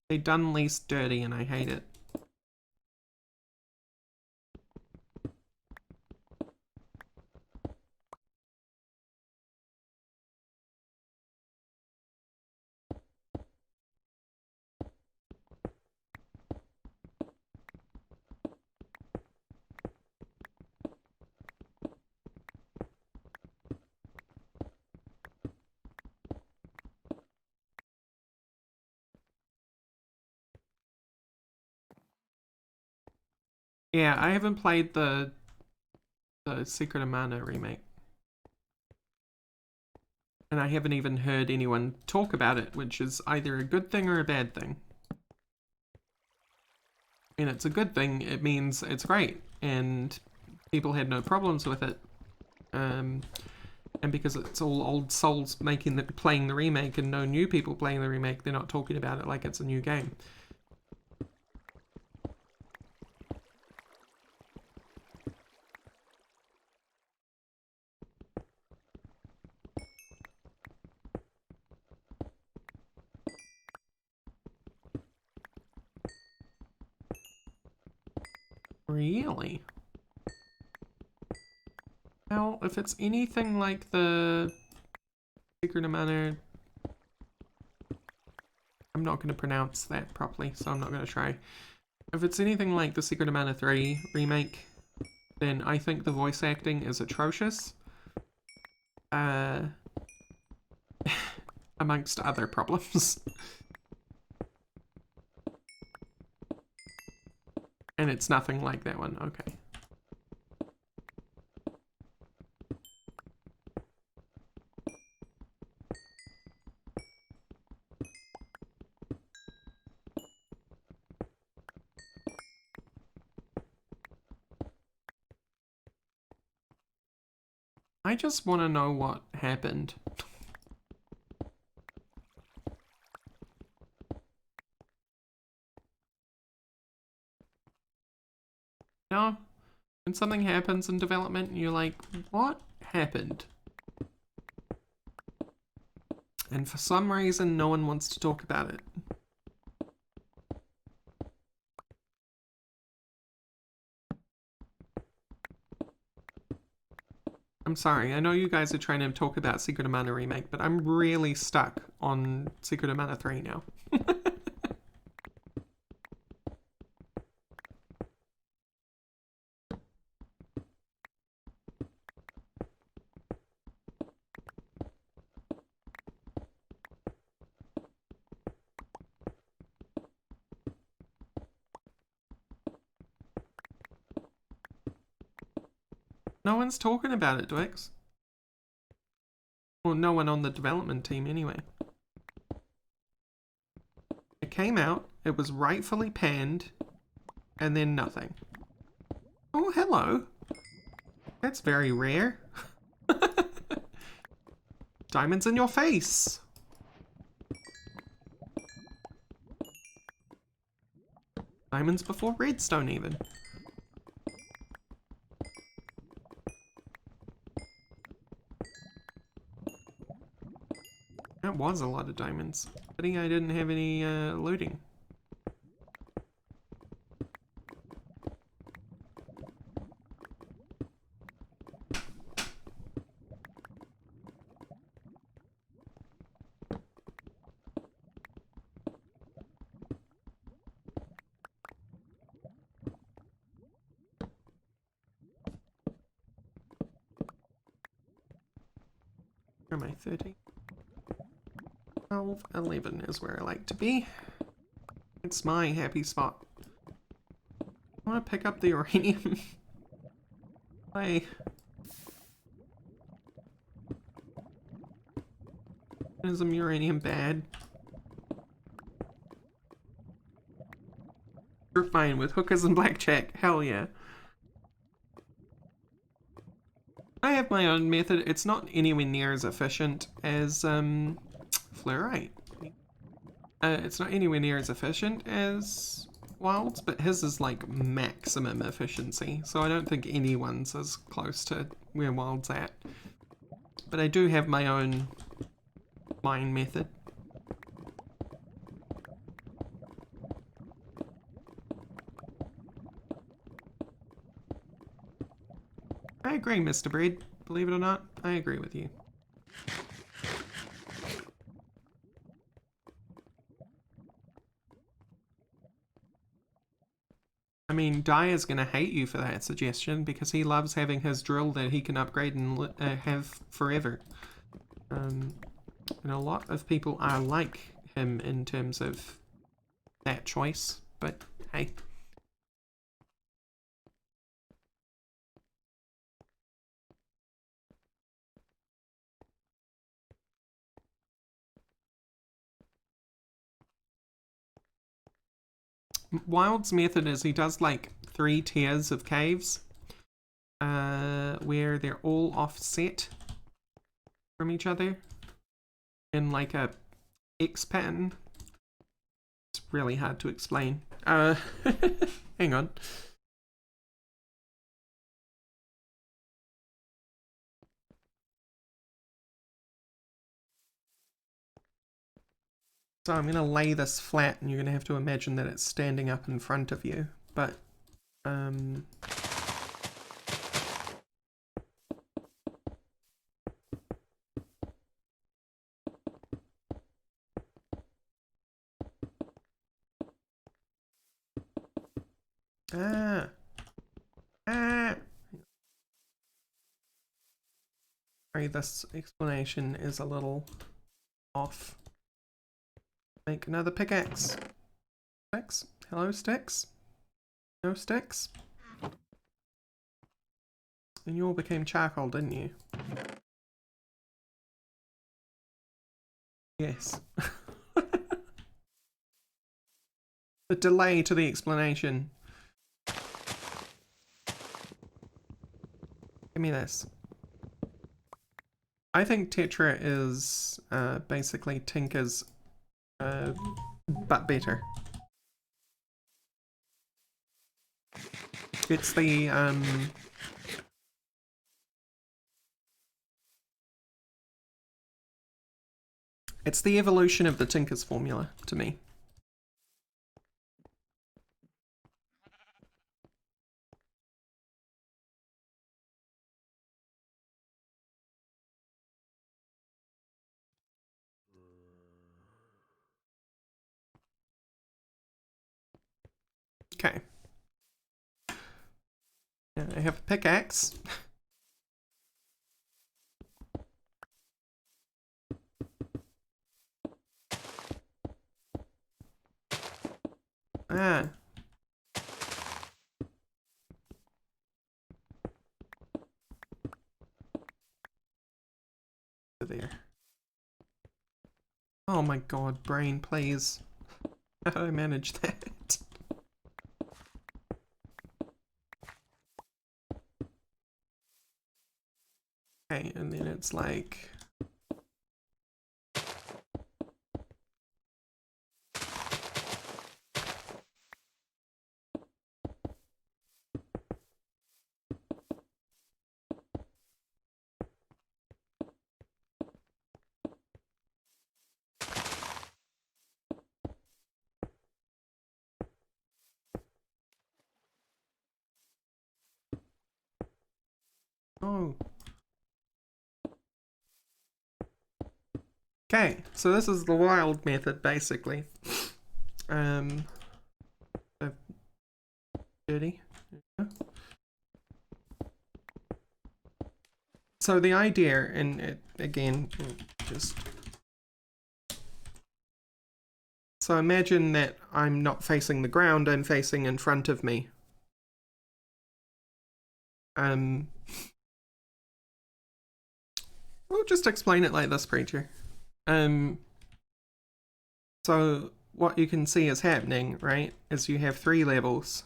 They done Lise dirty and I hate it. Yeah, I haven't played the Secret of Mana remake. And I haven't even heard anyone talk about it, which is either a good thing or a bad thing. And it's a good thing, it means it's great, and people had no problems with it. And because it's all old souls playing the remake and no new people playing the remake, they're not talking about it like it's a new game. Really? Well, if it's anything like the Secret of Mana... I'm not going to pronounce that properly, so I'm not going to try. If it's anything like the Secret of Mana 3 remake, then I think the voice acting is atrocious. Amongst other problems. And it's nothing like that one, okay. I just want to know what happened. No? When something happens in development and you're like, what happened? And for some reason, no one wants to talk about it. I'm sorry, I know you guys are trying to talk about Secret of Mana Remake, but I'm really stuck on Secret of Mana 3 now. No one's talking about it, Dwix. Well, no one on the development team anyway. It came out, it was rightfully panned, and then nothing. Oh, hello. That's very rare. Diamonds in your face. Diamonds before redstone even. That was a lot of diamonds. Pity I didn't have any looting. Where am I? 30? 12, 11 is where I like to be. It's my happy spot. I want to pick up the uranium. Why? Is some uranium bad? You're fine with hookers and blackjack. Hell yeah. I have my own method. It's not anywhere near as efficient as fluorite. It's not anywhere near as efficient as Wilds, but his is like maximum efficiency, so I don't think anyone's as close to where Wild's at. But I do have my own mine method. I agree, Mr. Bread. Believe it or not, I agree with you. I mean, Dyer's gonna hate you for that suggestion because he loves having his drill that he can upgrade and have forever. And a lot of people are like him in terms of that choice, but hey. Wild's method is he does like 3 tiers of caves where they're all offset from each other in like a X pattern. It's really hard to explain. Hang on. So I'm going to lay this flat and you're going to have to imagine that it's standing up in front of you. But, Sorry, this explanation is a little off. Make another pickaxe. Sticks? Hello, sticks? No sticks? And you all became charcoal, didn't you? Yes. The delay to the explanation. Give me this. I think Tetra is basically Tinker's, but better. It's the evolution of the Tinker's formula to me. Okay. I have a pickaxe. Ah. There. Oh my god, brain, please. How do I manage that? Okay, and then it's like... Oh. Okay, so this is the wild method, basically. Dirty. So the idea, and it, again, just... So imagine that I'm not facing the ground, I'm facing in front of me. We'll just explain it like this, Preacher. So what you can see is happening, right, is you have 3 levels.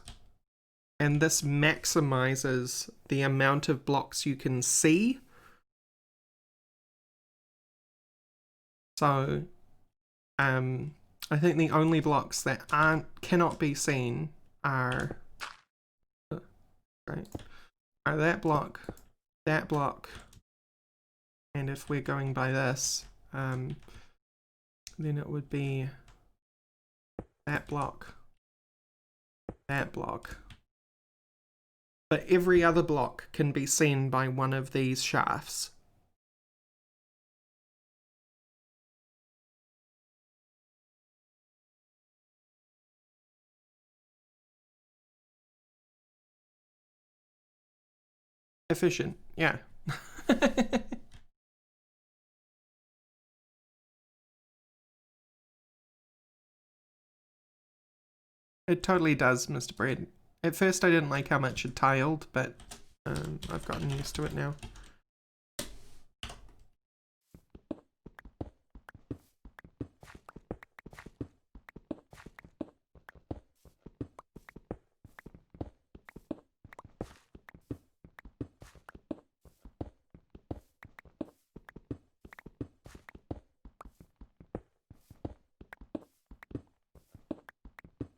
And this maximizes the amount of blocks you can see. So, I think the only blocks that cannot be seen are, right, are that block, and if we're going by this, then it would be that block. But every other block can be seen by one of these shafts. Efficient, yeah. It totally does, Mr. Bread. At first I didn't like how much it tiled, but I've gotten used to it now.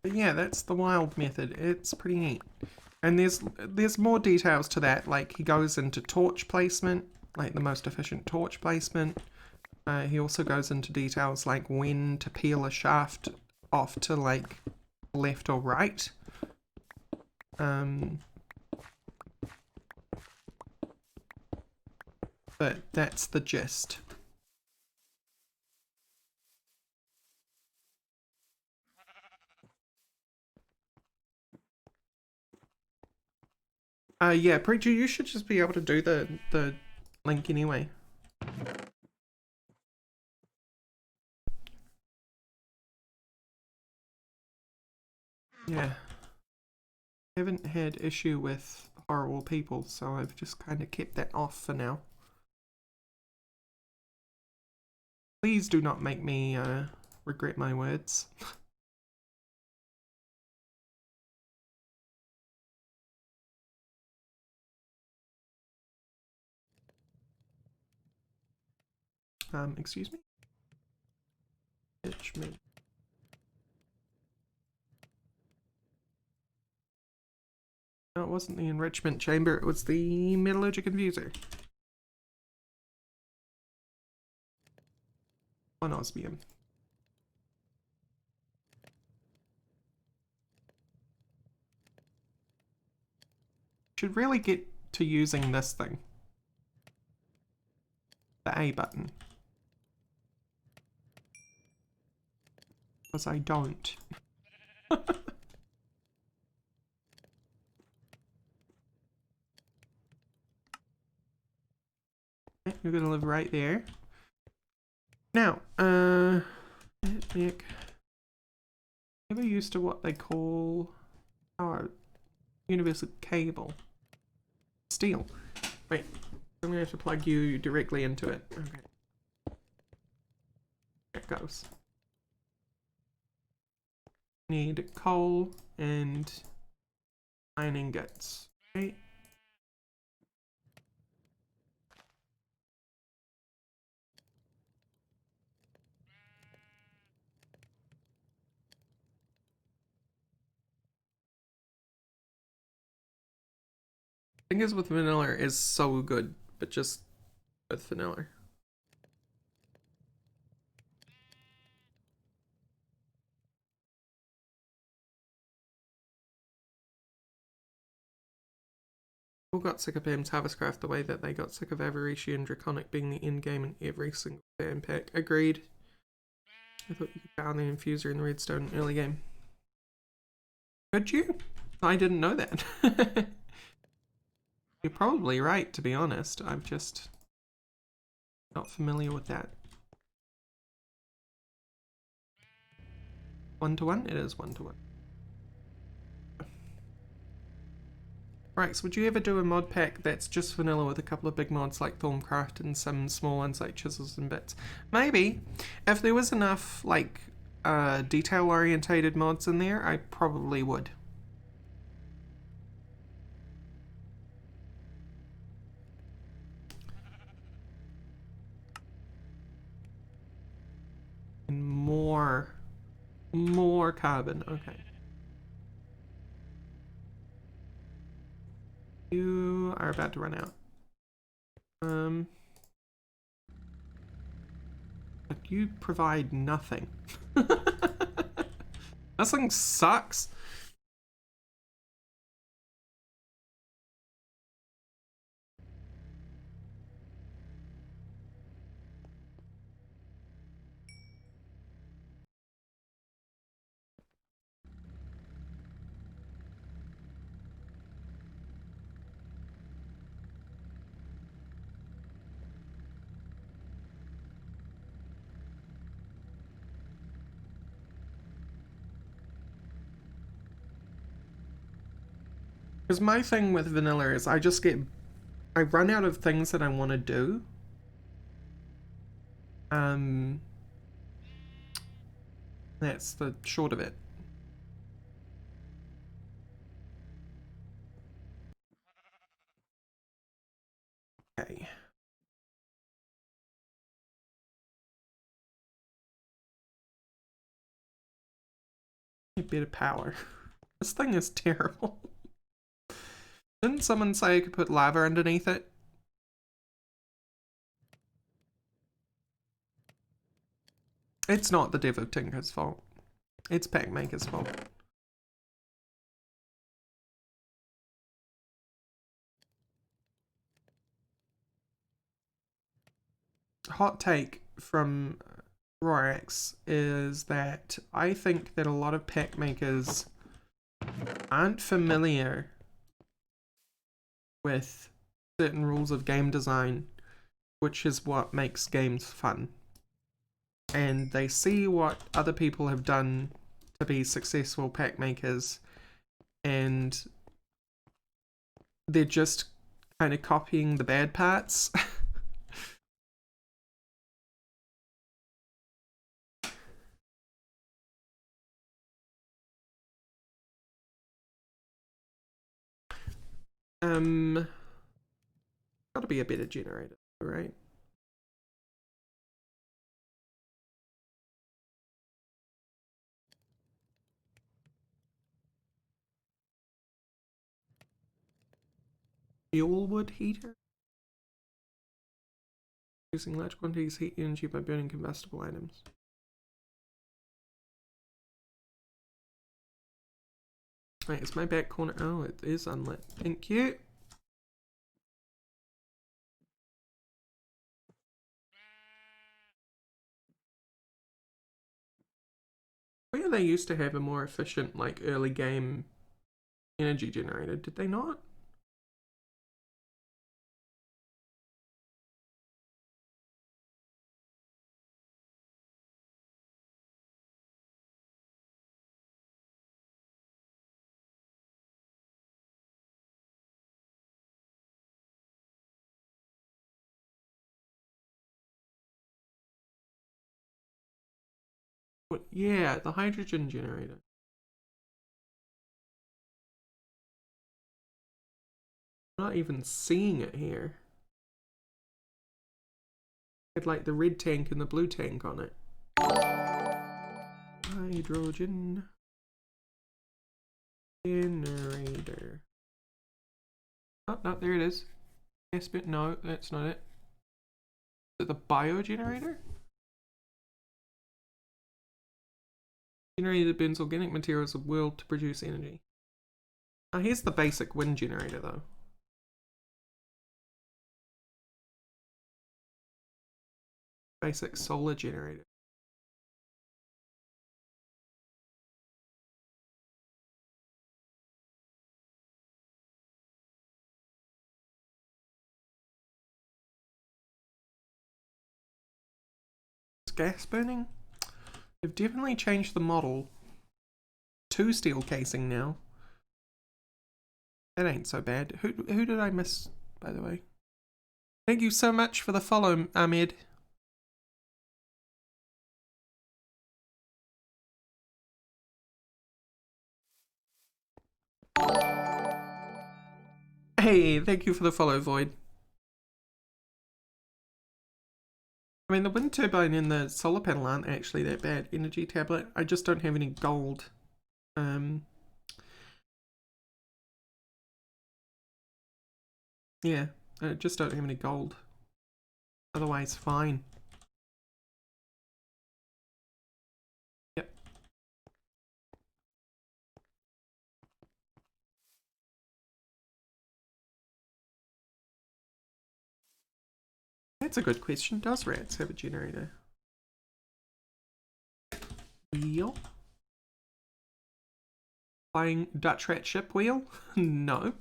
But yeah, that's the wild method. It's pretty neat. And there's more details to that, like he goes into torch placement, like the most efficient torch placement. He also goes into details like when to peel a shaft off to like left or right. But that's the gist. Yeah, Preacher, you should just be able to do the link anyway. Yeah. I haven't had issue with horrible people, so I've just kind of kept that off for now. Please do not make me regret my words. Excuse me? Enrichment. No, it wasn't the enrichment chamber, it was the metallurgic infuser. On osmium. Should really get to using this thing. The A button. Because I don't. You're gonna live right there. Now, Nick. Ever used to what they call our universal cable? Steel. Wait, I'm gonna have to plug you directly into it. Okay. There it goes. Need coal and iron ingots. Okay. Thing is with vanilla is so good, but just with vanilla. People got sick of Bam's Harvestcraft the way that they got sick of Avariccia and Draconic being the end game in every single Bam pack. Agreed. I thought you could power the Infuser in the Redstone early game. Could you? I didn't know that. You're probably right, to be honest. I'm just not familiar with that. 1-to-1? It is 1-to-1. Right, so would you ever do a mod pack that's just vanilla with a couple of big mods like Thorncraft and some small ones like Chisels and Bits? Maybe. If there was enough, like, detail-orientated mods in there, I probably would. And more carbon, okay. You are about to run out. But you provide nothing. This thing sucks. Because my thing with vanilla is I run out of things that I want to do. That's the short of it. Okay. A bit of power. This thing is terrible. Didn't someone say I could put lava underneath it? It's not the Dev of Tinker's fault. It's Packmaker's fault. Hot take from Rorax is that I think that a lot of pack makers aren't familiar with certain rules of game design, which is what makes games fun. And they see what other people have done to be successful pack makers, and they're just kind of copying the bad parts. Gotta be a better generator, right? fuel wood heater. Using large quantities of heat energy by burning combustible items. Wait, is my back corner? Oh, it is unlit. Thank you. Oh yeah, they used to have a more efficient, like, early game energy generator, did they not? But yeah, the hydrogen generator. I'm not even seeing it here. It had like the red tank and the blue tank on it. Hydrogen generator. Oh, no, there it is. Yes, but no, that's not it. Is it the biogenerator? Generator that burns organic materials of world to produce energy. Oh, here's the basic wind generator though. Basic solar generator. Gas burning? They've definitely changed the model to steel casing now. That ain't so bad. Who did I miss, by the way? Thank you so much for the follow, Ahmed. Hey, thank you for the follow, Void. I mean, the wind turbine and the solar panel aren't actually that bad. Energy tablet. I just don't have any gold. Yeah, I just don't have any gold. Otherwise, fine. Yep. That's a good question. Does Rats have a generator? Wheel? Playing Dutch Rat ship wheel? No.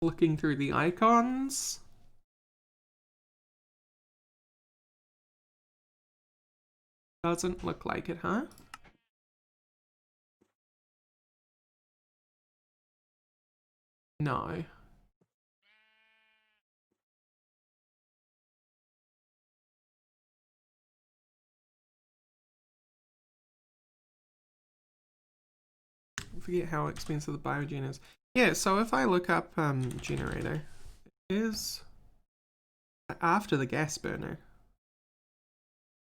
Looking through the icons. Doesn't look like it, huh? No. I forget how expensive the biogen is. Yeah, so if I look up generator, it is after the gas burner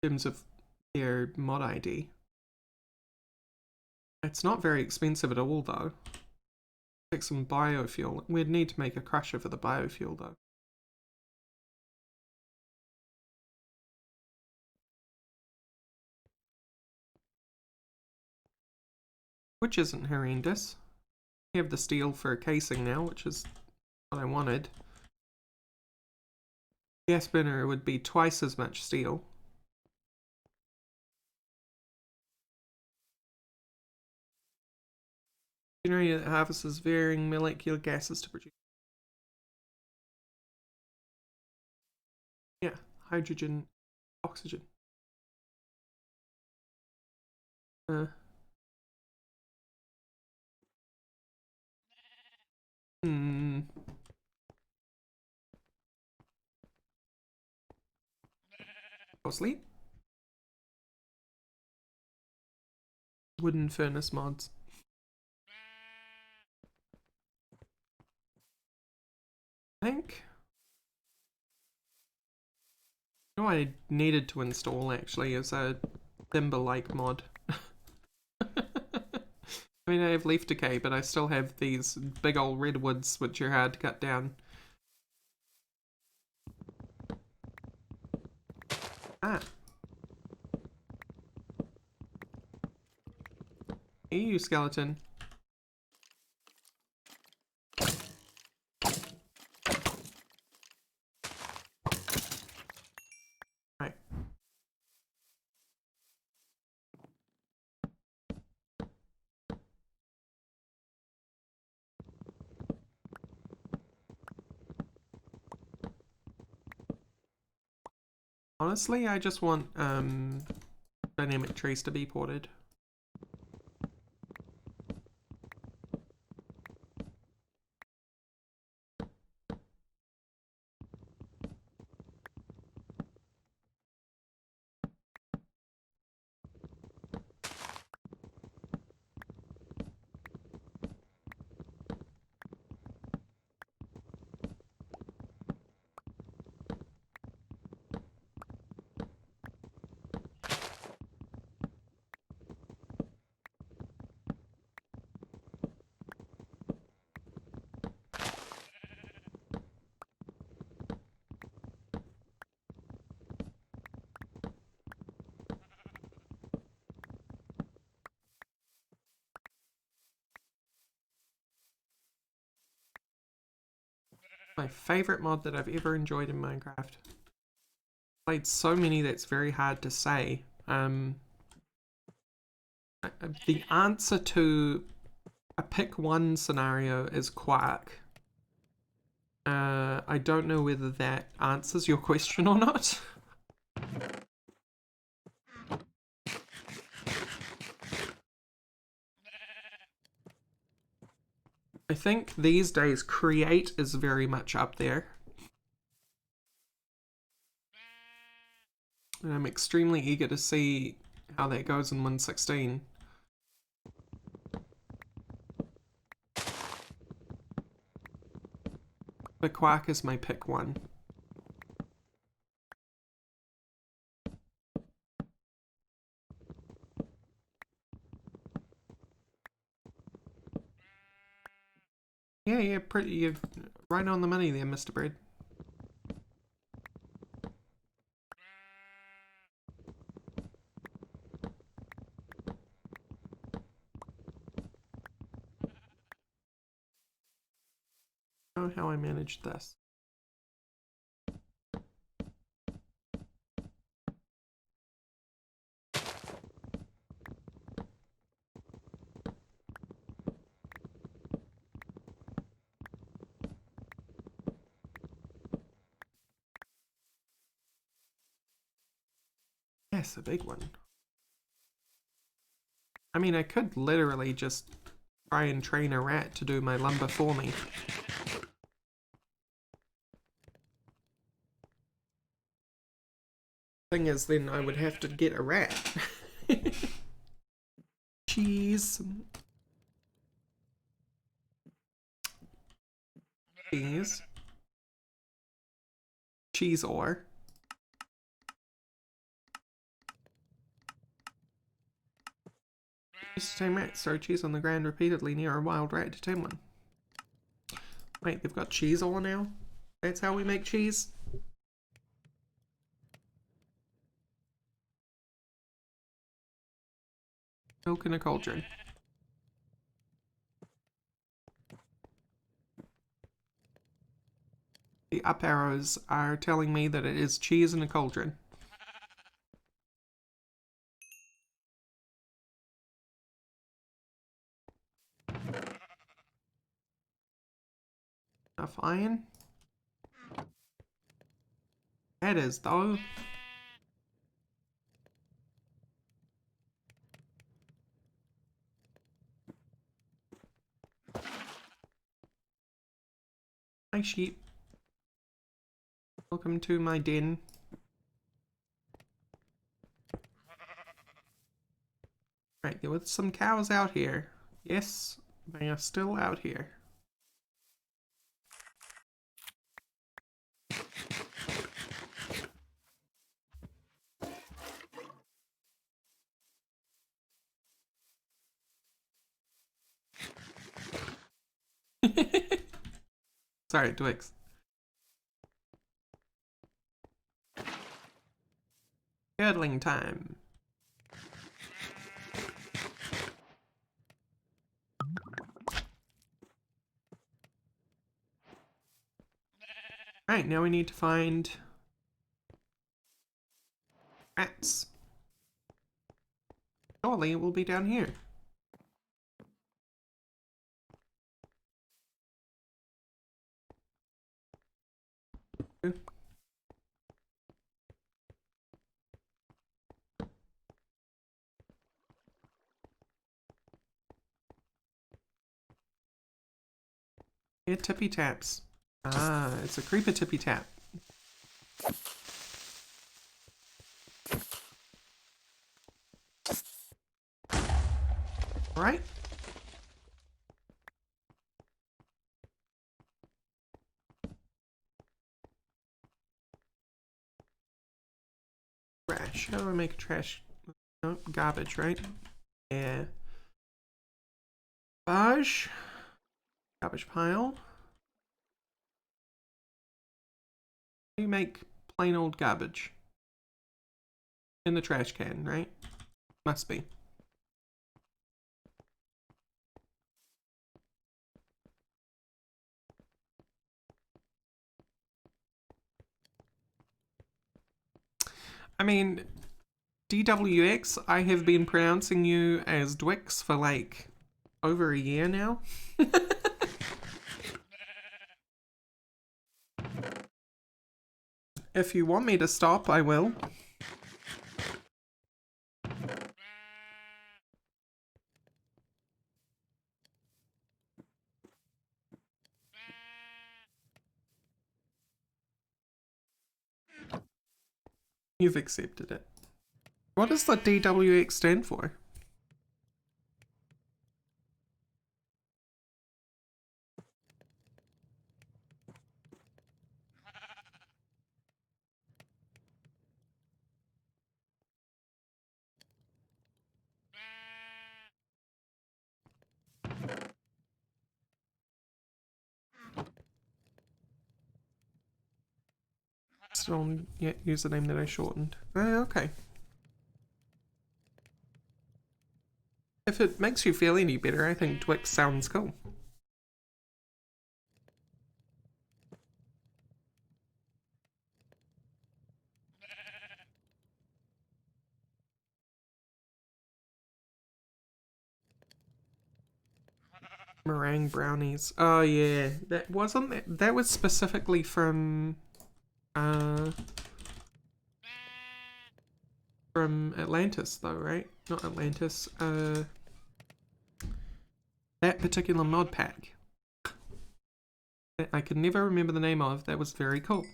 in terms of their mod ID. It's not very expensive at all though. Take some biofuel. We'd need to make a crusher for the biofuel though. Which isn't horrendous. We have the steel for a casing now, which is what I wanted. Gas burner would be twice as much steel. Generator that harvests varying molecular gases to produce. Yeah, hydrogen, oxygen. Mostly. Wooden furnace mods. I think. You know what I needed to install actually is a Thimble-like mod. I mean, I have leaf decay, but I still have these big old redwoods which are hard to cut down. Ah. Hey, you skeleton. Right. Honestly, I just want dynamic trees to be ported. My favorite mod that I've ever enjoyed in Minecraft. Played so many that's very hard to say. The answer to a pick one scenario is Quark. I don't know whether that answers your question or not. I think these days Create is very much up there. And I'm extremely eager to see how that goes in 1.16. But Quark is my pick one. Yeah, pretty. You're right on the money there, Mr. Bread. Oh, how I managed this. Yes, a big one. I mean, I could literally just try and train a rat to do my lumber for me. Thing is, then I would have to get a rat. Cheese. Cheese. Cheese ore. Used to tame rats, throw cheese on the ground repeatedly near a wild rat to tame one. Wait, they've got cheese ore now? That's how we make cheese? Milk in a cauldron. The up arrows are telling me that it is cheese in a cauldron. Enough iron? That is, though. Hi, sheep. Welcome to my den. Right, there were some cows out here. Yes, they are still out here. Sorry, Twix. Cuddling time. Right, now we need to find rats. Surely it will be down here. Yeah, tippy taps. Ah, it's a creeper tippy tap. Right? Trash. How do I make a trash? Oh, garbage, right? Yeah. Garbage. Garbage pile. How do you make plain old garbage? In the trash can, right? Must be. I mean, DWX, I have been pronouncing you as Dwix for like over a year now. If you want me to stop, I will. You've accepted it. What does the DWX stand for? Still yet username that I shortened. Okay. If it makes you feel any better, I think Twix sounds cool. Meringue brownies. Oh yeah, that wasn't that was specifically from Atlantis though, right? Not Atlantis. That particular mod pack that I could never remember the name of. That was very cool.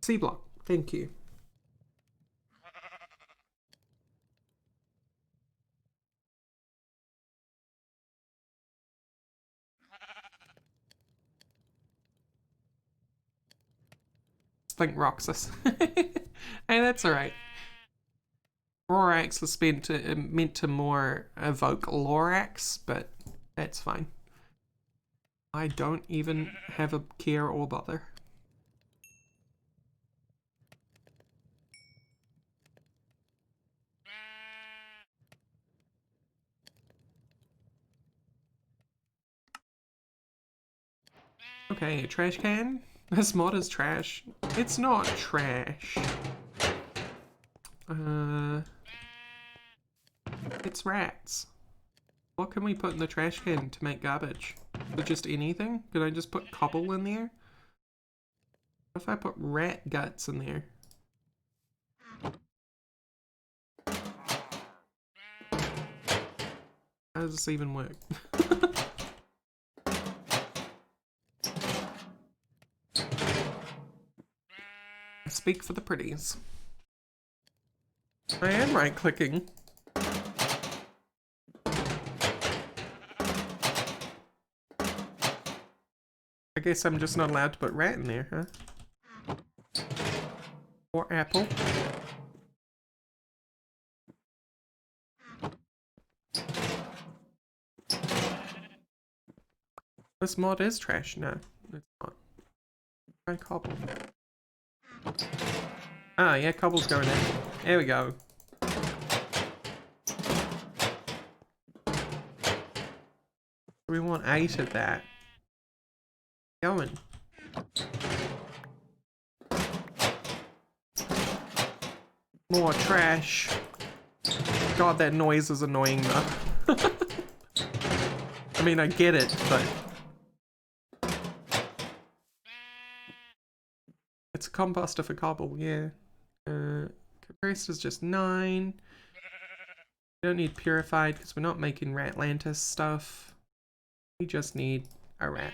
C block. Thank you. Think Roxas. Hey, that's alright. Rorax was meant to more evoke Lorax, but that's fine. I don't even have a care or bother. Okay, a trash can? This mod is trash. It's not trash. It's rats. What can we put in the trash can to make garbage? Or just anything? Could I just put cobble in there? What if I put rat guts in there? How does this even work? I speak for the pretties. I am right-clicking. I guess I'm just not allowed to put rat in there, huh? Or apple. This mod is trash. No, it's not. Try cobble. Ah, yeah, cobble's going in. There we go. We want 8 of that. Going. More trash. God, that noise is annoying though. I mean, I get it, but... It's a composter for cobble, yeah. Compressed is just 9. We don't need purified because we're not making Ratlantis stuff. We just need a rat.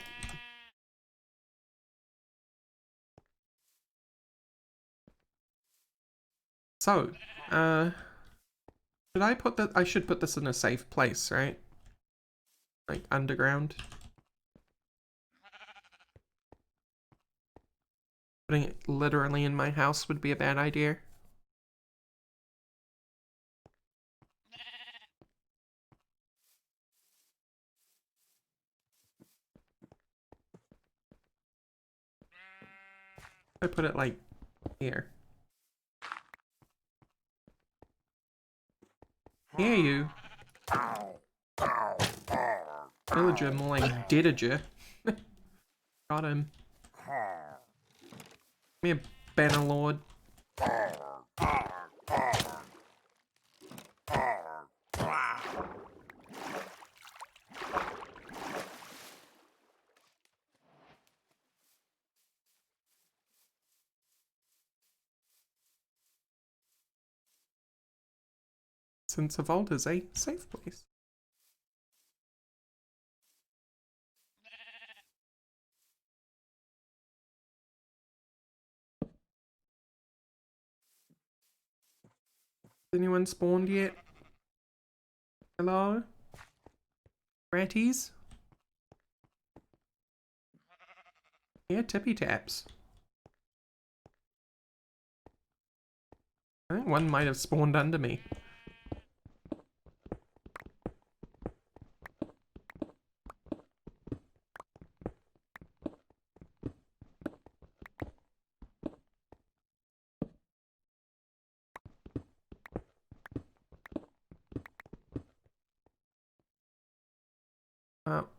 So, should I put that? I should put this in a safe place, right? Like underground. Putting it literally in my house would be a bad idea. I put it like here. Here you. Villager, more like Didager. Got him. Come here, Bannerlord. Since a vault is a safe place. Anyone spawned yet? Hello? Ratties? Yeah, tippy taps. I think one might have spawned under me.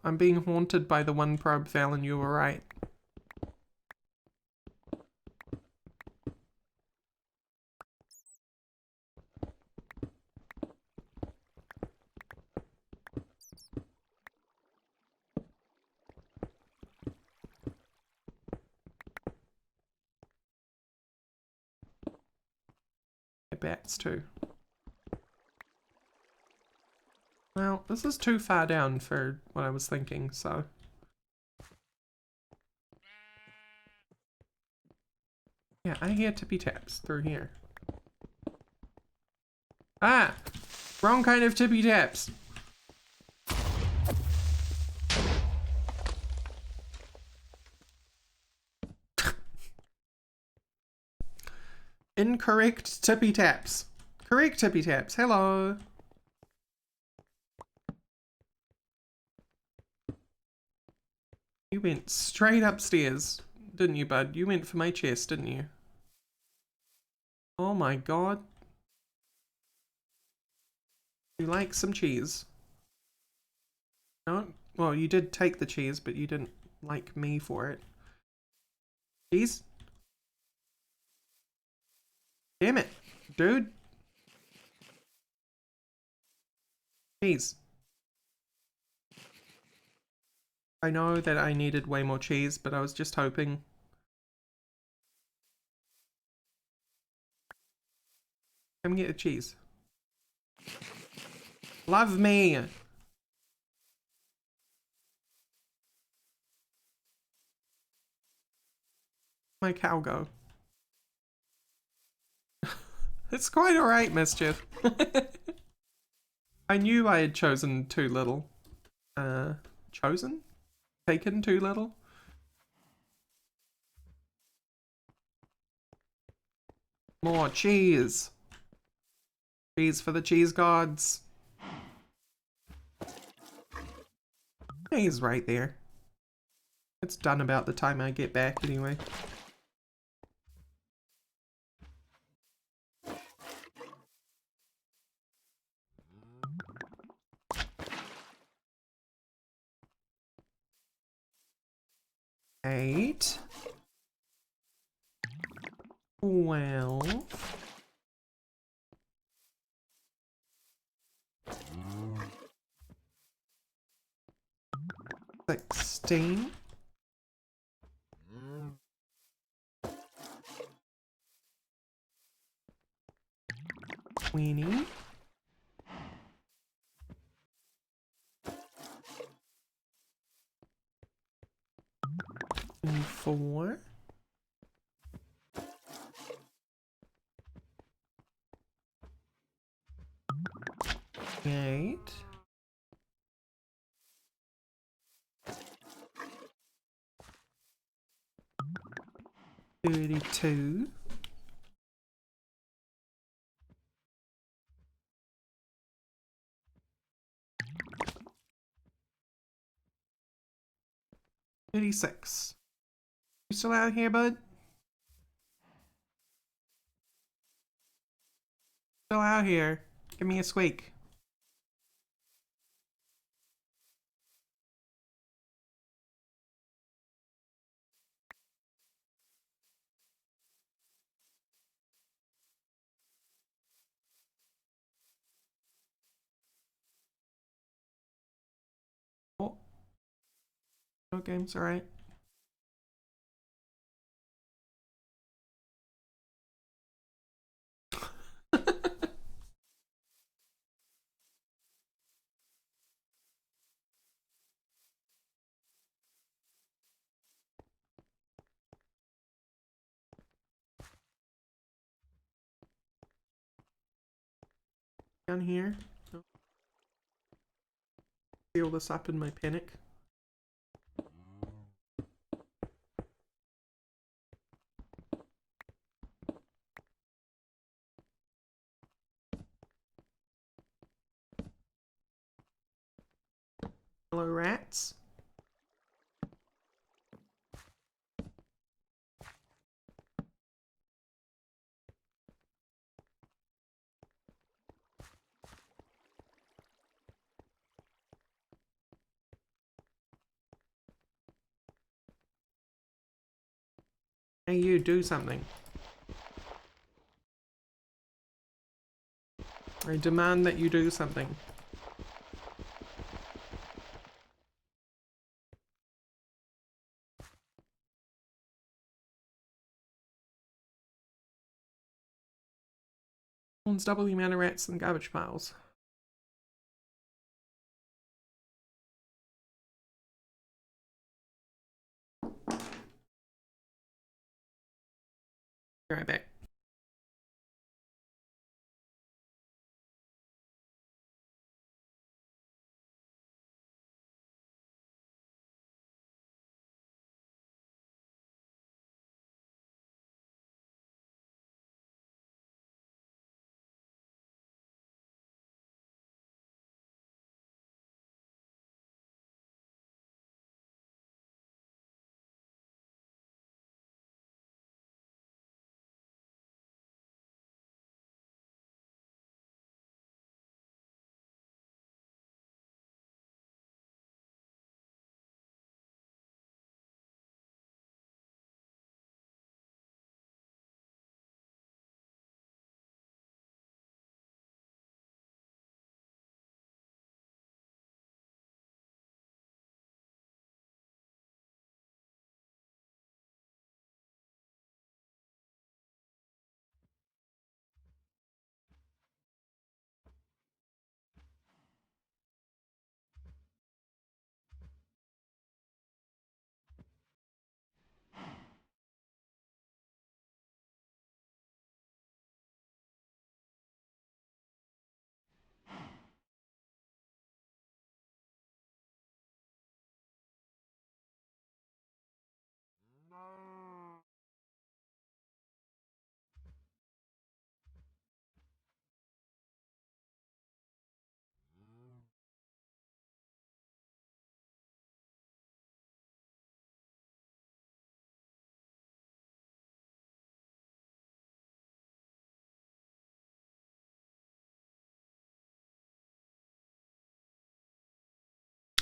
I'm being haunted by the one probe, Fallon, you were right. Bats too. Well, this is too far down for what I was thinking, so... Yeah, I hear tippy taps through here. Ah! Wrong kind of tippy taps! Incorrect tippy taps. Correct tippy taps. Hello. You went straight upstairs, didn't you, bud? You went for my chest, didn't you? Oh my god. You like some cheese? No? Well, you did take the cheese, but you didn't like me for it. Cheese? Damn it, dude. Cheese. I know that I needed way more cheese, but I was just hoping. Come get the cheese. Love me! My cow go. It's quite alright, Mischief. I knew I had chosen too little. Chosen? Taken too little? More cheese. Cheese for the cheese gods. He's right there. It's done about the time I get back anyway. Eight. 12. 16. 20. 24. 8. 32. 36. You still out here, bud? Still out here. Give me a squeak. Oh, no game's alright. Down here. Seal this up in my panic. Hello, rats. Hey, you, do something. I demand that you do something. Spawns double the amount of rats in garbage piles. Be right back.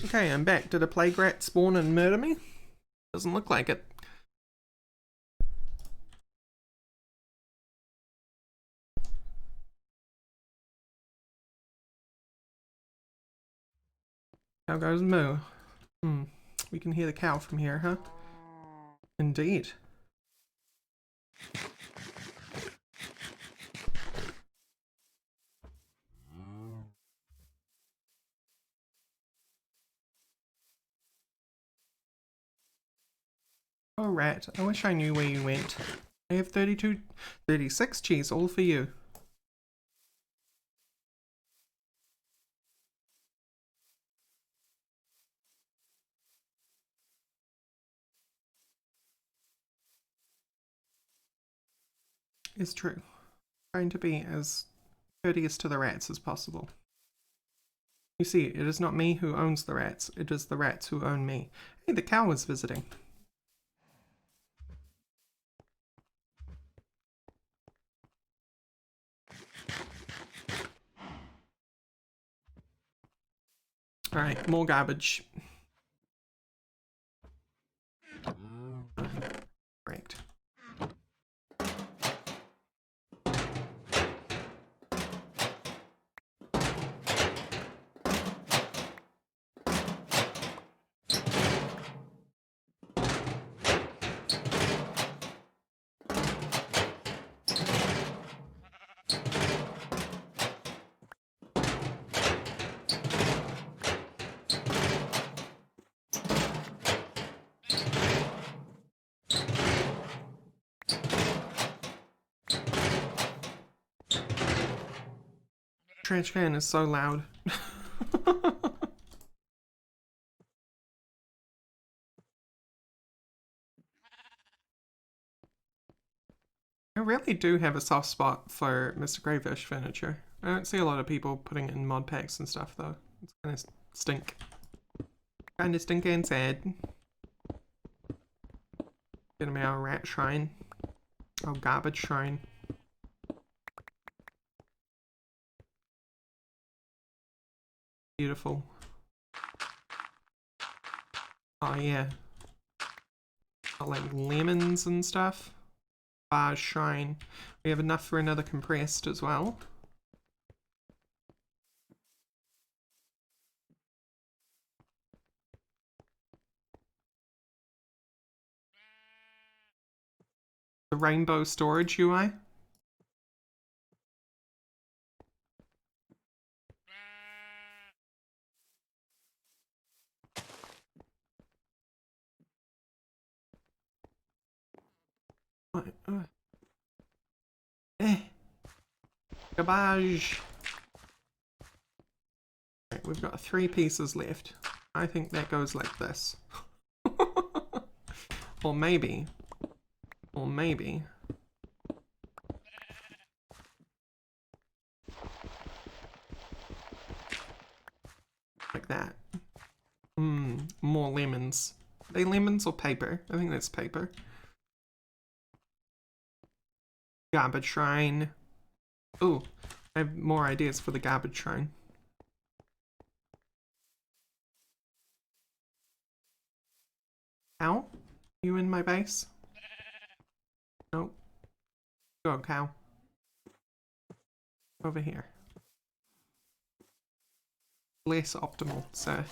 Okay, I'm back. Did a plague rat spawn and murder me? Doesn't look like it. How goes Moo? We can hear the cow from here, huh? Indeed. Oh, rat, I wish I knew where you went. I have 36 cheese, all for you. It's true. Trying to be as courteous to the rats as possible. You see, it is not me who owns the rats, it is the rats who own me. Hey, the cow is visiting. Alright, more garbage. Correct. Trash can is so loud. I really do have a soft spot for Mr. Crayfish furniture. I don't see a lot of people putting it in mod packs and stuff though. It's kind of stink. Kind of stinky and sad. Get him our rat shrine. Oh, garbage shrine. Beautiful. Oh yeah. Got like lemons and stuff. Bar shrine. We have enough for another compressed as well. The rainbow storage UI. What? Garbage. Right, we've got 3 pieces left. I think that goes like this. Or maybe. Or maybe. Like that. More lemons. Are they lemons or paper? I think that's paper. Garbage shrine. Ooh, I have more ideas for the garbage shrine. Cow? You in my base? Nope. Go, cow. Over here. Less optimal, sir.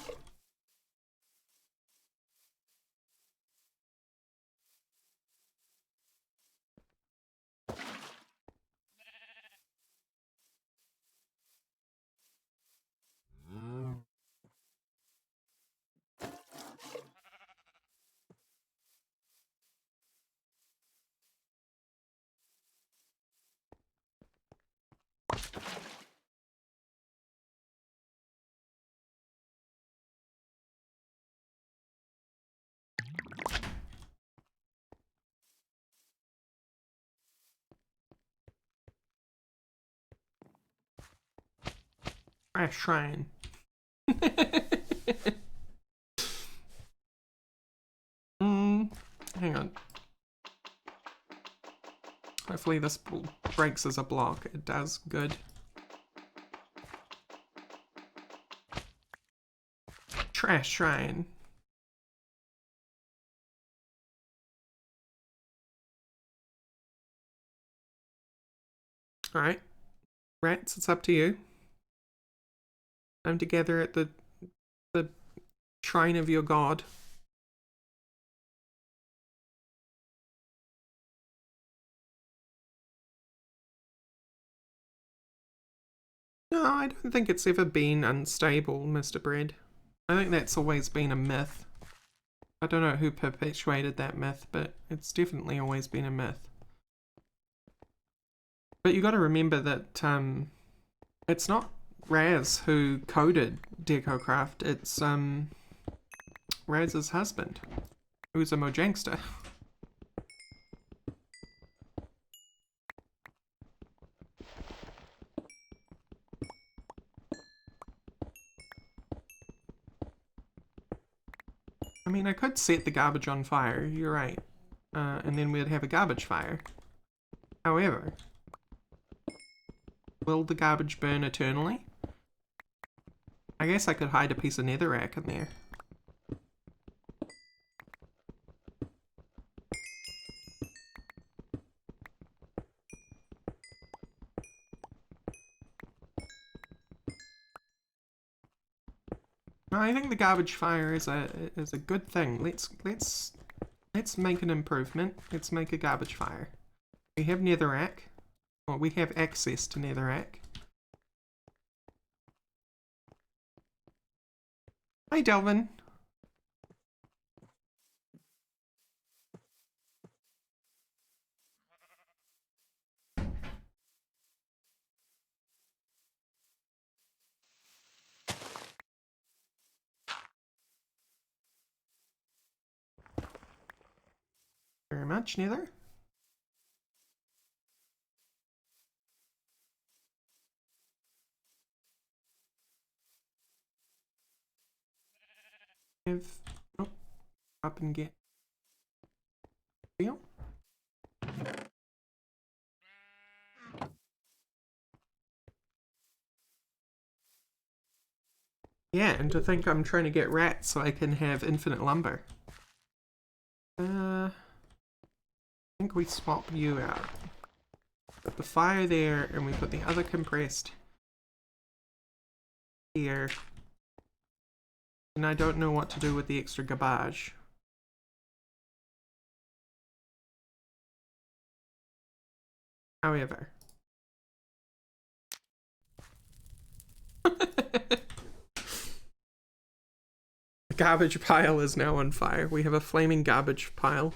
Trash shrine. Hang on. Hopefully this breaks as a block. It does. Good. trash shrine. Alright. Rats, it's up to you. Time to gather at the shrine of your god. No, I don't think it's ever been unstable, Mr. Bread. I think that's always been a myth. I don't know who perpetuated that myth, but it's definitely always been a myth. But you got to remember that it's not Raz who coded DecoCraft, it's Raz's husband, who's a Mojangster. I mean, I could set the garbage on fire, you're right. And then we'd have a garbage fire. However, will the garbage burn eternally? I guess I could hide a piece of netherrack in there. No, I think the garbage fire is a good thing. Let's make an improvement. Let's make a garbage fire. We have netherrack. Well, we have access to netherrack. Hi, Delvin. Very much, Nether. Have up and get deal. Yeah, and to think I'm trying to get rats so I can have infinite lumber. I think we swap you out. Put the fire there, and we put the other compressed here. And I don't know what to do with the extra garbage. However. The garbage pile is now on fire. We have a flaming garbage pile.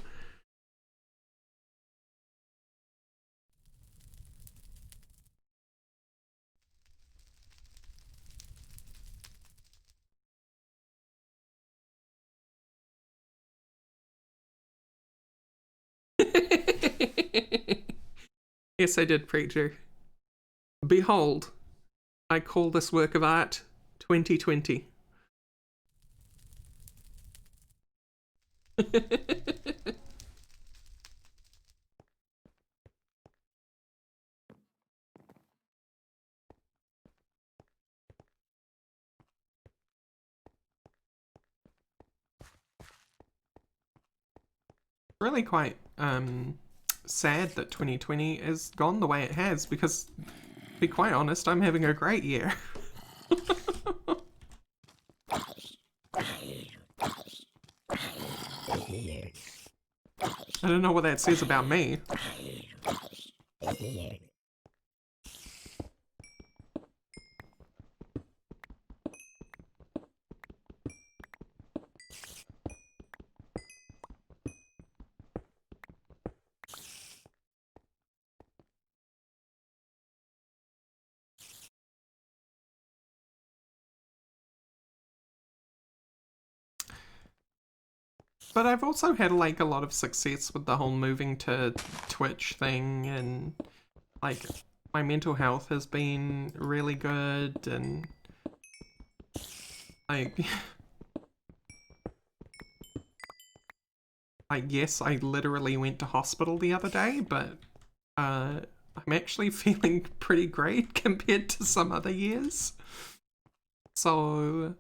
Yes, I did, Preacher. Behold, I call this work of art 2020. Really quite sad that 2020 has gone the way it has, because to be quite honest, I'm having a great year. I don't know what that says about me. But I've also had like a lot of success with the whole moving to Twitch thing, and like my mental health has been really good, and like yes, I literally went to hospital the other day, but I'm actually feeling pretty great compared to some other years. So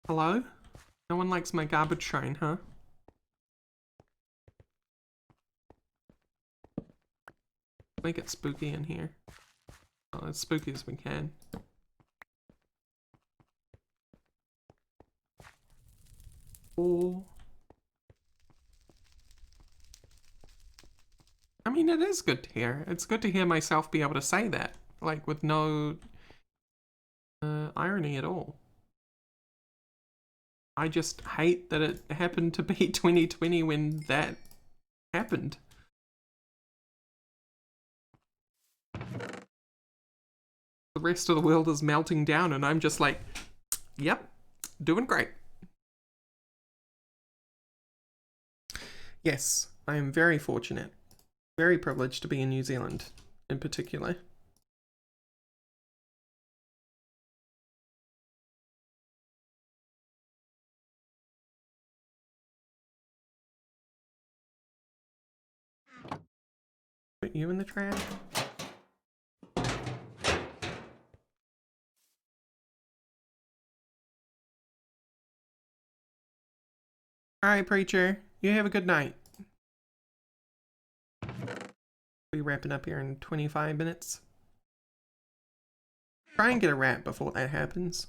Hello? No one likes my garbage train, huh? Make it spooky in here. Oh, as spooky as we can. Oh. I mean, it is good to hear. It's good to hear myself be able to say that, like, with no irony at all. I just hate that it happened to be 2020 when that happened. The rest of the world is melting down and I'm just like, yep, doing great. Yes, I am very fortunate. Very privileged to be in New Zealand, in particular. Put you in the trash. Alright, preacher. You have a good night. Be wrapping up here in 25 minutes. Try and get a wrap before that happens.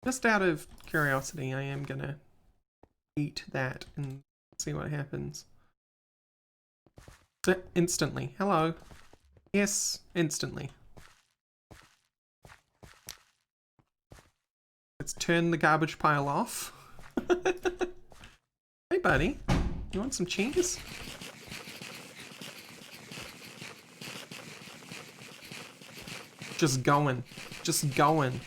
Just out of curiosity, I am gonna eat that and see what happens. Instantly. Hello. Yes, instantly. Let's turn the garbage pile off. Hey, buddy. You want some cheese? Just going. Just going.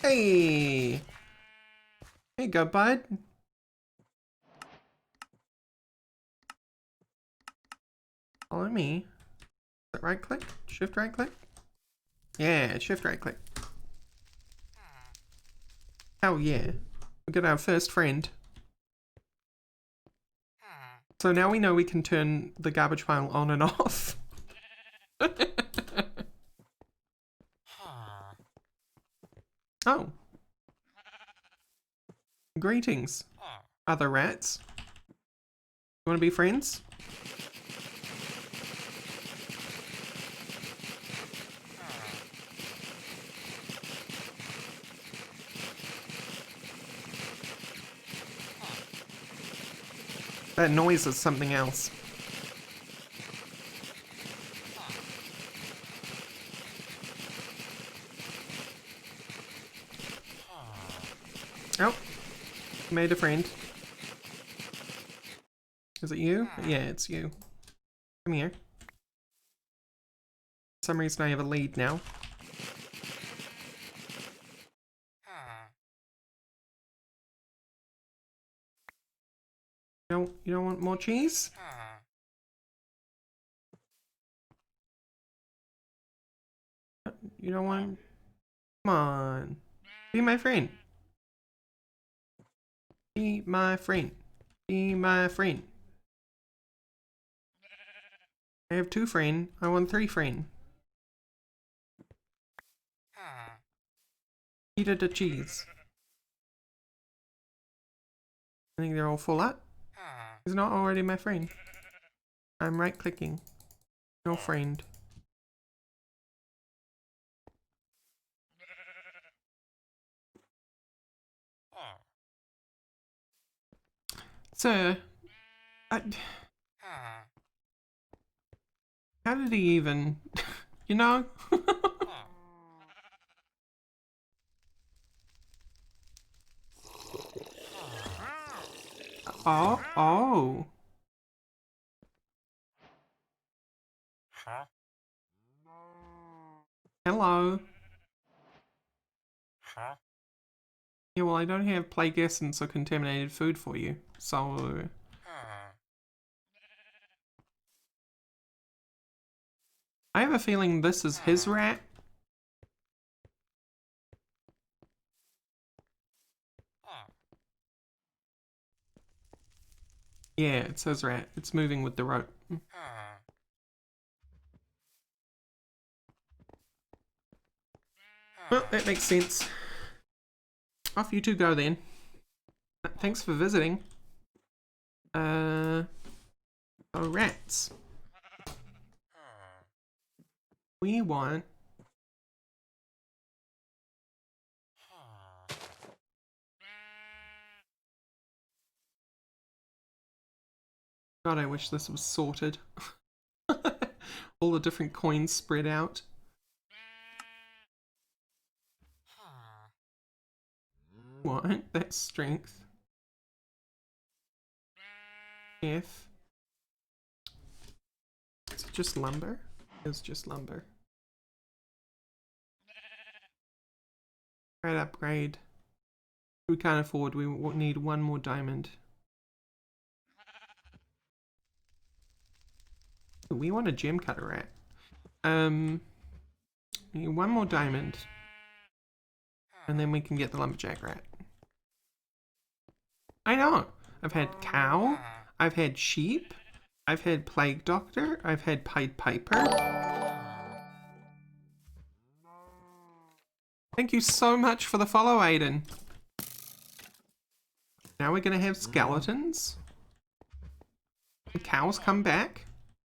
Hey! Here you go, bud. Follow me. Right click? Shift right click? Yeah, shift right click. Hell yeah. We got our first friend. So now we know we can turn the garbage pile on and off. Oh. Greetings, other rats. You want to be friends? That noise is something else. Oh, made a friend. Is it you? Yeah, it's you. Come here. For some reason I have a lead now. You don't want more cheese? You don't want... Come on. Be my friend. Be my friend. Be my friend. I have 2 friend. I want 3 friend. Eat the cheese. I think they're all full up. He's not already my friend. I'm right clicking. No friend. Sir, how did he even, you know? Oh. Hello. Yeah, well, I don't have plague essence or contaminated food for you, so... I have a feeling this is his rat. Yeah, it's his rat. It's moving with the rope. Well, that makes sense. Off you two go then. Thanks for visiting. Oh, rats. We want... God, I wish this was sorted. All the different coins spread out. What? That's strength. F. Is it just lumber? It's just lumber. Right, upgrade. We can't afford, we need one more diamond. We want a gem cutter rat. We need one more diamond. And then we can get the lumberjack rat. I know! I've had cow, I've had sheep, I've had plague doctor, I've had Pied Piper. Thank you so much for the follow, Aiden. Now we're gonna have skeletons. The cows come back.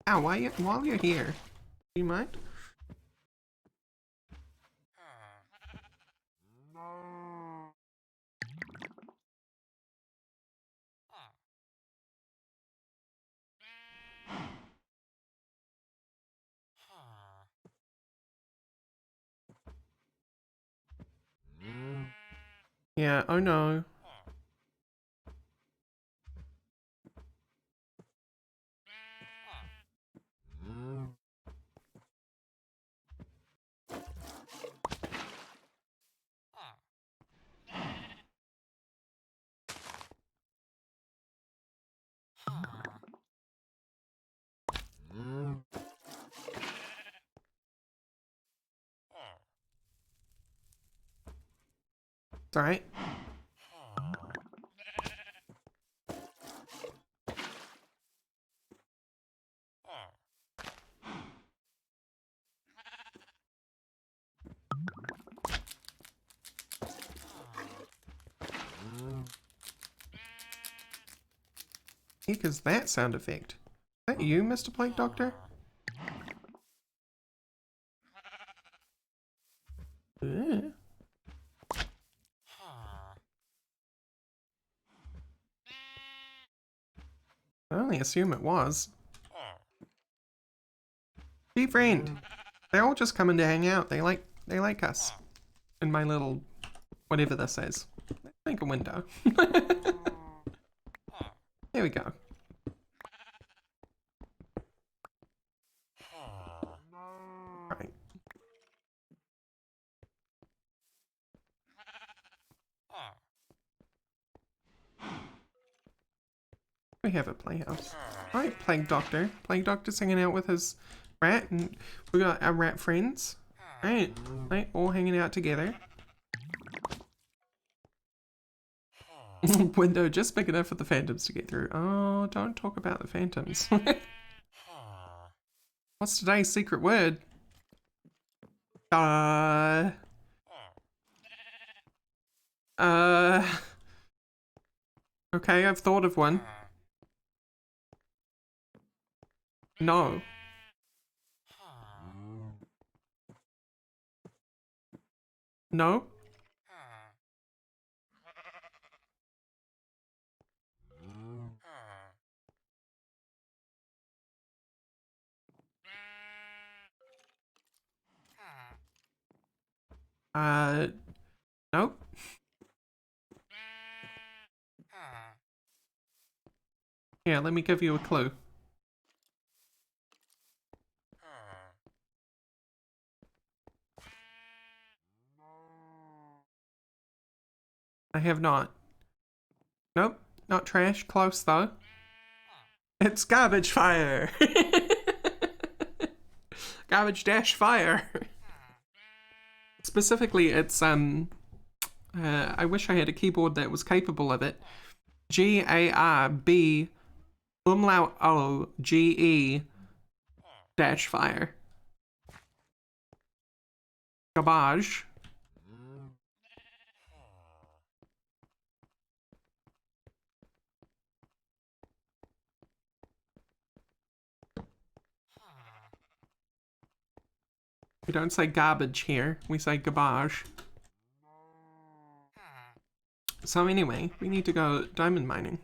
Ow, while you're here, do you mind? Yeah, oh no. It's alright. Heck is that sound effect? Is that you, Mr. Plague Doctor? Ugh. I only assume it was. Be friend. They're all just coming to hang out. They like us. In my little whatever this is. Let's make a window. There we go. Right. We have a playhouse. Alright, Plague Doctor. Plague Doctor's hanging out with his rat, and we got our rat friends. Alright, all hanging out together. Window just big enough for the phantoms to get through. Oh, don't talk about the phantoms. What's today's secret word? Okay, I've thought of one. No. No? Nope. Yeah, let me give you a clue. I have not. Nope, not trash. Close though. It's garbage fire! Garbage dash fire. Specifically, it's I wish I had a keyboard that was capable of it. GARB umlaut O GE dash fire. Garbage. We don't say garbage here, we say garbage. So anyway, we need to go diamond mining.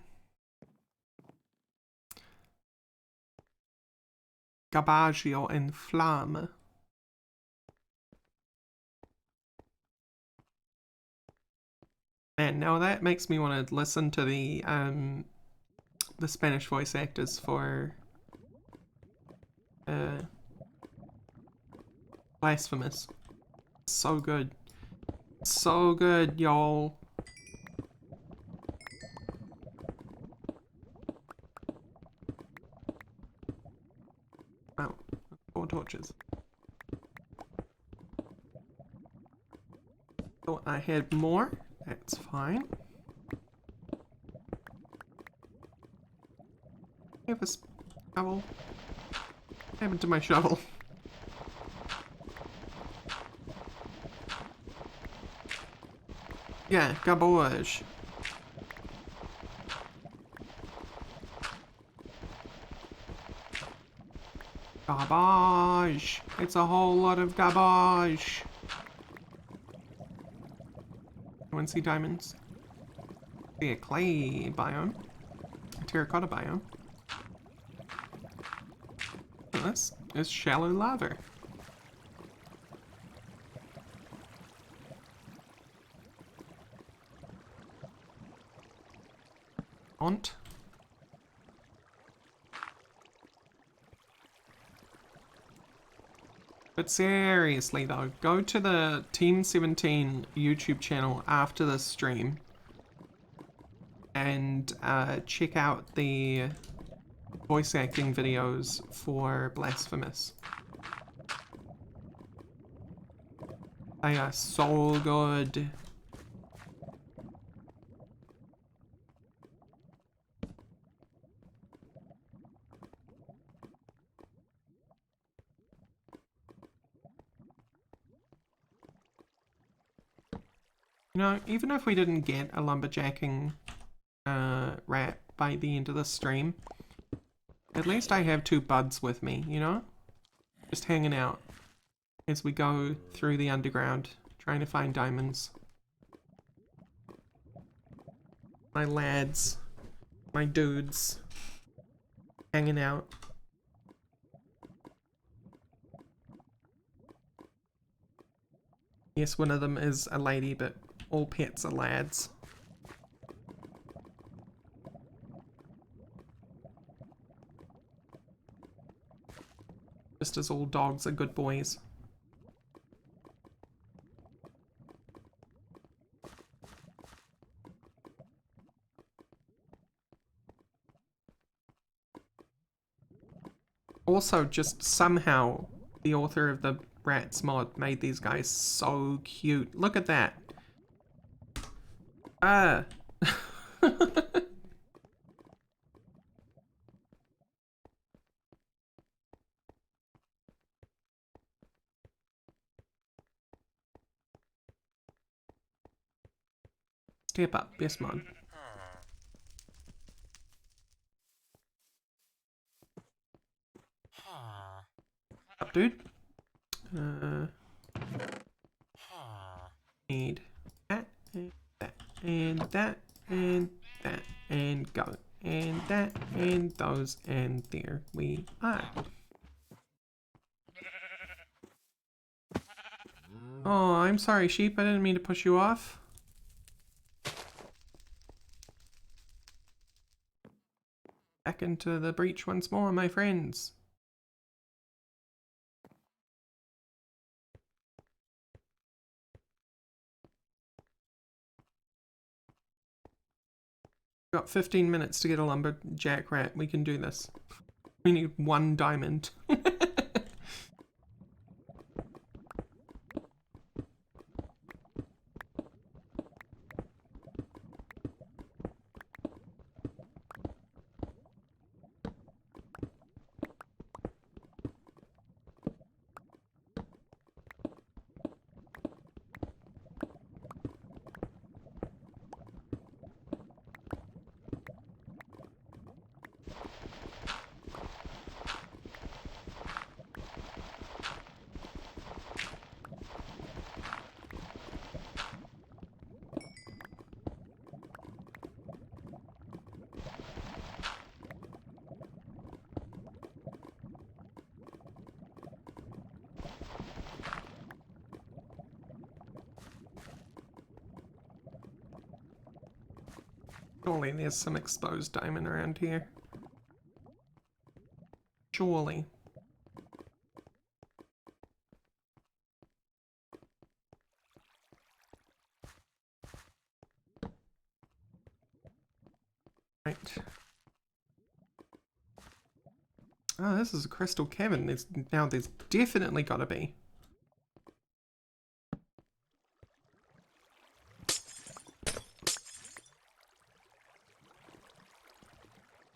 Garbaggio and Flamme. Man, now that makes me want to listen to the Spanish voice actors for Blasphemous. So good. So good, y'all. Oh, 4 torches. Thought I had more. That's fine. I have a shovel. What happened to my shovel? Yeah, garbage. Garbage. It's a whole lot of garbage. Anyone see diamonds? See a clay biome. A terracotta biome. This is shallow lava. Aunt. But seriously though, go to the Team 17 YouTube channel after this stream and check out the voice acting videos for Blasphemous. They are so good. You know, even if we didn't get a lumberjacking rat by the end of the stream, at least I have 2 buds with me, you know? Just hanging out as we go through the underground, trying to find diamonds. My lads, my dudes, hanging out. Yes, one of them is a lady, but all pets are lads. Just as all dogs are good boys. Also, just somehow, the author of the Rats mod made these guys so cute. Look at that. Ah. Step up, best mod. Up, dude. Need that, and that, and that, and that, and go. And that, and those, and there we are. Oh, I'm sorry, sheep. I didn't mean to push you off. Back into the breach once more, my friends. Got 15 minutes to get a lumberjack rat. We can do this. We need 1 diamond. Surely there's some exposed diamond around here. Surely. Right. Oh, this is a crystal cavern. There's definitely gotta be.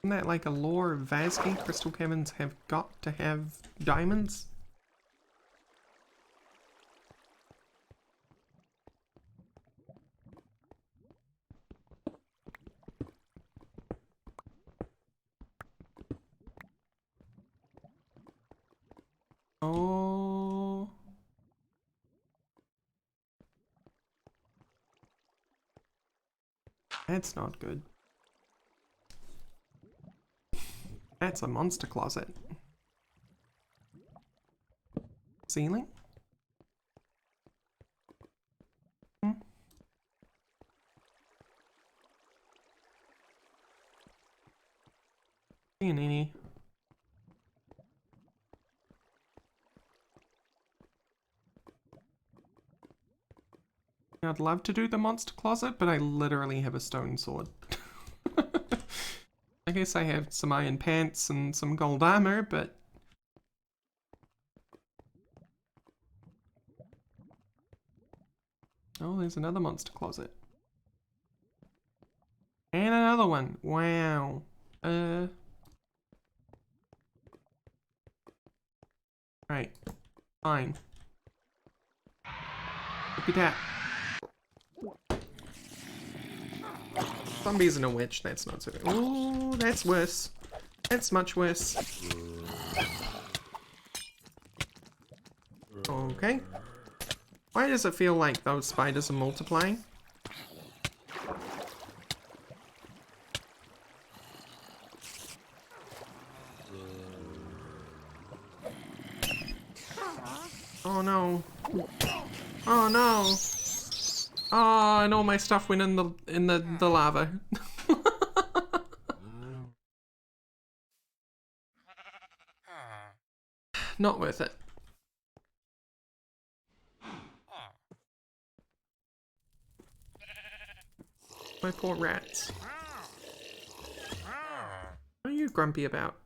Isn't that like a lore of Vazki? Crystal caverns have got to have diamonds? Oh. That's not good. That's a monster closet. Ceiling? Hmm. Any. I'd love to do the monster closet, but I literally have a stone sword. I guess I have some iron pants and some gold armor, but... Oh, there's another monster closet. And another one. Wow. Right. Fine. Look at that. Zombies and a witch, that's not so good. Oh, that's worse. That's much worse. Okay. Why does it feel like those spiders are multiplying? Oh no. Oh no. Oh, and all my stuff went in the lava. Not worth it. My poor rats. What are you grumpy about?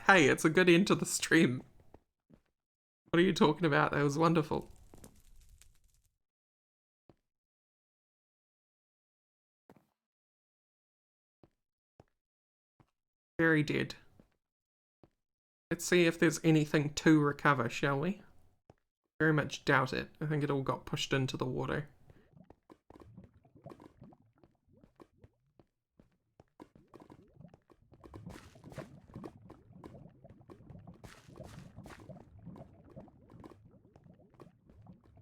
Hey, it's a good end to the stream. What are you talking about? That was wonderful. Very dead. Let's see if there's anything to recover, shall we? Very much doubt it. I think it all got pushed into the water.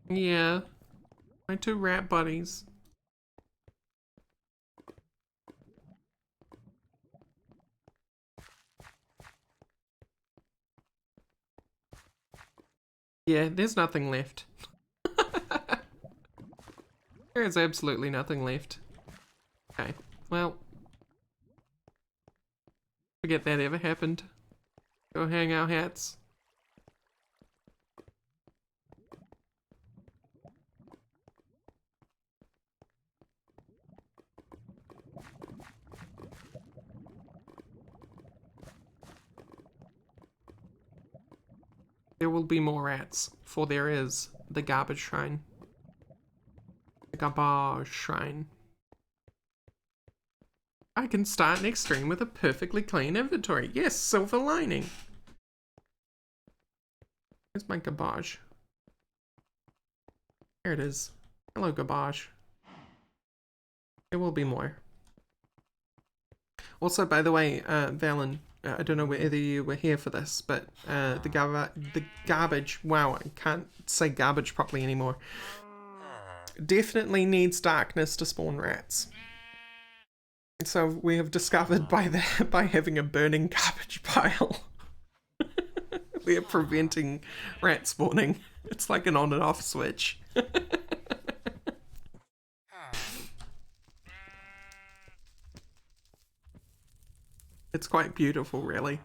Yeah. My two rat buddies. Yeah, there's nothing left. There is absolutely nothing left. Okay, well. Forget that ever happened. Go hang our hats. There will be more rats, for there is the garbage shrine. The garbage shrine. I can start next stream with a perfectly clean inventory. Yes, silver lining. Where's my garbage? There it is. Hello, garbage. There will be more. Also, by the way, Valen, I don't know whether you were here for this, but the garbage, wow, I can't say garbage properly anymore, definitely needs darkness to spawn rats. So we have discovered by having a burning garbage pile, we are preventing rat spawning. It's like an on and off switch. It's quite beautiful, really.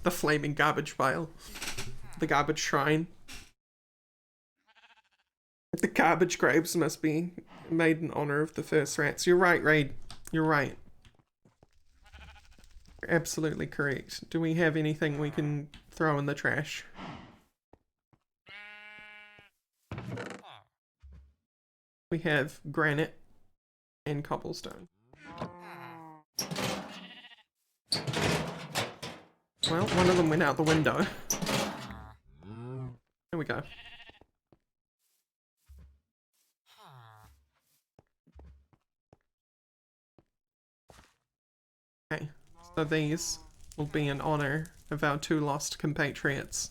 The flaming garbage pile. The garbage shrine. The garbage graves must be made in honor of the first rats. You're right, Raid. You're right. You're absolutely correct. Do we have anything we can throw in the trash? We have granite and cobblestone. Well, one of them went out the window. There we go. Okay, so these will be in honor of our two lost compatriots.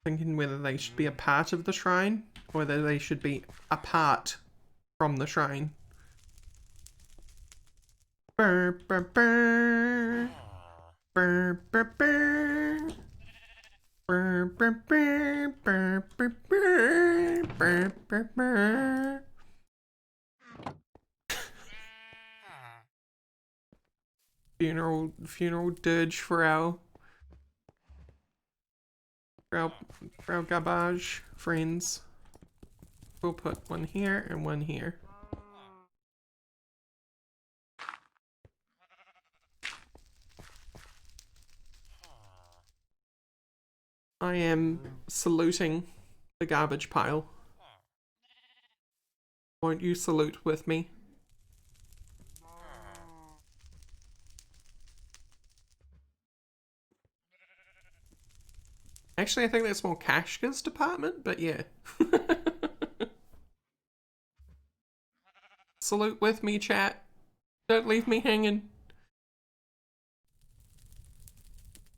Thinking whether they should be a part of the shrine or whether they should be apart from the shrine. Burr, burr, burr. Burr, burr, burr. Burr, burr, burr. Burr, burr, burr. Burr, burr, burr. Funeral dirge for our garbage friends. We'll put one here and one here. I am saluting the garbage pile. Won't you salute with me? Actually, I think that's more Kashka's department, but yeah. Salute with me, chat. Don't leave me hanging.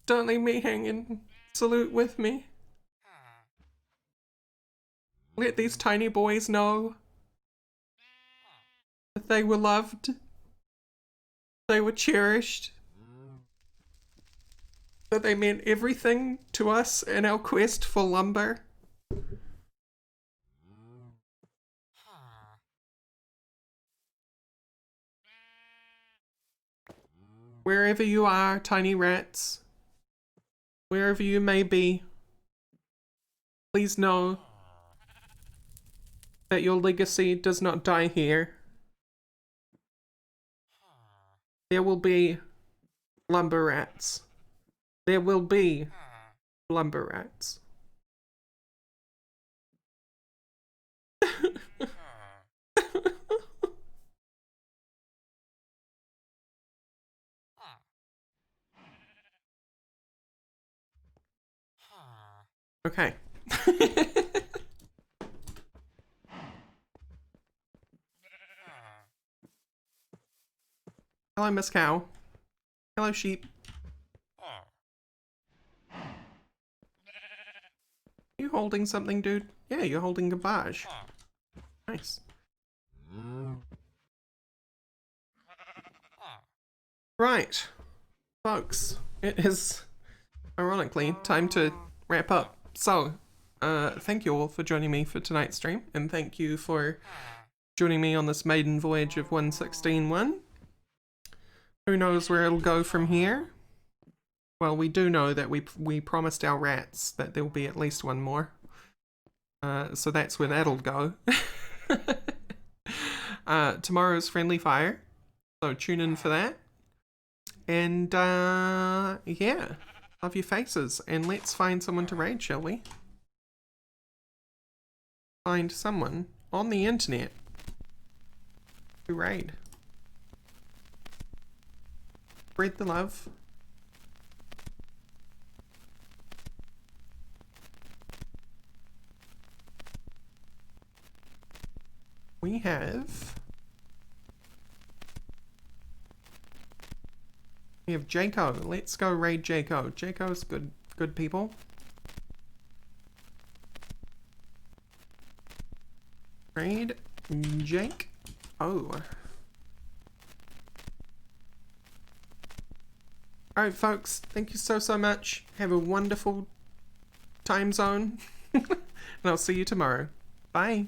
Don't leave me hanging. Salute with me. Let these tiny boys know that they were loved. They were cherished. That they meant everything to us in our quest for lumber. Wherever you are, tiny rats, wherever you may be, please know that your legacy does not die here. There will be lumber rats. There will be lumber rats. Okay. Hello, Miss Cow. Hello, sheep. You holding something, dude? Yeah, you're holding garbage. Nice. Right, folks. It is, ironically, time to wrap up. So, thank you all for joining me for tonight's stream, and thank you for joining me on this maiden voyage of 116.1. Who knows where it'll go from here? Well, we do know that we promised our rats that there will be at least one more. So that's where that'll go. Tomorrow's Friendly Fire, so tune in for that. And yeah, love your faces, and let's find someone to raid, shall we? Find someone on the internet to raid. Spread the love. We have Jaco. Let's go raid Jaco. Jaco's good people. Raid Jake. Oh. Alright folks, thank you so much. Have a wonderful time zone. And I'll see you tomorrow. Bye.